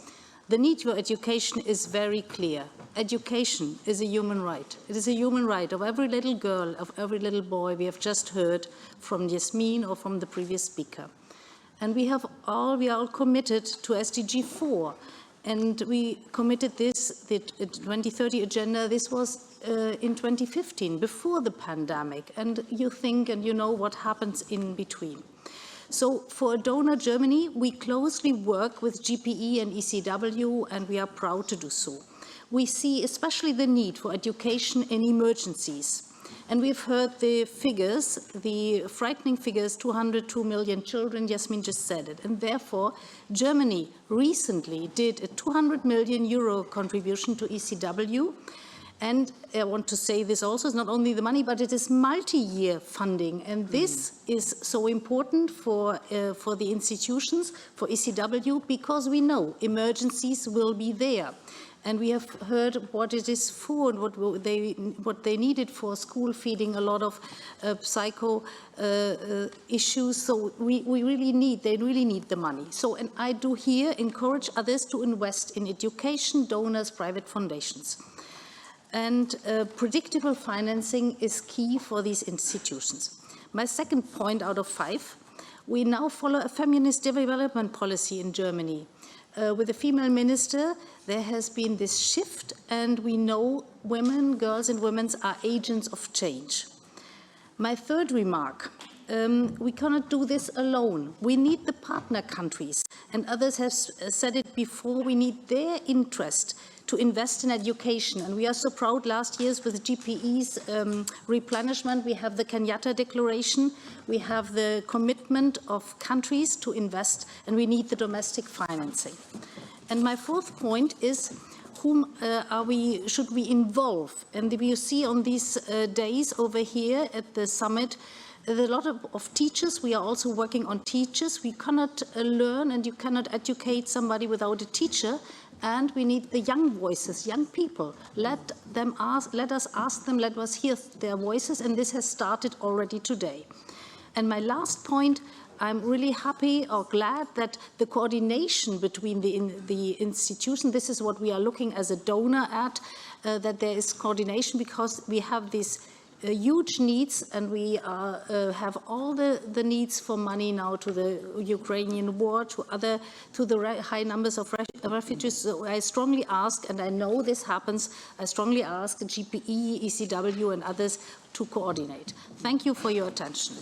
The need for education is very clear. Education is a human right. It is a human right of every little girl, of every little boy. We have just heard from Yasmin or from the previous speaker. And we are all committed to SDG 4. And we committed this, the 2030 agenda, this was in 2015, before the pandemic. And you think and you know what happens in between. So for Donor Germany, we closely work with GPE and ECW, and we are proud to do so. We see especially the need for education in emergencies. And we've heard the figures, the frightening figures, 202 million children, Yasmin just said it. And therefore, Germany recently did a 200 million euro contribution to ECW. And I want to say this also is not only the money, but it is multi-year funding. And this is so important for the institutions, for ECW, because we know emergencies will be there. And we have heard what it is for and what they needed for school feeding, a lot of psycho issues. So they really need the money. So, and I do here encourage others to invest in education, donors, private foundations. And predictable financing is key for these institutions. My second point out of 5, we now follow a feminist development policy in Germany. With a female minister, there has been this shift, and we know women, girls and women are agents of change. My third remark, we cannot do this alone. We need the partner countries, and others have said it before, we need their interest to invest in education. And we are so proud last year with GPE's replenishment. We have the Kenyatta Declaration. We have the commitment of countries to invest, and we need the domestic financing. And my fourth point is, whom should we involve? And you see on these days over here at the summit, there's a lot of teachers. We are also working on teachers. We cannot learn and you cannot educate somebody without a teacher. And we need the young voices, young people. Let us ask them, let us hear their voices, and this has started already today. And my last point, I'm really happy or glad that the coordination between the institution, this is what we are looking as a donor at, that there is coordination, because we have these huge needs, and we have all the needs for money now to the Ukrainian war, to the high numbers of refugees. So I strongly ask, and I know this happens, I strongly ask GPE, ECW and others to coordinate. Thank you for your attention.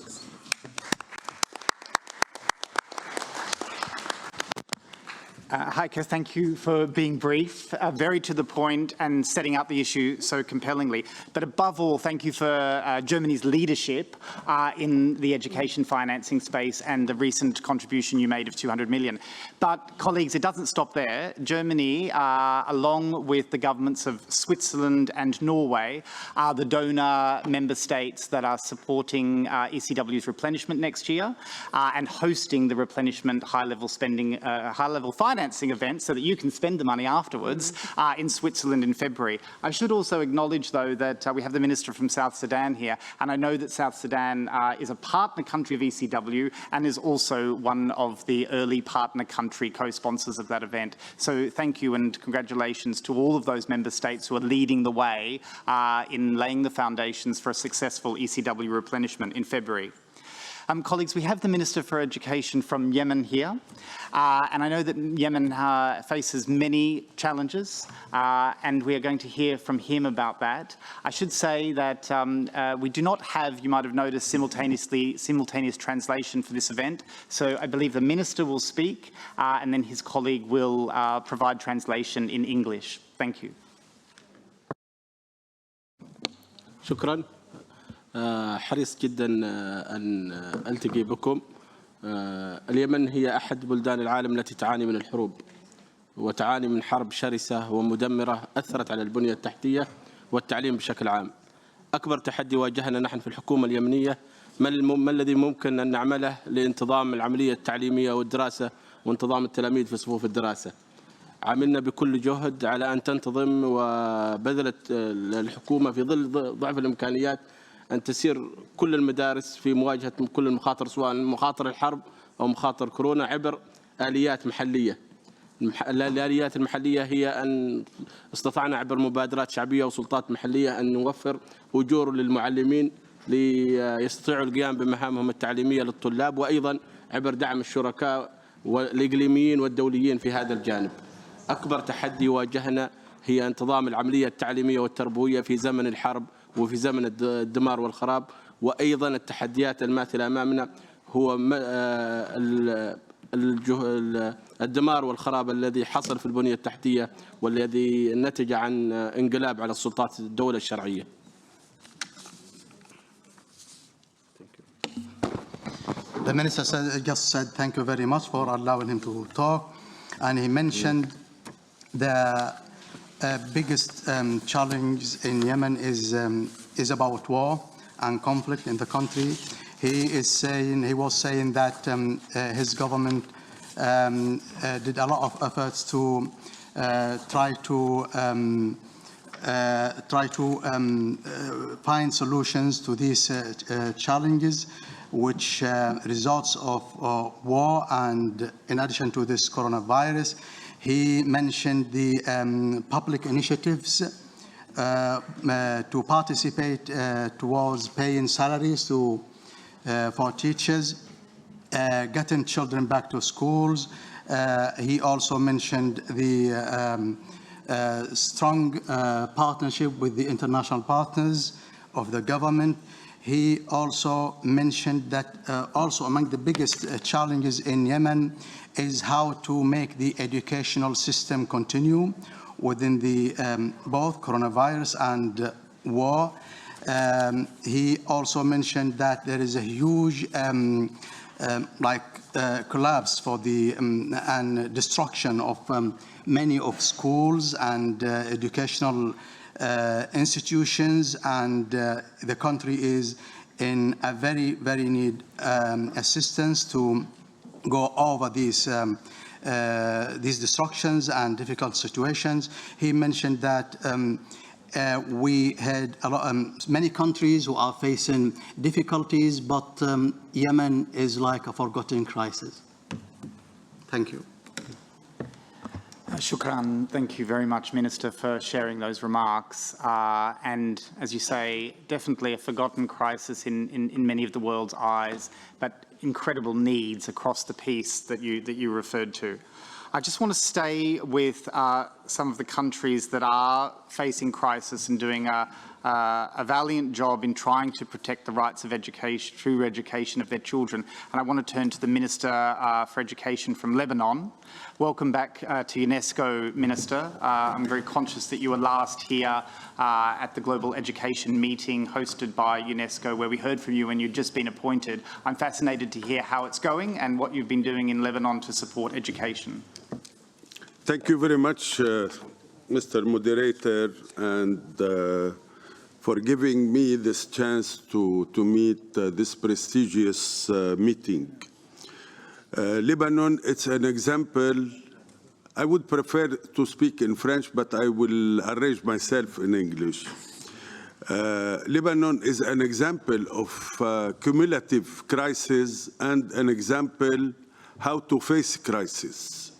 Heike, thank you for being brief, very to the point and setting out the issue so compellingly. But above all, thank you for Germany's leadership in the education financing space and the recent contribution you made of 200 million. But colleagues, it doesn't stop there. Germany, along with the governments of Switzerland and Norway, are the donor member states that are supporting ECW's replenishment next year and hosting the replenishment high-level spending, high-level financing event so that you can spend the money afterwards in Switzerland in February. I should also acknowledge, though, that we have the Minister from South Sudan here, and I know that South Sudan is a partner country of ECW and is also one of the early partner country co-sponsors of that event. So thank you and congratulations to all of those member states who are leading the way in laying the foundations for a successful ECW replenishment in February. Colleagues, we have the Minister for Education from Yemen here, and I know that Yemen faces many challenges, and we are going to hear from him about that. I should say that we do not have, you might have noticed, simultaneous translation for this event, so I believe the Minister will speak, and then his colleague will provide translation in English. Thank you. شكراً. حريص جدا أن ألتقي بكم. اليمن هي أحد بلدان العالم التي تعاني من الحروب وتعاني من حرب شرسة ومدمرة أثرت على البنية التحتية والتعليم بشكل عام. أكبر تحدي واجهنا نحن في الحكومة اليمنية ما الذي ممكن أن نعمله لانتظام العملية التعليمية والدراسة وانتظام التلاميذ في صفوف الدراسة. عملنا بكل جهد على أن تنتظم وبذلت الحكومة في ظل ضعف الإمكانيات أن تسير كل المدارس في مواجهة كل المخاطر سواء مخاطر الحرب أو مخاطر كورونا عبر آليات محلية. الآليات المحلية هي أن استطعنا عبر مبادرات شعبية وسلطات محلية أن نوفر أجور للمعلمين ليستطيعوا القيام بمهامهم التعليمية للطلاب، وأيضا عبر دعم الشركاء الإقليميين والدوليين في هذا الجانب. أكبر تحدي واجهنا هي انتظام العملية التعليمية والتربوية في زمن الحرب وفي زمن الدمار والخراب، وأيضا التحديات الماثلة أمامنا هو الدمار والخراب الذي حصل في البنية التحتية والذي نتج عن انقلاب على السلطات الدولة الشرعية. The minister just said thank you very much for allowing him to talk, and he mentioned the biggest challenge in Yemen is about war and conflict in the country. He was saying that his government did a lot of efforts to try to find solutions to these challenges, which results of war and in addition to this coronavirus. He mentioned the public initiatives to participate towards paying salaries for teachers, getting children back to schools. He also mentioned the strong partnership with the international partners of the government. He also mentioned that also among the biggest challenges in Yemen is how to make the educational system continue within the both coronavirus and war. He also mentioned that there is a huge collapse for the and destruction of many of schools and educational institutions, and the country is in a very, very need assistance to go over these destructions and difficult situations. He mentioned that we had many countries who are facing difficulties, but Yemen is like a forgotten crisis. Thank you. Shukran. Thank you very much, Minister, for sharing those remarks. And as you say, definitely a forgotten crisis in many of the world's eyes, but incredible needs across the piece that you referred to. I just want to stay with some of the countries that are facing crisis and doing a valiant job in trying to protect the rights of education, true education of their children. And I want to turn to the Minister for Education from Lebanon. Welcome back to UNESCO, Minister. I'm very conscious that you were last here at the Global Education meeting hosted by UNESCO, where we heard from you when you'd just been appointed. I'm fascinated to hear how it's going and what you've been doing in Lebanon to support education. Thank you very much, Mr. Moderator, and for giving me this chance to meet this prestigious meeting. Lebanon, it's an example. I would prefer to speak in French, but I will arrange myself in English. Lebanon is an example of cumulative crisis and an example how to face crisis.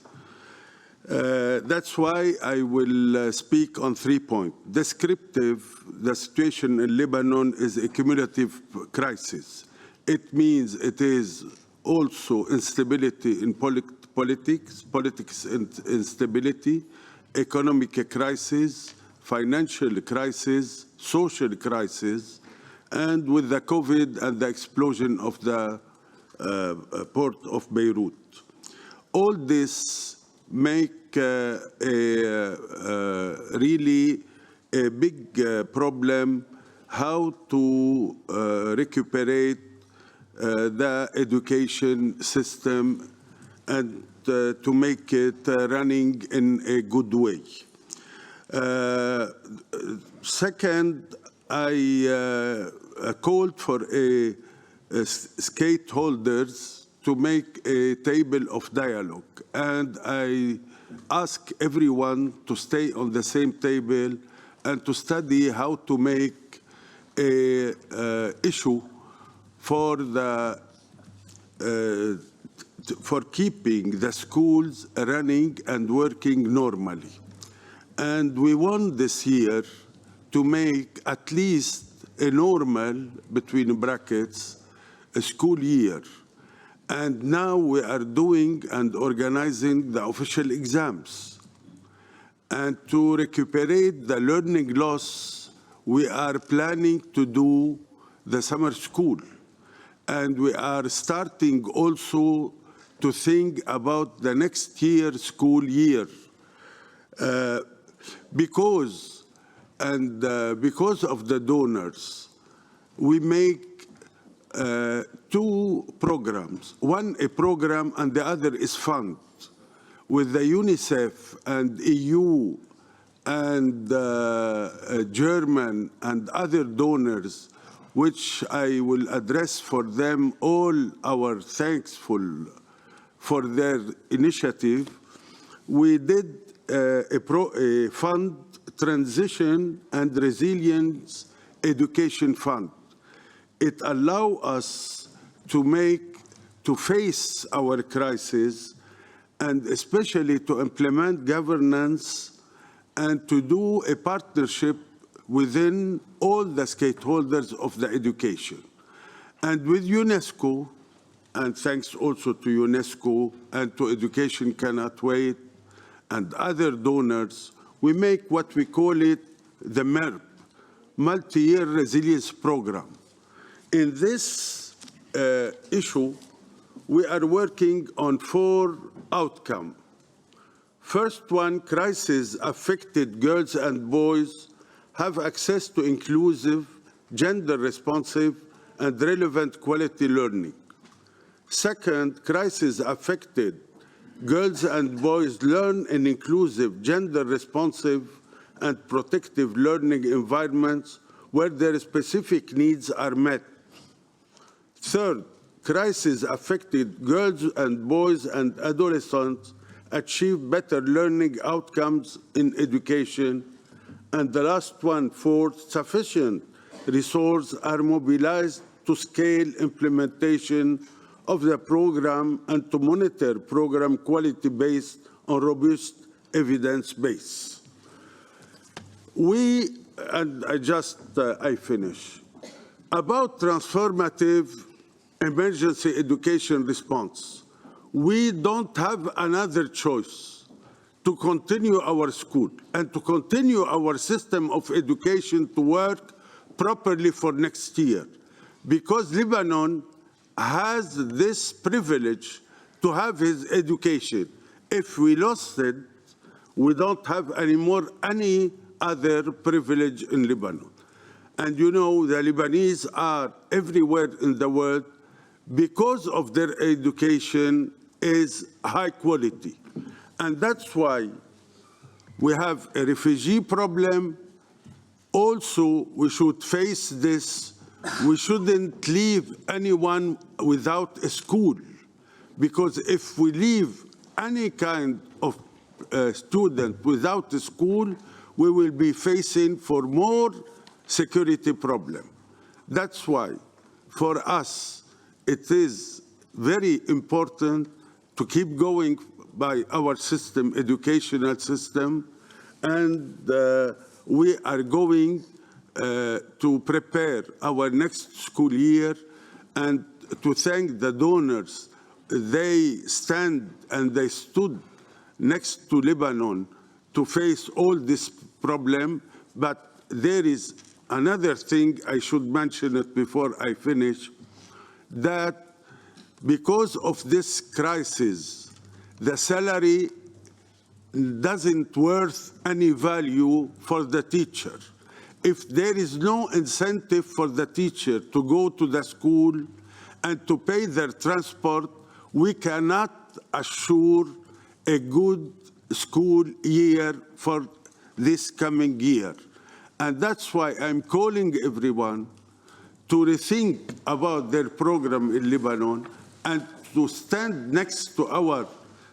That's why I will speak on 3 points. Descriptive, the situation in Lebanon is a cumulative crisis. It means it is also instability in politics instability, economic crisis, financial crisis, social crisis, and with the COVID and the explosion of the port of Beirut. All this make really a big problem how to recuperate the education system and to make it running in a good way. Second, I called for stakeholders to make a table of dialogue, and I ask everyone to stay on the same table and to study how to make a issue for the for keeping the schools running and working normally. And we want this year to make at least a normal, between brackets, a school year. And now we are doing and organizing the official exams. And to recuperate the learning loss, we are planning to do the summer school. And we are starting also to think about the next year school year. Because of the donors, we make 2 programs. One a program and the other is fund. With the UNICEF and EU and German and other donors, which I will address for them all our thankful for their initiative, we did a fund, Transition and Resilience Education Fund. It allows us to face our crisis and especially to implement governance and to do a partnership within all the stakeholders of the education. And with UNESCO, and thanks also to UNESCO and to Education Cannot Wait and other donors, we make what we call it the MERP, Multi-Year Resilience Program. In this issue, we are working on 4 outcomes. First one, crisis-affected girls and boys have access to inclusive, gender-responsive, and relevant quality learning. Second, crisis-affected girls and boys learn in inclusive, gender-responsive, and protective learning environments where their specific needs are met. Third, crisis-affected girls and boys and adolescents achieve better learning outcomes in education. And the last one, fourth, sufficient resources are mobilized to scale implementation of the program and to monitor program quality based on robust evidence base. I finish. About transformative emergency education response, we don't have another choice. to continue our school and to continue our system of education to work properly for next year. Because Lebanon has this privilege to have his education. If we lost it, we don't have anymore any other privilege in Lebanon. And you know, the Lebanese are everywhere in the world because of their education is high quality. And that's why we have a refugee problem. Also, we should face this. We shouldn't leave anyone without a school, because if we leave any kind of student without a school, we will be facing for more security problem. That's why, for us, it is very important to keep going by our system, educational system, and we are going to prepare our next school year and to thank the donors. They stand and they stood next to Lebanon to face all this problem. But there is another thing I should mention it before I finish, that because of this crisis, the salary doesn't worth any value for the teacher. If there is no incentive for the teacher to go to the school and to pay their transport, we cannot assure a good school year for this coming year. And that's why I'm calling everyone to rethink about their program in Lebanon and to stand next to our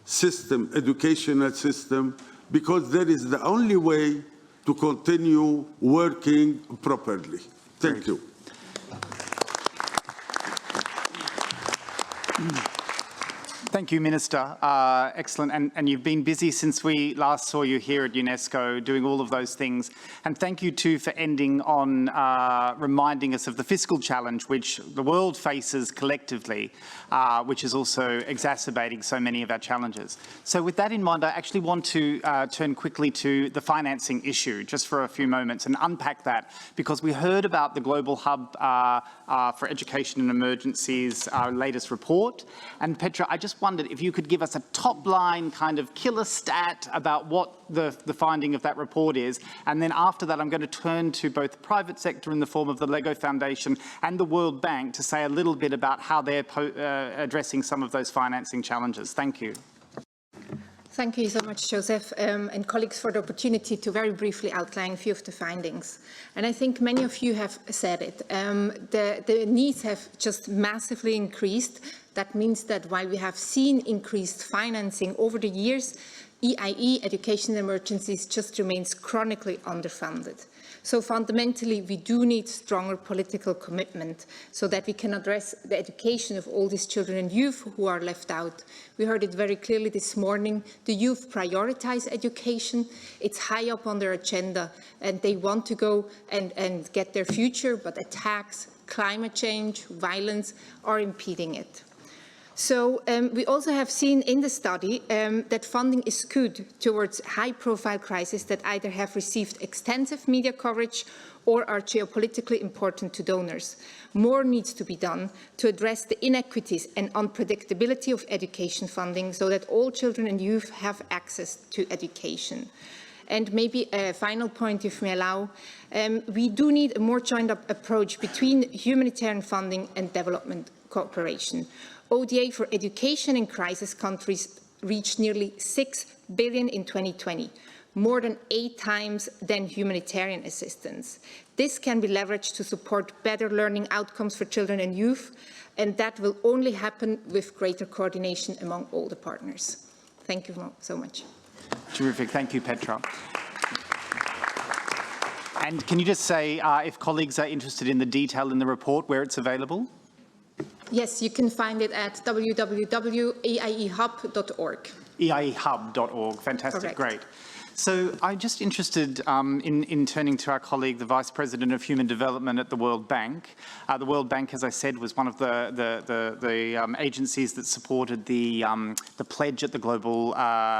system, educational system, because that is the only way to continue working properly. Thank you. Thank you, Minister. Excellent. And you've been busy since we last saw you here at UNESCO doing all of those things. And thank you, too, for ending on reminding us of the fiscal challenge which the world faces collectively, which is also exacerbating so many of our challenges. So with that in mind, I actually want to turn quickly to the financing issue, just for a few moments, and unpack that, because we heard about the Global Hub for Education and Emergencies, our latest report. And Petra, I just wondered if you could give us a top-line kind of killer stat about what the finding of that report is. And then after that, I'm going to turn to both the private sector in the form of the Lego Foundation and the World Bank to say a little bit about how they're addressing some of those financing challenges. Thank you. Thank you so much, Joseph, and colleagues, for the opportunity to very briefly outline a few of the findings. And I think many of you have said it. The needs have just massively increased. That means that while we have seen increased financing over the years, EIE, Education Emergencies, just remains chronically underfunded. So fundamentally, we do need stronger political commitment so that we can address the education of all these children and youth who are left out. We heard it very clearly this morning. The youth prioritize education. It's high up on their agenda, and they want to go and get their future, but attacks, climate change, violence are impeding it. So we also have seen in the study that funding is skewed towards high-profile crises that either have received extensive media coverage or are geopolitically important to donors. More needs to be done to address the inequities and unpredictability of education funding so that all children and youth have access to education. And maybe a final point, if you may allow, we do need a more joined-up approach between humanitarian funding and development cooperation. ODA for education in crisis countries reached nearly 6 billion in 2020, more than 8 times than humanitarian assistance. This can be leveraged to support better learning outcomes for children and youth, and that will only happen with greater coordination among all the partners. Thank you so much. Terrific. Thank you, Petra. And can you just say, if colleagues are interested in the detail in the report, where it's available? Yes, you can find it at www.eiehub.org. eiehub.org. Fantastic. Correct. Great. So I'm just interested in turning to our colleague, the Vice President of Human Development at the World Bank. The World Bank, as I said, was one of the agencies that supported the pledge at the Global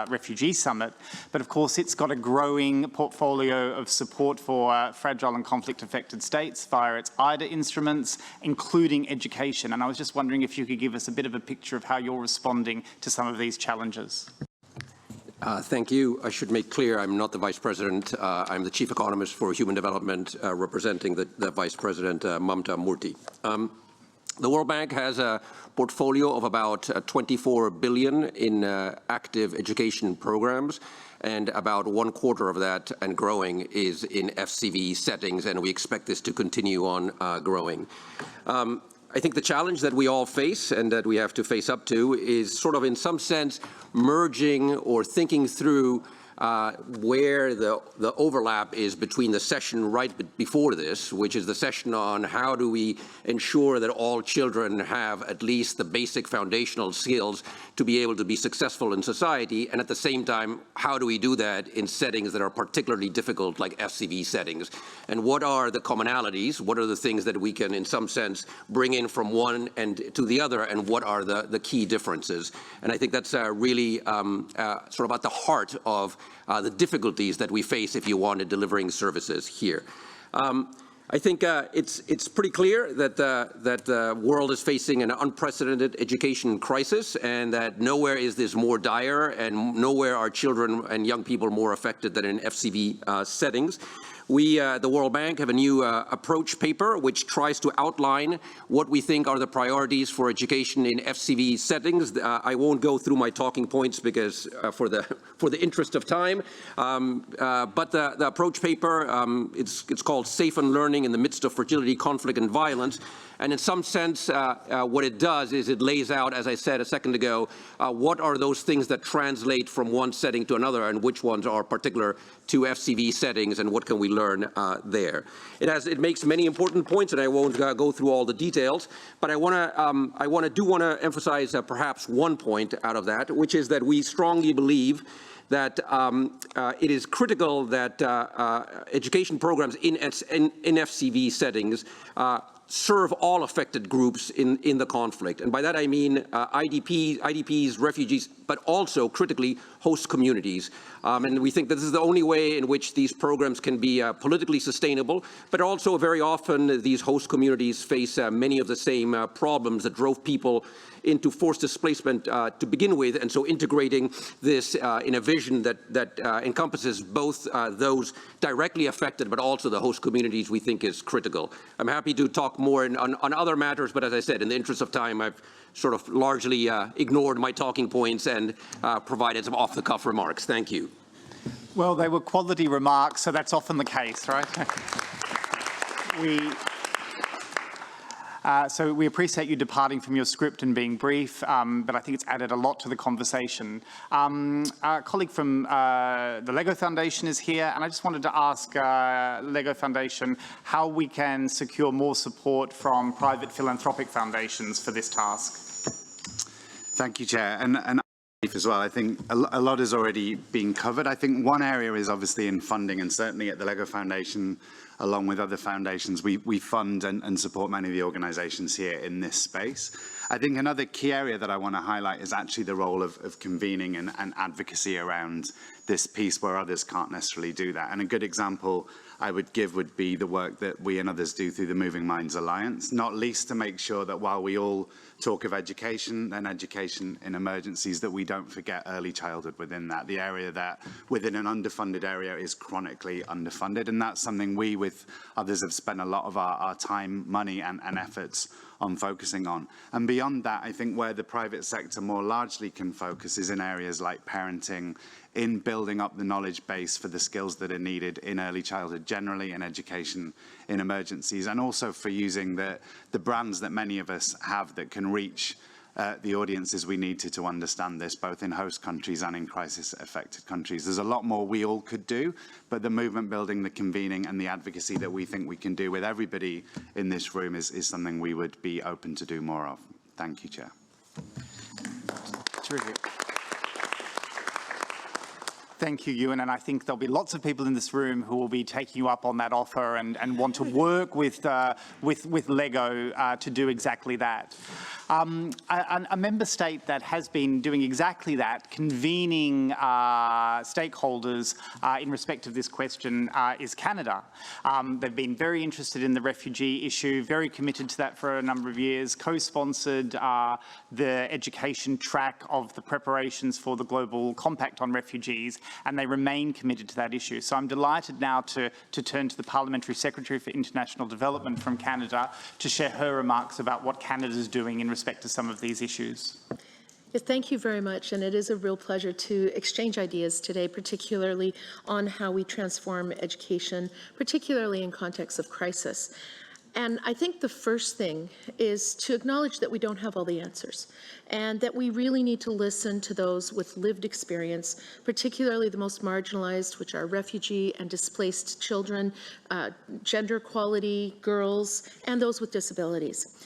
Refugee Summit. But of course, it's got a growing portfolio of support for fragile and conflict-affected states via its IDA instruments, including education. And I was just wondering if you could give us a bit of a picture of how you're responding to some of these challenges. Thank you. I should make clear I'm not the Vice President. I'm the Chief Economist for Human Development, representing the Vice President, Mamta Murthy. The World Bank has a portfolio of about 24 billion in active education programs, and about 1/4 of that, and growing, is in FCV settings, and we expect this to continue on growing. I think the challenge that we all face and that we have to face up to is sort of, in some sense, merging or thinking through where the overlap is between the session right before this, which is the session on how do we ensure that all children have at least the basic foundational skills to be able to be successful in society, and at the same time, how do we do that in settings that are particularly difficult, like FCV settings? And what are the commonalities? What are the things that we can, in some sense, bring in from one end to the other, and what are the key differences? And I think that's really sort of at the heart of the difficulties that we face if you wanted delivering services here. I think it's pretty clear that the world is facing an unprecedented education crisis, and that nowhere is this more dire, and nowhere are children and young people more affected than in FCV settings. We, the World Bank, have a new approach paper which tries to outline what we think are the priorities for education in FCV settings. I won't go through my talking points because for the interest of time, but the approach paper, it's called Safe and Learning in the Midst of Fragility, Conflict and Violence. And in some sense, what it does is it lays out, as I said a second ago, what are those things that translate from one setting to another, and which ones are particular to FCV settings, and what can we learn there. It makes many important points, and I won't go through all the details, but I want to emphasize perhaps one point out of that, which is that we strongly believe that it is critical that education programs in FCV settings serve all affected groups in the conflict. And by that I mean IDPs, refugees, but also critically host communities. And we think that this is the only way in which these programs can be politically sustainable, but also very often these host communities face many of the same problems that drove people into forced displacement to begin with, and so integrating this in a vision that encompasses both those directly affected but also the host communities we think is critical. I'm happy to talk more on other matters, but as I said, in the interest of time, I've sort of largely ignored my talking points and provided some off-the-cuff remarks. Thank you. Well, they were quality remarks, so that's often the case, right? So we appreciate you departing from your script and being brief, but I think it's added a lot to the conversation. Our colleague from the LEGO Foundation is here, and I just wanted to ask LEGO Foundation how we can secure more support from private philanthropic foundations for this task. Thank you, Chair. And as well, I think a lot has already been covered. I think one area is obviously in funding, and certainly at the LEGO Foundation, along with other foundations, we fund and support many of the organizations here in this space. I think another key area that I want to highlight is actually the role of convening and advocacy around this piece where others can't necessarily do that. And a good example I would give would be the work that we and others do through the Moving Minds Alliance, not least to make sure that while we all talk of education and education in emergencies, that we don't forget early childhood within that, the area that within an underfunded area is chronically underfunded. And that's something we with others have spent a lot of our time, money and efforts on focusing on. And beyond that, I think where the private sector more largely can focus is in areas like parenting, in building up the knowledge base for the skills that are needed in early childhood generally, and education in emergencies, and also for using the brands that many of us have that can reach the audiences we need to understand this, both in host countries and in crisis-affected countries. There's a lot more we all could do, but the movement building, the convening, and the advocacy that we think we can do with everybody in this room is something we would be open to do more of. Thank you, Chair. Terrific. Thank you, Ewan, and I think there'll be lots of people in this room who will be taking you up on that offer and want to work with LEGO to do exactly that. A member state that has been doing exactly that, convening stakeholders in respect of this question, is Canada. They've been very interested in the refugee issue, very committed to that for a number of years, co-sponsored the education track of the preparations for the Global Compact on Refugees, and they remain committed to that issue. So I'm delighted now to turn to the Parliamentary Secretary for International Development from Canada to share her remarks about what Canada is doing in respect to some of these issues. Yes, thank you very much, and it is a real pleasure to exchange ideas today, particularly on how we transform education, particularly in context of crisis. And I think the first thing is to acknowledge that we don't have all the answers, and that we really need to listen to those with lived experience, particularly the most marginalized, which are refugee and displaced children, gender equality, girls, and those with disabilities.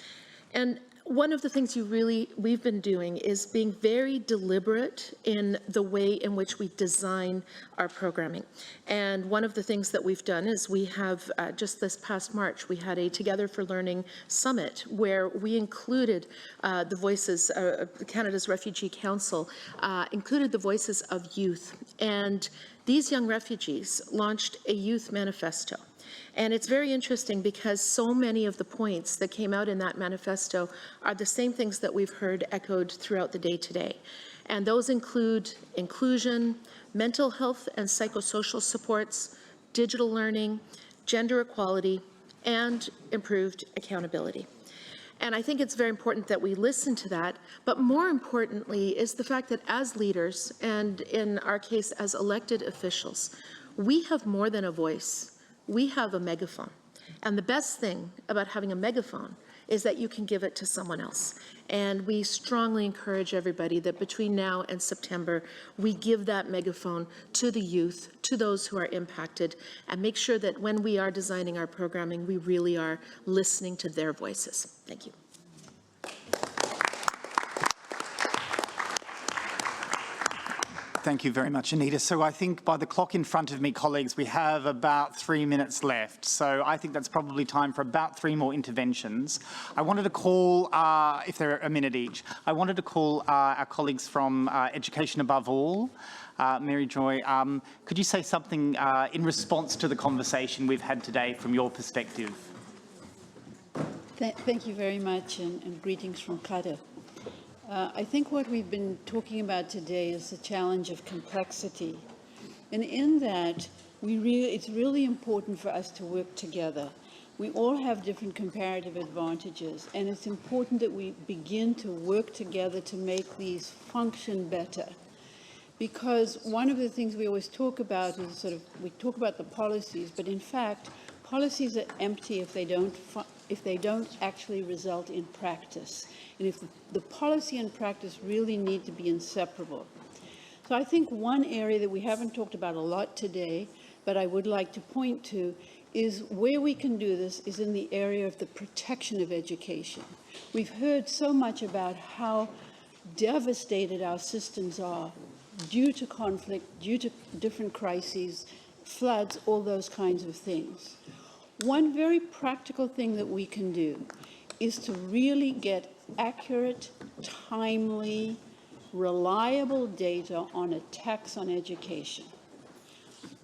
And one of the things we've been doing is being very deliberate in the way in which we design our programming. And one of the things that we've done is we have, just this past March, we had a Together for Learning Summit where we included the voices, Canada's Refugee Council included the voices of youth. And these young refugees launched a youth manifesto. And it's very interesting because so many of the points that came out in that manifesto are the same things that we've heard echoed throughout the day today. And those include inclusion, mental health and psychosocial supports, digital learning, gender equality, and improved accountability. And I think it's very important that we listen to that, but more importantly is the fact that as leaders, and in our case as elected officials, we have more than a voice. We have a megaphone. And the best thing about having a megaphone is that you can give it to someone else. And we strongly encourage everybody that between now and September, we give that megaphone to the youth, to those who are impacted, and make sure that when we are designing our programming, we really are listening to their voices. Thank you. Thank you very much, Anita. So I think by the clock in front of me, colleagues, we have about 3 minutes left. So I think that's probably time for about 3 more interventions. I wanted to call, if they're a minute each, I wanted to call our colleagues from Education Above All. Mary Joy, could you say something in response to the conversation we've had today from your perspective? Thank you very much, and greetings from Qatar. I think what we've been talking about today is the challenge of complexity. And in that, it's really important for us to work together. We all have different comparative advantages, and it's important that we begin to work together to make these function better. Because one of the things we always talk about is we talk about the policies, but in fact, policies are empty if they don't actually result in practice. And if the policy and practice really need to be inseparable. So I think one area that we haven't talked about a lot today, but I would like to point to, is where we can do this is in the area of the protection of education. We've heard so much about how devastated our systems are due to conflict, due to different crises, floods, all those kinds of things. One very practical thing that we can do is to really get accurate, timely, reliable data on attacks on education.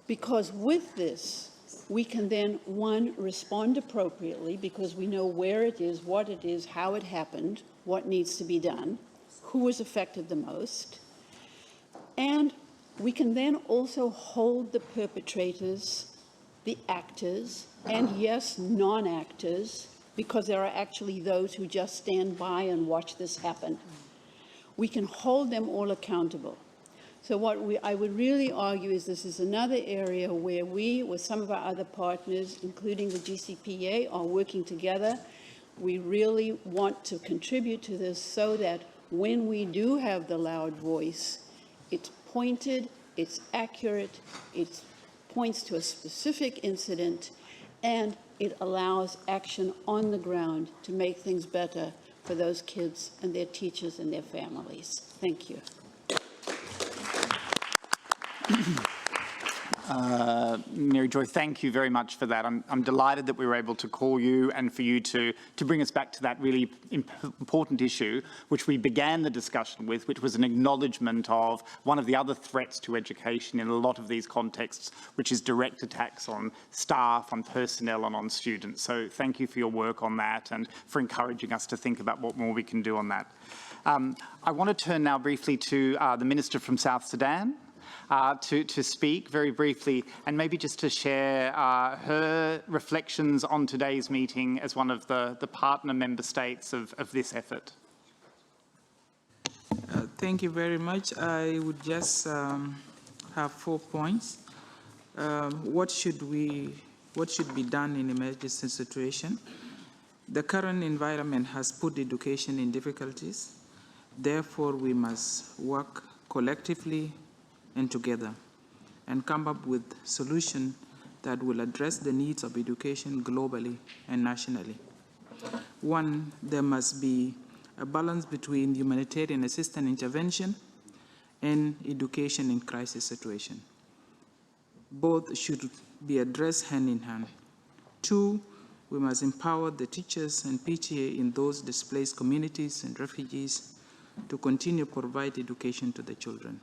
Because with this, we can then, one, respond appropriately because we know where it is, what it is, how it happened, what needs to be done, who was affected the most. And we can then also hold the perpetrators, the actors, and yes, non-actors, because there are actually those who just stand by and watch this happen. We can hold them all accountable. So what I would really argue is this is another area where we, with some of our other partners, including the GCPA, are working together. We really want to contribute to this so that when we do have the loud voice, it's pointed, it's accurate, it points to a specific incident, and it allows action on the ground to make things better for those kids and their teachers and their families. Thank you. Mary Joy, thank you very much for that. I'm delighted that we were able to call you and for you to bring us back to that really important issue, which we began the discussion with, which was an acknowledgement of one of the other threats to education in a lot of these contexts, which is direct attacks on staff, on personnel, and on students. So thank you for your work on that and for encouraging us to think about what more we can do on that. I want to turn now briefly to the Minister from South Sudan. To speak very briefly and maybe just to share her reflections on today's meeting as one of the partner member states of this effort. Thank you very much. I would just have 4 points. What should be done in emergency situation? The current environment has put education in difficulties. Therefore, we must work collectively and together and come up with solutions that will address the needs of education globally and nationally. One, there must be a balance between humanitarian assistance intervention and education in crisis situation. Both should be addressed hand in hand. Two, we must empower the teachers and PTA in those displaced communities and refugees to continue to provide education to the children.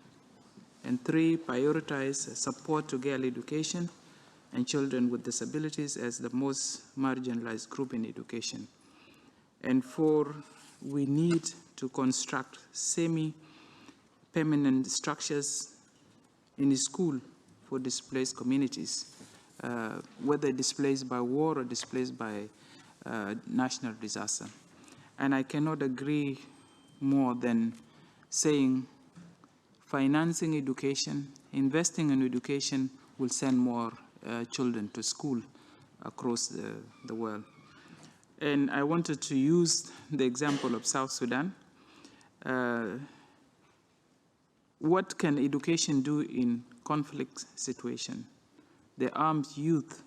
And three, prioritize support to girl education and children with disabilities as the most marginalized group in education. And four, we need to construct semi-permanent structures in the school for displaced communities, whether displaced by war or displaced by national disaster. And I cannot agree more than saying financing education, investing in education will send more children to school across the world. And I wanted to use the example of South Sudan. What can education do in conflict situation? The armed youth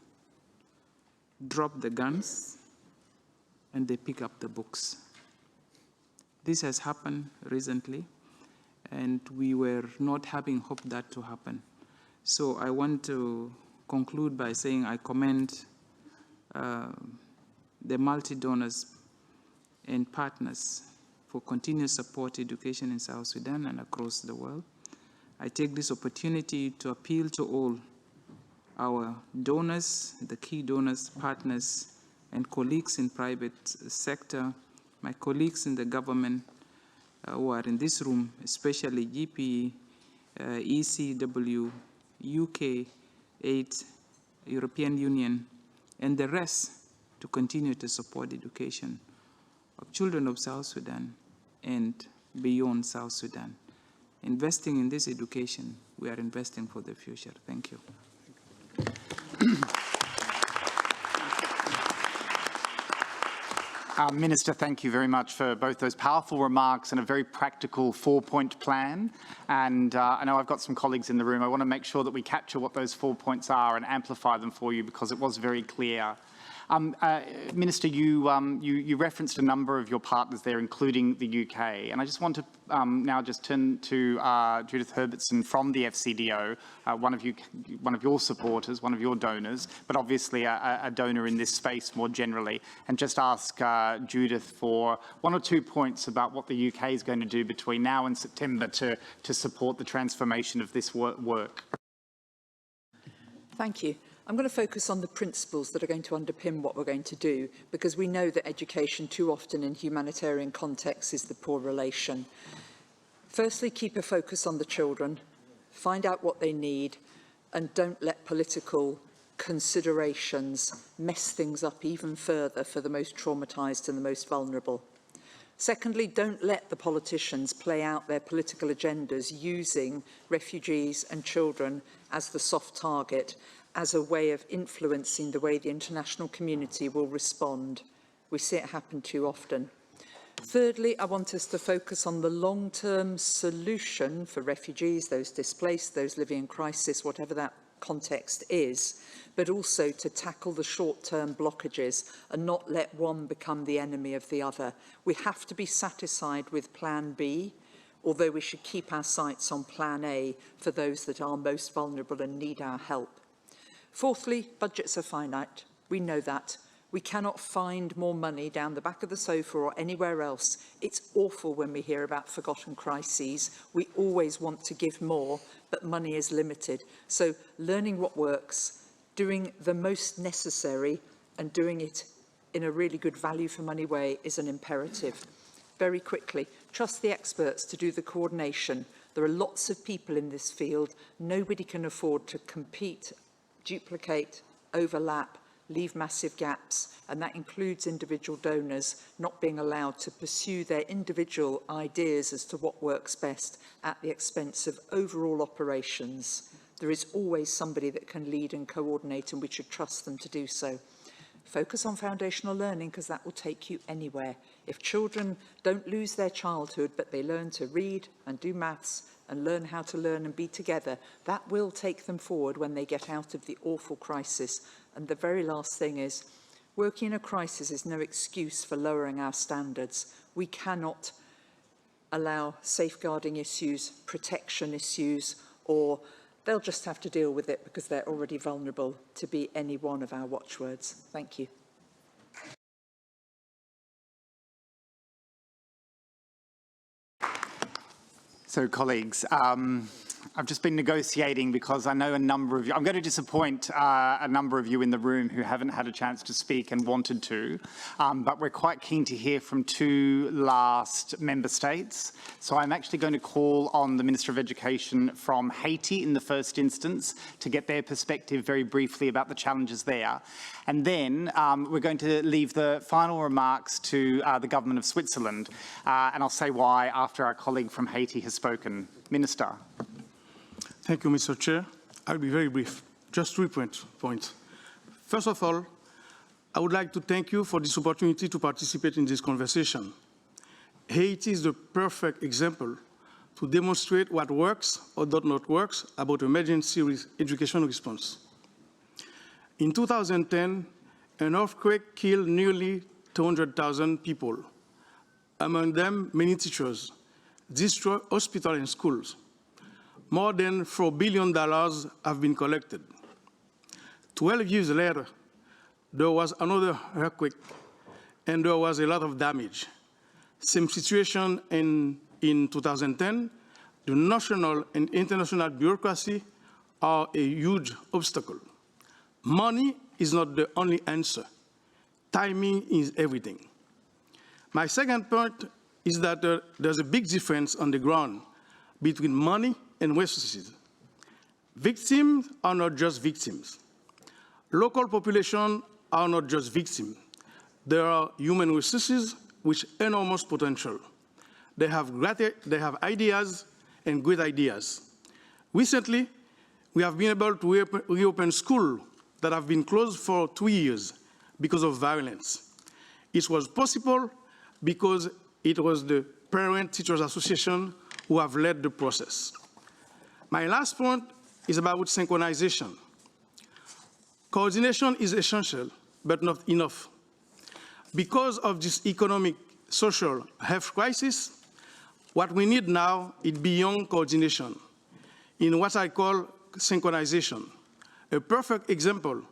drop the guns and they pick up the books. This has happened recently, and we were not having hope that to happen. So I want to conclude by saying I commend the multi-donors and partners for continuous support to education in South Sudan and across the world. I take this opportunity to appeal to all our donors, the key donors, partners, and colleagues in private sector, my colleagues in the government, who are in this room, especially GPE, ECW, UK, AID, European Union, and the rest to continue to support education of children of South Sudan and beyond South Sudan. Investing in this education, we are investing for the future. Thank you. Minister, thank you very much for both those powerful remarks and a very practical 4-point plan. And I know I've got some colleagues in the room. I want to make sure that we capture what those 4 points are and amplify them for you because it was very clear. Minister, you referenced a number of your partners there, including the UK. And I just want to now just turn to Judith Herbertson from the FCDO, one of your supporters, one of your donors, but obviously a donor in this space more generally, and just ask Judith for 1 or 2 points about what the UK is going to do between now and September to support the transformation of this work. Thank you. I'm going to focus on the principles that are going to underpin what we're going to do, because we know that education too often in humanitarian contexts is the poor relation. Firstly, keep a focus on the children, find out what they need, and don't let political considerations mess things up even further for the most traumatised and the most vulnerable. Secondly, don't let the politicians play out their political agendas using refugees and children as the soft target, as a way of influencing the way the international community will respond. We see it happen too often. Thirdly, I want us to focus on the long-term solution for refugees, those displaced, those living in crisis, whatever that context is, but also to tackle the short-term blockages and not let one become the enemy of the other. We have to be satisfied with Plan B. although we should keep our sights on Plan A for those that are most vulnerable and need our help. Fourthly, budgets are finite. We know that. We cannot find more money down the back of the sofa or anywhere else. It's awful when we hear about forgotten crises. We always want to give more, but money is limited. So learning what works, doing the most necessary and doing it in a really good value for money way is an imperative. Very quickly, trust the experts to do the coordination. There are lots of people in this field. Nobody can afford to compete, duplicate, overlap, leave massive gaps, and that includes individual donors not being allowed to pursue their individual ideas as to what works best at the expense of overall operations. There is always somebody that can lead and coordinate, and we should trust them to do so. Focus on foundational learning, because that will take you anywhere. If children don't lose their childhood, but they learn to read and do maths and learn how to learn and be together, that will take them forward when they get out of the awful crisis. And the very last thing is, working in a crisis is no excuse for lowering our standards. We cannot allow safeguarding issues, protection issues, or they'll just have to deal with it because they're already vulnerable, to be any one of our watchwords. Thank you. So, colleagues, I've just been negotiating because I know a number of you, I'm going to disappoint a number of you in the room who haven't had a chance to speak and wanted to, but we're quite keen to hear from two last member states. So I'm actually going to call on the Minister of Education from Haiti in the first instance to get their perspective very briefly about the challenges there. And then we're going to leave the final remarks to the government of Switzerland. And I'll say why after our colleague from Haiti has spoken. Minister. Thank you, Mr. Chair. I'll be very brief. Just 3 points. First of all, I would like to thank you for this opportunity to participate in this conversation. Haiti is the perfect example to demonstrate what works or does not work about emergency education response. In 2010, an earthquake killed nearly 200,000 people, among them many teachers, destroyed hospitals and schools. More than $4 billion have been collected. 12 years later, there was another earthquake, and there was a lot of damage. Same situation in 2010. The national and international bureaucracy are a huge obstacle. Money is not the only answer. Timing is everything. My second point is that there's a big difference on the ground between money and resources. Victims are not just victims. Local populations are not just victims. There are human resources with enormous potential. They have ideas and great ideas. Recently, we have been able to reopen schools that have been closed for 2 years because of violence. It was possible because it was the Parent Teachers Association who have led the process. My last point is about synchronization. Coordination is essential, but not enough. Because of this economic, social, health crisis, what we need now is beyond coordination, in what I call synchronization. A perfect example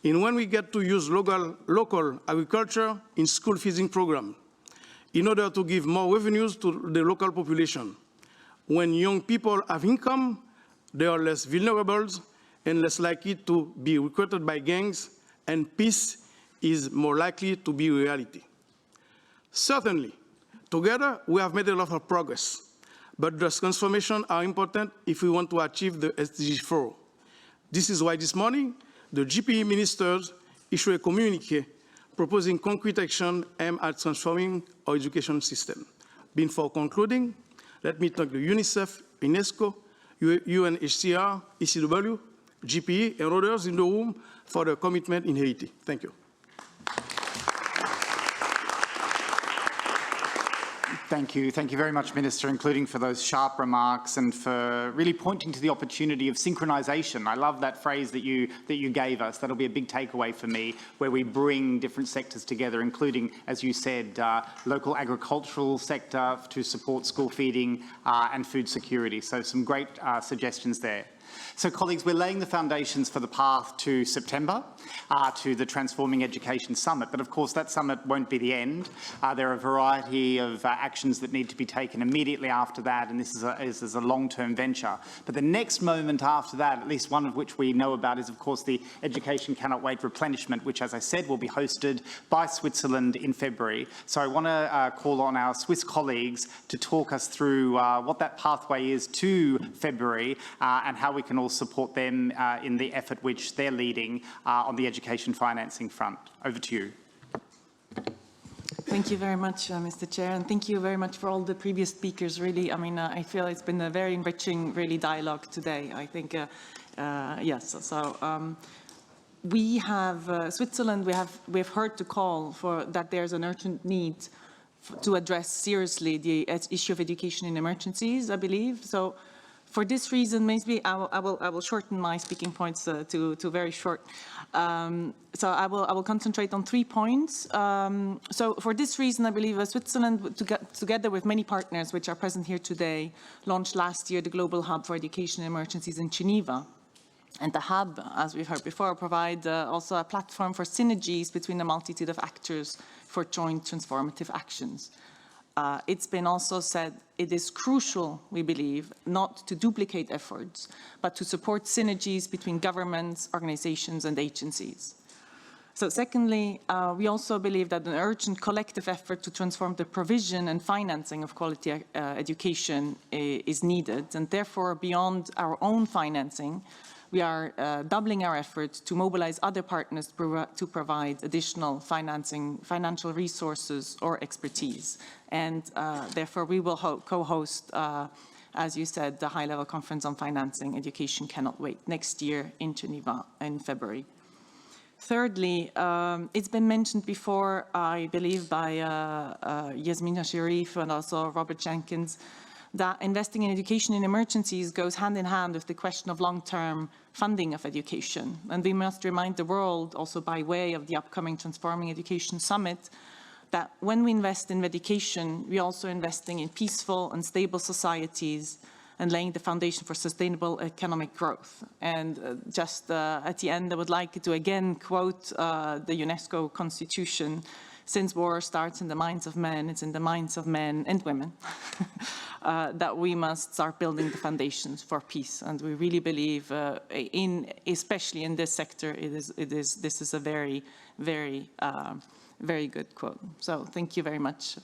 in when we get to use local agriculture in school feeding program in order to give more revenues to the local population. When young people have income, they are less vulnerable and less likely to be recruited by gangs, and peace is more likely to be a reality. Certainly, together we have made a lot of progress, but those transformations are important if we want to achieve the SDG 4. This is why this morning, the GPE ministers issued a communiqué proposing concrete action aimed at transforming our education system. Before concluding, let me thank the UNICEF, UNESCO, UNHCR, ECW, GPE, and others in the room for their commitment in Haiti. Thank you. Thank you. Thank you very much, Minister, including for those sharp remarks and for really pointing to the opportunity of synchronisation. I love that phrase that you gave us. That'll be a big takeaway for me, where we bring different sectors together, including, as you said, local agricultural sector to support school feeding and food security. So some great suggestions there. So, colleagues, we're laying the foundations for the path to September, to the Transforming Education Summit. But, of course, that summit won't be the end. There are a variety of actions that need to be taken immediately after that, and this is a long-term venture. But the next moment after that, at least one of which we know about, is, of course, the Education Cannot Wait replenishment, which, as I said, will be hosted by Switzerland in February. So I want to call on our Swiss colleagues to talk us through what that pathway is to February and how we can all support them in the effort which they're leading on the education financing front. Over to you. Thank you very much, Mr. Chair, and thank you very much for all the previous speakers. Really, I mean, I feel it's been a very enriching, really, dialogue today. I think, yes. So we have Switzerland. We have heard the call for that. There's an urgent need to address seriously the issue of education in emergencies, I believe. So, for this reason, maybe I will shorten my speaking points to very short. So I will concentrate on 3 points. So for this reason, I believe Switzerland, together with many partners which are present here today, launched last year the Global Hub for Education Emergencies in Geneva. And the hub, as we've heard before, provides also a platform for synergies between a multitude of actors for joint transformative actions. It's been also said it is crucial, we believe, not to duplicate efforts, but to support synergies between governments, organizations, and agencies. So secondly, we also believe that an urgent collective effort to transform the provision and financing of quality education is needed, and therefore, beyond our own financing, we are doubling our efforts to mobilize other partners to provide additional financial resources or expertise. And therefore, we will co-host, as you said, the high-level conference on financing Education Cannot Wait next year in Geneva in February. Thirdly, it's been mentioned before, I believe, by Yasmina Sharif and also Robert Jenkins, that investing in education in emergencies goes hand in hand with the question of long-term funding of education. And we must remind the world, also by way of the upcoming Transforming Education Summit, that when we invest in education, we're also investing in peaceful and stable societies and laying the foundation for sustainable economic growth. And just at the end, I would like to again quote the UNESCO Constitution: since war starts in the minds of men, it's in the minds of men and women that we must start building the foundations for peace. And we really believe, especially in this sector, this is a very, very, very good quote. So thank you very much.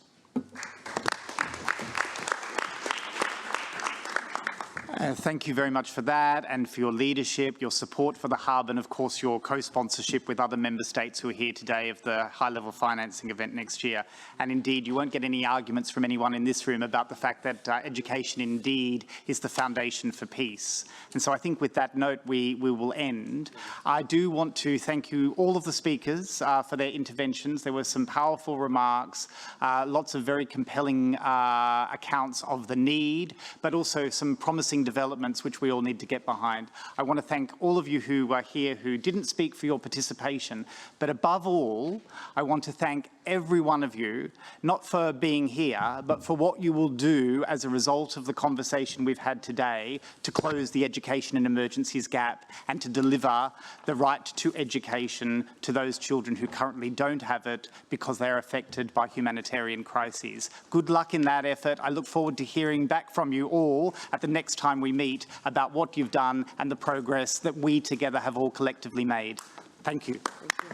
Thank you very much for that and for your leadership, your support for the Hub, and of course your co-sponsorship with other member states who are here today of the high-level financing event next year. And indeed, you won't get any arguments from anyone in this room about the fact that education indeed is the foundation for peace. And so I think with that note, we will end. I do want to thank you, all of the speakers, for their interventions. There were some powerful remarks, lots of very compelling accounts of the need, but also some promising developments which we all need to get behind. I want to thank all of you who are here who didn't speak for your participation, but above all, I want to thank every one of you, not for being here, but for what you will do as a result of the conversation we've had today to close the education and emergencies gap and to deliver the right to education to those children who currently don't have it because they're affected by humanitarian crises. Good luck in that effort. I look forward to hearing back from you all at the next time we meet about what you've done and the progress that we together have all collectively made. Thank you. Thank you.